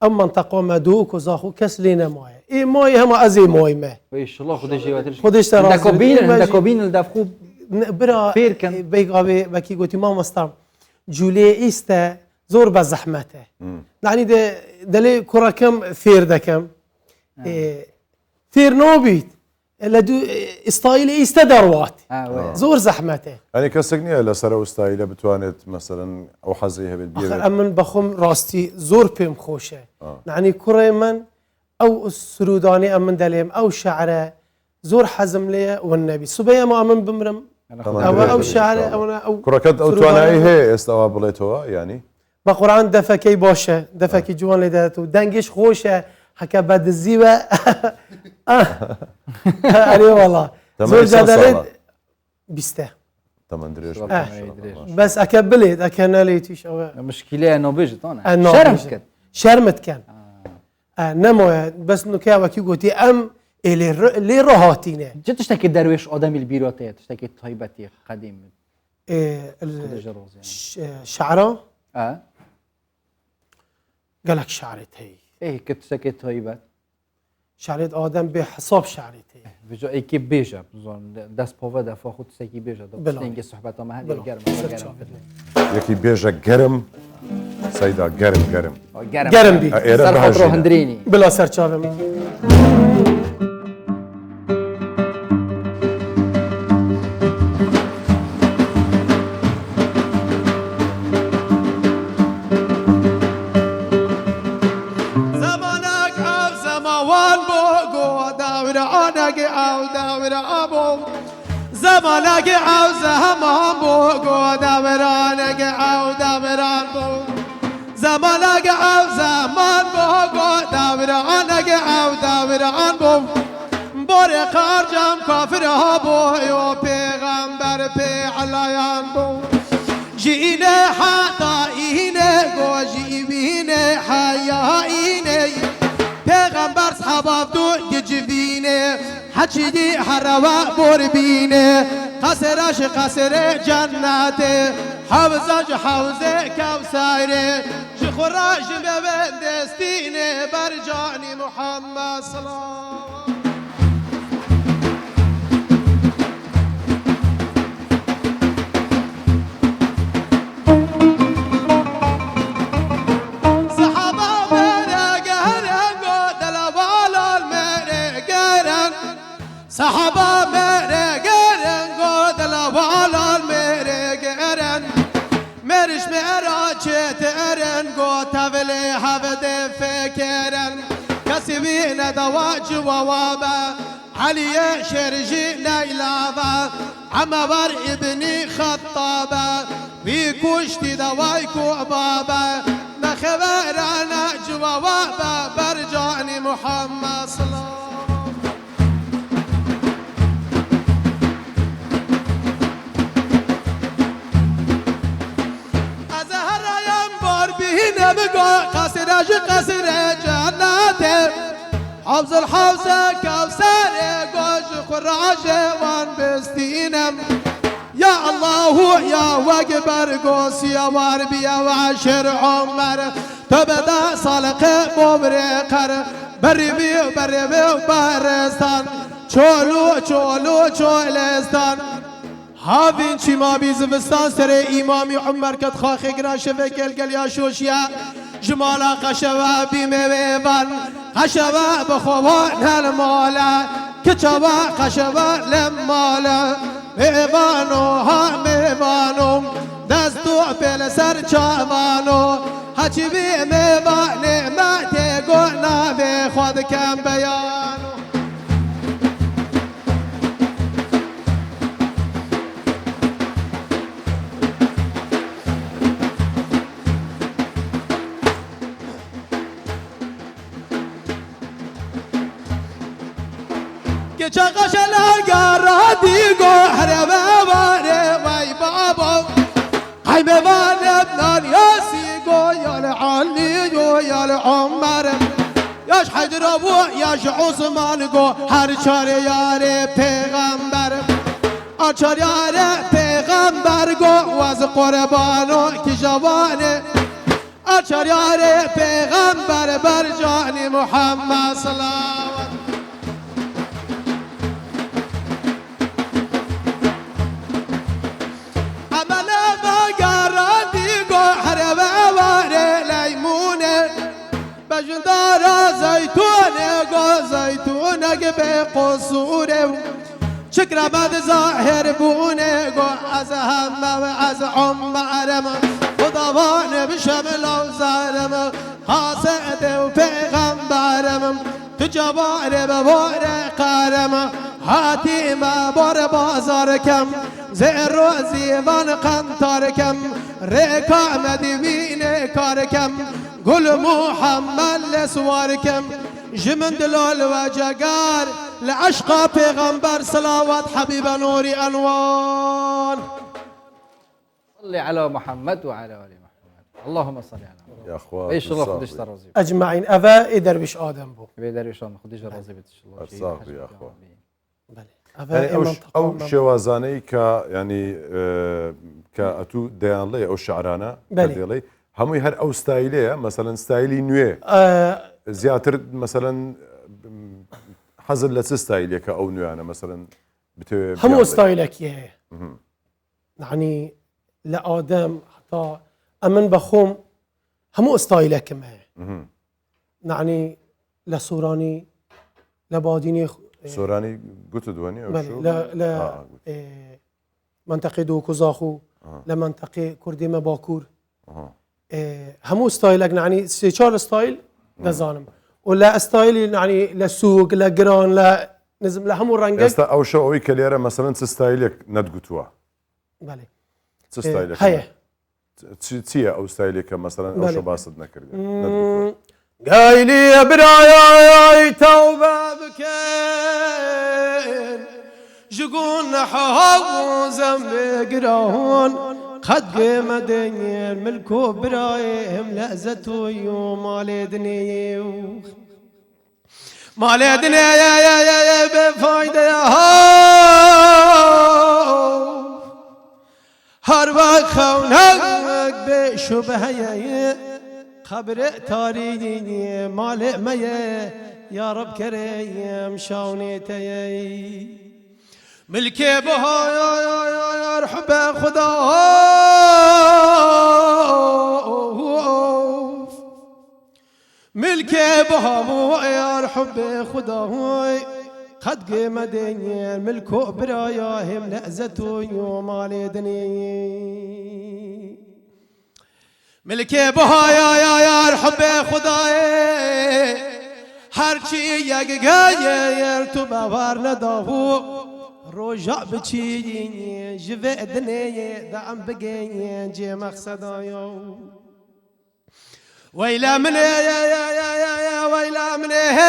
ام منطقه مدوک و زاخو کس لی نماه ای مای همه از ای مای مه ان شاء الله خودش جواترش خودش تراز دكوبين الدفخو برا فيركن. بيقابي بكي قلتي ما مستم جولي إيستا زور بزحمته يعني دلي كرة كم فير دكم فير نوبيت إلا دو استايل إيستا دروات زور زحمته يعني كسجنية لسرا وستايلة بتوانت مثلا أو حزيها بالبيئة آخر أمن بخم راستي زور بيم خوشه يعني كرة من أو السروداني أمن دليم أو شعره زور حزم ليه والنبي سبيا ما أمن بمرم أو شعره أو كركت أو تواناي هي استوى بليتوا يعني بقرآن دفكي باشه دفكي جوان لداتو دنگش خوشه حكا بعد الزيبة عليه والله زور جدالي بيسته تمن دريش بس أكبلت أكناليتيش مشكلة أنه بيجت أنا شرمت كان نمو بس نكيا وكي قلتي أم اللي رهاتينه جد تشتكي درويش آدم البيروتي تشتكي طيبتي قديم شعره اه قالك شعرت هي ايه كنت تشتكي طيبت شعرت آدم بحساب شعرت هي بجا ايكي بيجا بزون دست بوفا دفا خود تشتكي بيجا تشتكي صحبتها ما هذه الجرم يكي بيجا جرم سيدا جرم جرم بي سر خاطرو هندريني بلا سر چاوم زمانك او زمان بو دورانك او دوران بو زمانك او زمان بو دورانك او دوران بو بار خرجم کافر ها بو یا پیغمبر پیعلیان بو جینه حتا اینه گو جیبینه حیا اینه پیغمبر صحابه دو گجبینه حجدي حروا بوربينه قصرش قصر جناته حوزج حوزه كوثره شخراش ببندستينه برجاني محمد صلى الله صحابة میره گرن گودل والال میره گرن مرش میرا چت ارن گو تولی حفظ فکرن کسی بین دوا جوابا علی شرجی نیلابا عمر ابنی خطابا بی کشتی دوای کو بابا نخبرنا جوابا برجانی محمد صلی الله قصرج قصر جناته حفظ الحوزة كوثر قوش خراج وان بستينم يا الله يا وقبر قوس يا واربيا وعشر عمر تبدا صالق مبرقر بربي وبرستان چولو چولستان هاوین چی ما بی زمستان سر امامی عمر کد خاخ گراشه و گل یا شوشیا جمالا قشوا بی میوان قشوا بخوان المالا كتشوا خشوا لمالا ميوانو ها ميوانو دستو بلسر چاوانو هچی بی میوانه ماتی گونا به خود کم بیانو که چقش لگرا دیگو هر باباره وی بابا ای میوانه بنان یاسیگو یا لعالیو یا لعمر یاش حیدرابو یاش عثمان گو هر چار یار پیغمبر آچار یار پیغمبر گو واز قربانو کی جوانه آچار یار پیغمبر بر جان محمد صلوات بجندارا زيتونه قو زيتونه به قصوره شكرا بعد ظاهر بونه قو از همه و از عمرم خداوان بشمل و زارم حاسد و پیغمبرم تو جوار ببار قارم حاتم بار بازار کم زیر روزی وان قنطار کم ریکا مدوین کار کم گل محمد لسوار کم جمن دلال و جگار لعشق پیغمبر صلوات حبیب نوری انوار صلي على محمد وعلى ال محمد اللهم صل على محمد يا اخوان ايش الله خدش ترازي اجمعین اوه ایدر بیش آدم بو به درویشان خدش راضی بتش الله أرزاق يا أخوان. بله يعني اوه او شوازاني ك يعني كاتو ديانلي او شعرانه بله. ديالي همي هر او ستايليه مثلا ستايلي نوي زياتر مثلا حزن لس ستايليه كاو نوي انا مثلا همو ستايلك يا يعني لآدم حتى أمن بخوم همو ستايلك ما يعني لسوراني لباديني سوراني قلت دواني او شو؟ لا منطقة دو كوزاخو لمنطقة كرديمة باكور همو ستايلك يعني سيشار ستايل دزانم ولا ستايل يعني لسوق لجران لا نزم لهمو رنجك استا او شو اوي كليره مثلا ستايلك ندقتوا بله ستايلك هيا تسيا او ستايلك مثلا او شو باصد نكرد قايلي يا برايا توبه بكين جقون حاو زنب قرون قد مدين ملكو برايهم لأزتو يوم مالدني مالدني يا بفايدة يا هر وقت خونك بشبه خبر تاريني مال ميه يا رب كريم شاونيتي ملكي بها يا رحب خدا ملكي بها يا رحب خدا قد قيمدين ملكو براياهم لأزتو يوم الدنيا ملكي بها يا رحب خداي هرچی یک گایر تو باور نداهو روجا بچی جوه دنیه دام بگین جی مقصدایو ویلا منه یا ویلا منه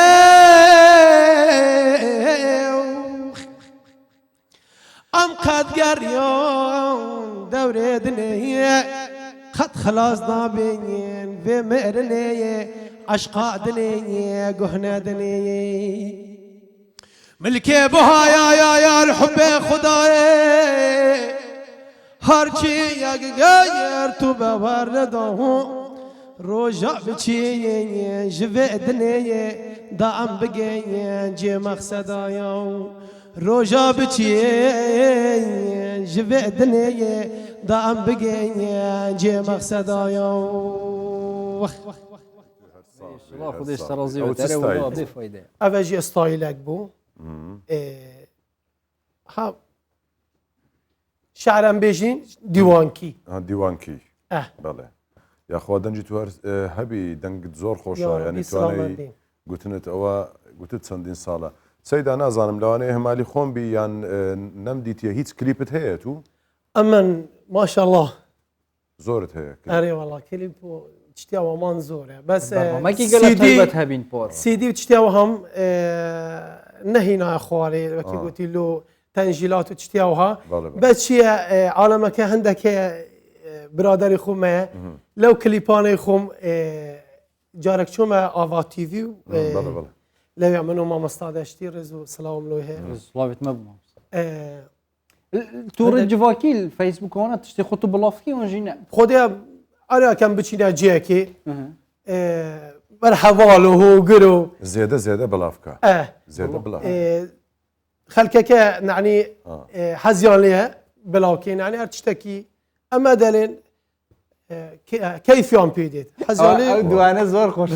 ام قد گریون دور دنیه قد خلاص نابين في مئرني عشقاء دنيا قهنا دنيا ملكي بها يا الحب خداي هرچی یک غير تو باور نداهو روجا بچی جوه دنيا دام بگین جي مقصدايو روجا بچی جوه دنيا دام بگین جي مقصدايو الله خدش ترازي بتره ولا بفايده اوجي ستايلك بو ها شعرم بيجين ديوانكي دیوانکی بەڵێ یاخوا دەنجی تو هەبی دەنگت زۆر خۆشە ینی توانایی گوتنت ئەوە گوتت چەندین ساڵە سەیدا نازانم لەوانەیە هەمالی خۆم بی یان نەمدیتە هیچ کلیپت هەیە تو أمن ما شاء الله زۆرت هەیە أري والله كليب تشتيا ومان زورة بس ماكي قالت طيبت هابين بور سيدي وتشتيا وهم نهينا يا خواري وكي قلت له تنجيلات وتشتيا وها بس شيء عالمك عندك برادري خومه لو كليباني خوم جارك شو ما آفا تي في لو يعملوا ما مستعدشتي رزو سلام لوه سلاوت مبنا تو رجواكي الفيسبوك هنا تشتي خطو بلافكي ونجينا خودي أنا كم بتشينا جاكي مرحبا له هو قرو زيادة بلافكا زيادة بلافكا خلكك يعني حزيان ليها بلاكين يعني أرتشتكي أما دلين كيف يوم بيديت حزيان لي دوانا زور خوش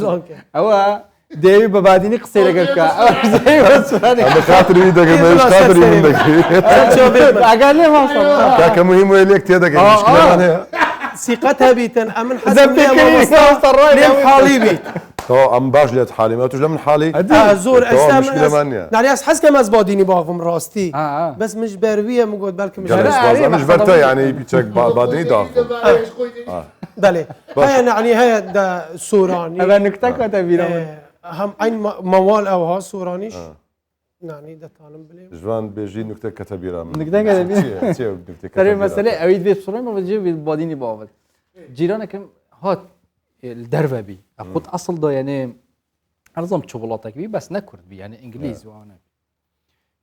هو ديوي بباديني قصيرة قلقا زي بس أنا خاطر يدك مش خاطر يدك أقال لي ما صار كاك مهم ويليك تيدك المشكلة أنا ثقتها بيتن أمن حسب لي ليم حالي بيت تو أم باش ليت حالي ما تجي من حالي زور مشكلة مانيا يعني حس كم أزباديني باهم راستي بس مش بروية مقول بالكم مش برتا يعني بيتشك باديني داخل بله هاي يعني هاي دا سوراني هذا نكتة كتبينا هم عين موال أو ها سورانيش يعني ده تعلم بلي جوان بيجي نكتة كتبيرة نكتة كتبيرة ترى مسألة أويد بيت سوري ما بتجي باديني باود جيرانك كم هات الدربة بي أخذ أصل ده يعني أرزم شوكولاتك بي بس نكرد بي يعني إنجليزي وأنا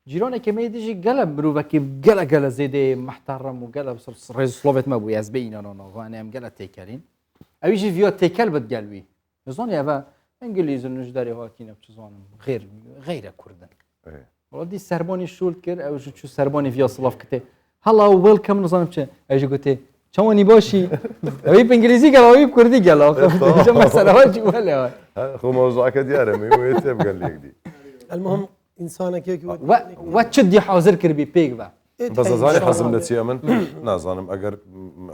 جيرانك كم يديجي قلب بروفك قلة زيدة محترم وقلب رئيس سلوفيت ما بو يزبين أنا وأنا أم قلة تيكلين أويجي فيو تيكل بتقلبي نزوني أبا إنجليزي نجداري هاكينا بتزانم غير كردن والله دي سرباني شول كر أو شو سرباني فيها سلاف كته هلا ويلكم نزانم بشه أيجي قلت شواني باشي أبي بإنجليزي قال أبي بكردي قال أخ مثلا واجي ولا خو موضوعك دياره ميويتم قال لي دي المهم إنسانك يك واتشدي حاضر كربي بيك با بس زاني حزم نتيا من نازانم أجر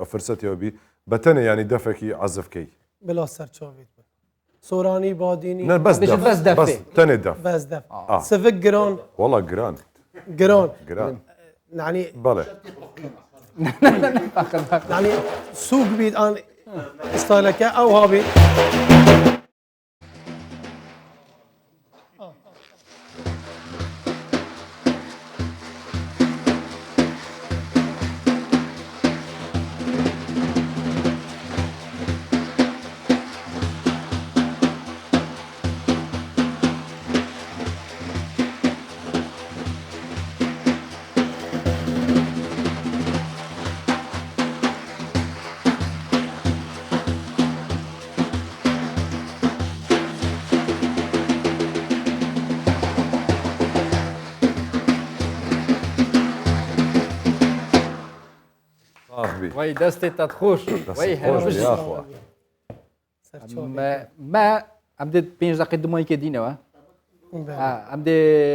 فرصتي أبي بتني يعني دفكي عزفكي بلا سر شافيت سوراني باديني لا بس تاني دف بس دف سفك جران والله جران يعني بله يعني سوق بيت أنا استهلك أو هابي وای دستت تخوش وای هربش ما عمدت 5 دقیقه دمایی که دینه عمد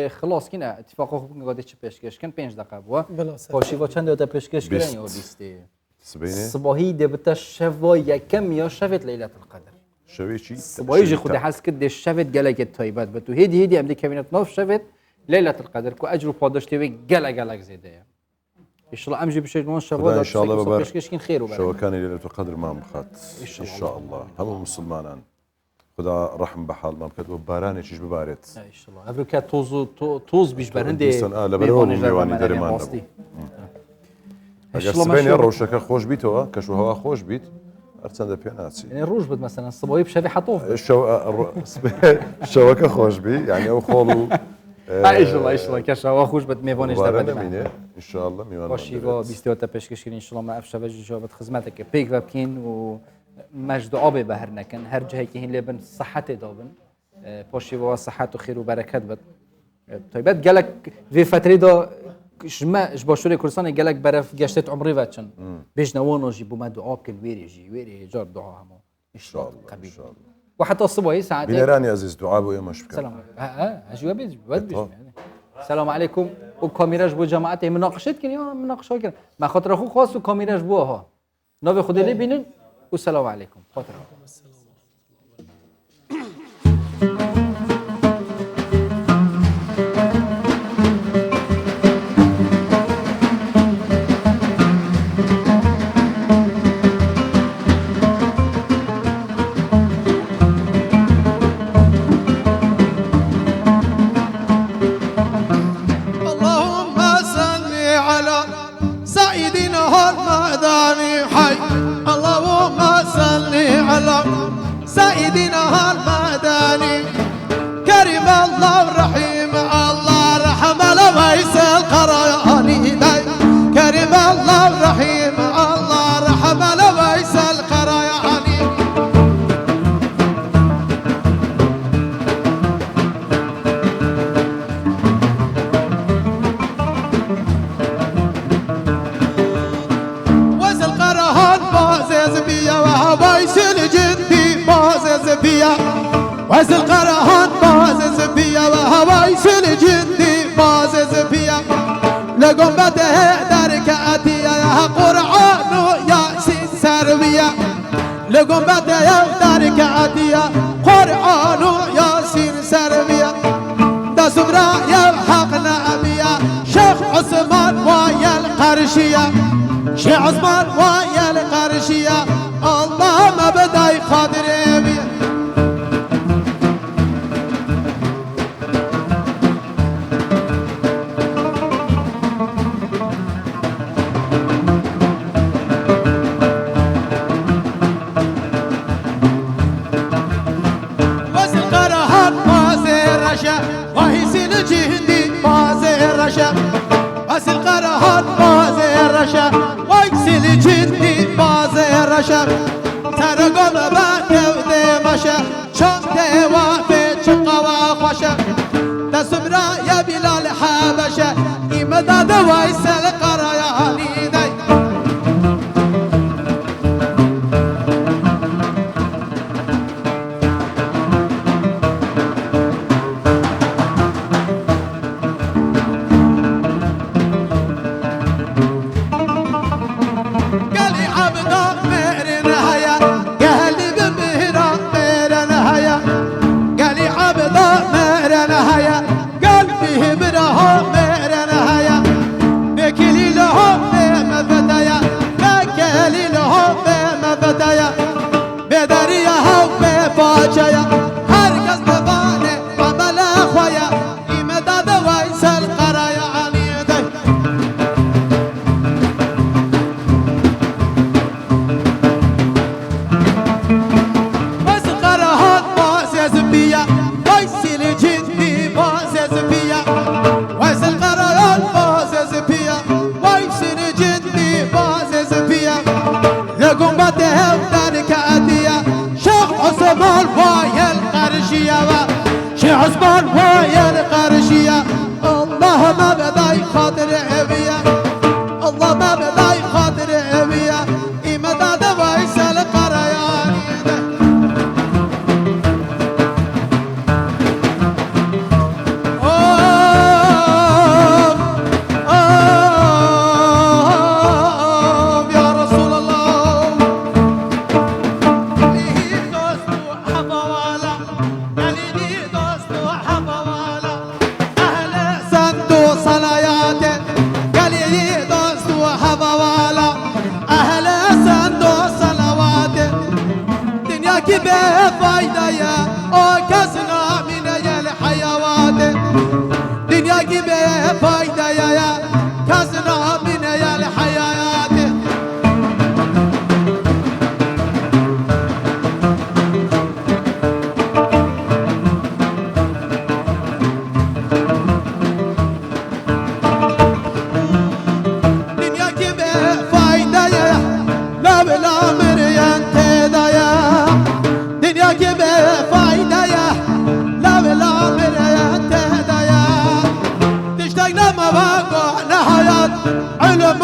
خلاص کنه اتفاق خوب قاعده چه پیشکش کن 5 دقیقه بوا پاشی با چند تا پیشکش کردن یا 20 صباحی دبت شوا یکم یا شفت لیلة القدر شوی چی صباحی جی خود حس کد شفت گلک طیبت بتو هدی عمد کابینت ناف شفت لیلة القدر کو اجر پاداشته و گلک زیده إن شاء الله أمشي بشيء نون شباب إن شاء الله ببارك كشكين خير وبارك شو كان ليلة القدر ما مخات إن شاء الله هم مسلمان خدا رحم بحال ما مكتب وباراني شيش ببارت إن شاء الله أبركات توز بيش برهندي لبرون ميواني درمان أجر سبين الروشك خوش بيتوا كشو هوا خوش بيت أرتسند بياناتي يعني الروج بد مثلا الصبايب شبي حطوف الشوكة خوش بي يعني أو خالو إن شاء الله كشوا خوش بد ميوانيش دبل إن شاء الله ميوان باشي با 20 تا پیشکش إن شاء الله ما أفشى وجه جوابت خدمتك بيك وبكين ومجد عابي بهر نكن هر جهة كهين لبن صحته دابن باشي با صحة وخير وبركات بد طيبات جالك في فترة دا جمع جباشوري كرسان جالك برف جشتت عمري واتشن بيجنا ونجي بما دعاء كن ويري جار دعاء هم إن شاء الله قبيل وحتى الصباحي ساعات بنيراني عزيز دعاء ويا مش سلام أجوا بيج ود بيج السلام عليكم وكاميراج بو جماعتي مناقشات كن يا مناقشه كن ما خاطر اخو خاص وكاميراج بو ها نوبه خدي لي بينن والسلام عليكم خاطر اللهم صل على سيدنا المدني حي اللهم صل على سيدنا المدني كريم الله رحيم الله رحم لويس القرآني كريم الله رحيم الله رحم لويس القرآني وزل قرهان بازز بيا وهوايس الجندي بازز بيا وزل قرهان بازز بيا وهوايس الجندي بازز بيا لقوم بده درك أتيا يا قرآن ياسين سربيا لقوم بده درك أتيا قرآن ياسين سربيا دا سمرا يا حقنا أبيا شيخ عثمان ويا القرشية شيخ عثمان ويا القرشية الله ما بداي خاطر بيا وزل قرهان بازي رشا وهي سنجهندي بازي رشا وزل قرهان بازي رشا وهي سنجهندي بازي رشا ترقم باكو دي مشا شم ديوا في شقوا خوشا تسمرا يا بلال حبشا إمداد ويسل قرياني دي قالي عبدا مهر نهايا قالي بمهرا مهر نهايا قالي عبدا مهر نهايا قلبي برها مهر نهايا بكلي لهم بما بدايا بكلي لهم بما بدايا بدريها وبفاجايا هرقص بباني وبلا خويا إمداد ويسل قرايا علي دي بس قرهان بازز بيا ويسل جندي بازز بيا ويسل قرهان بازز بيا ويسل جندي بازز بيا لقوم بده ودارك أديا شيخ عثمان ويا القرشية شيخ عثمان ويا القرشية الله ما بداي خاطر أبيا الله ما بداي خاطر أبيا إمداد ويسل قرياني يا رسول الله ليه دوست وحفوالا ليه دوست وحفوالا أهل سندو صلاياته قال لي دوست وحفوالا أهل سندو صلواته دنيا كبه فايدة يا أو كسنا من يا الحيوات دنيا كبه فايدة يا كسنا من يا الحيوات دنيا كبه فايدة يا لا بلا مريان تدايا دنيا كبه فايدة يا لا بلا مريان تدايا تشتاقنا ما بقى نهايات علم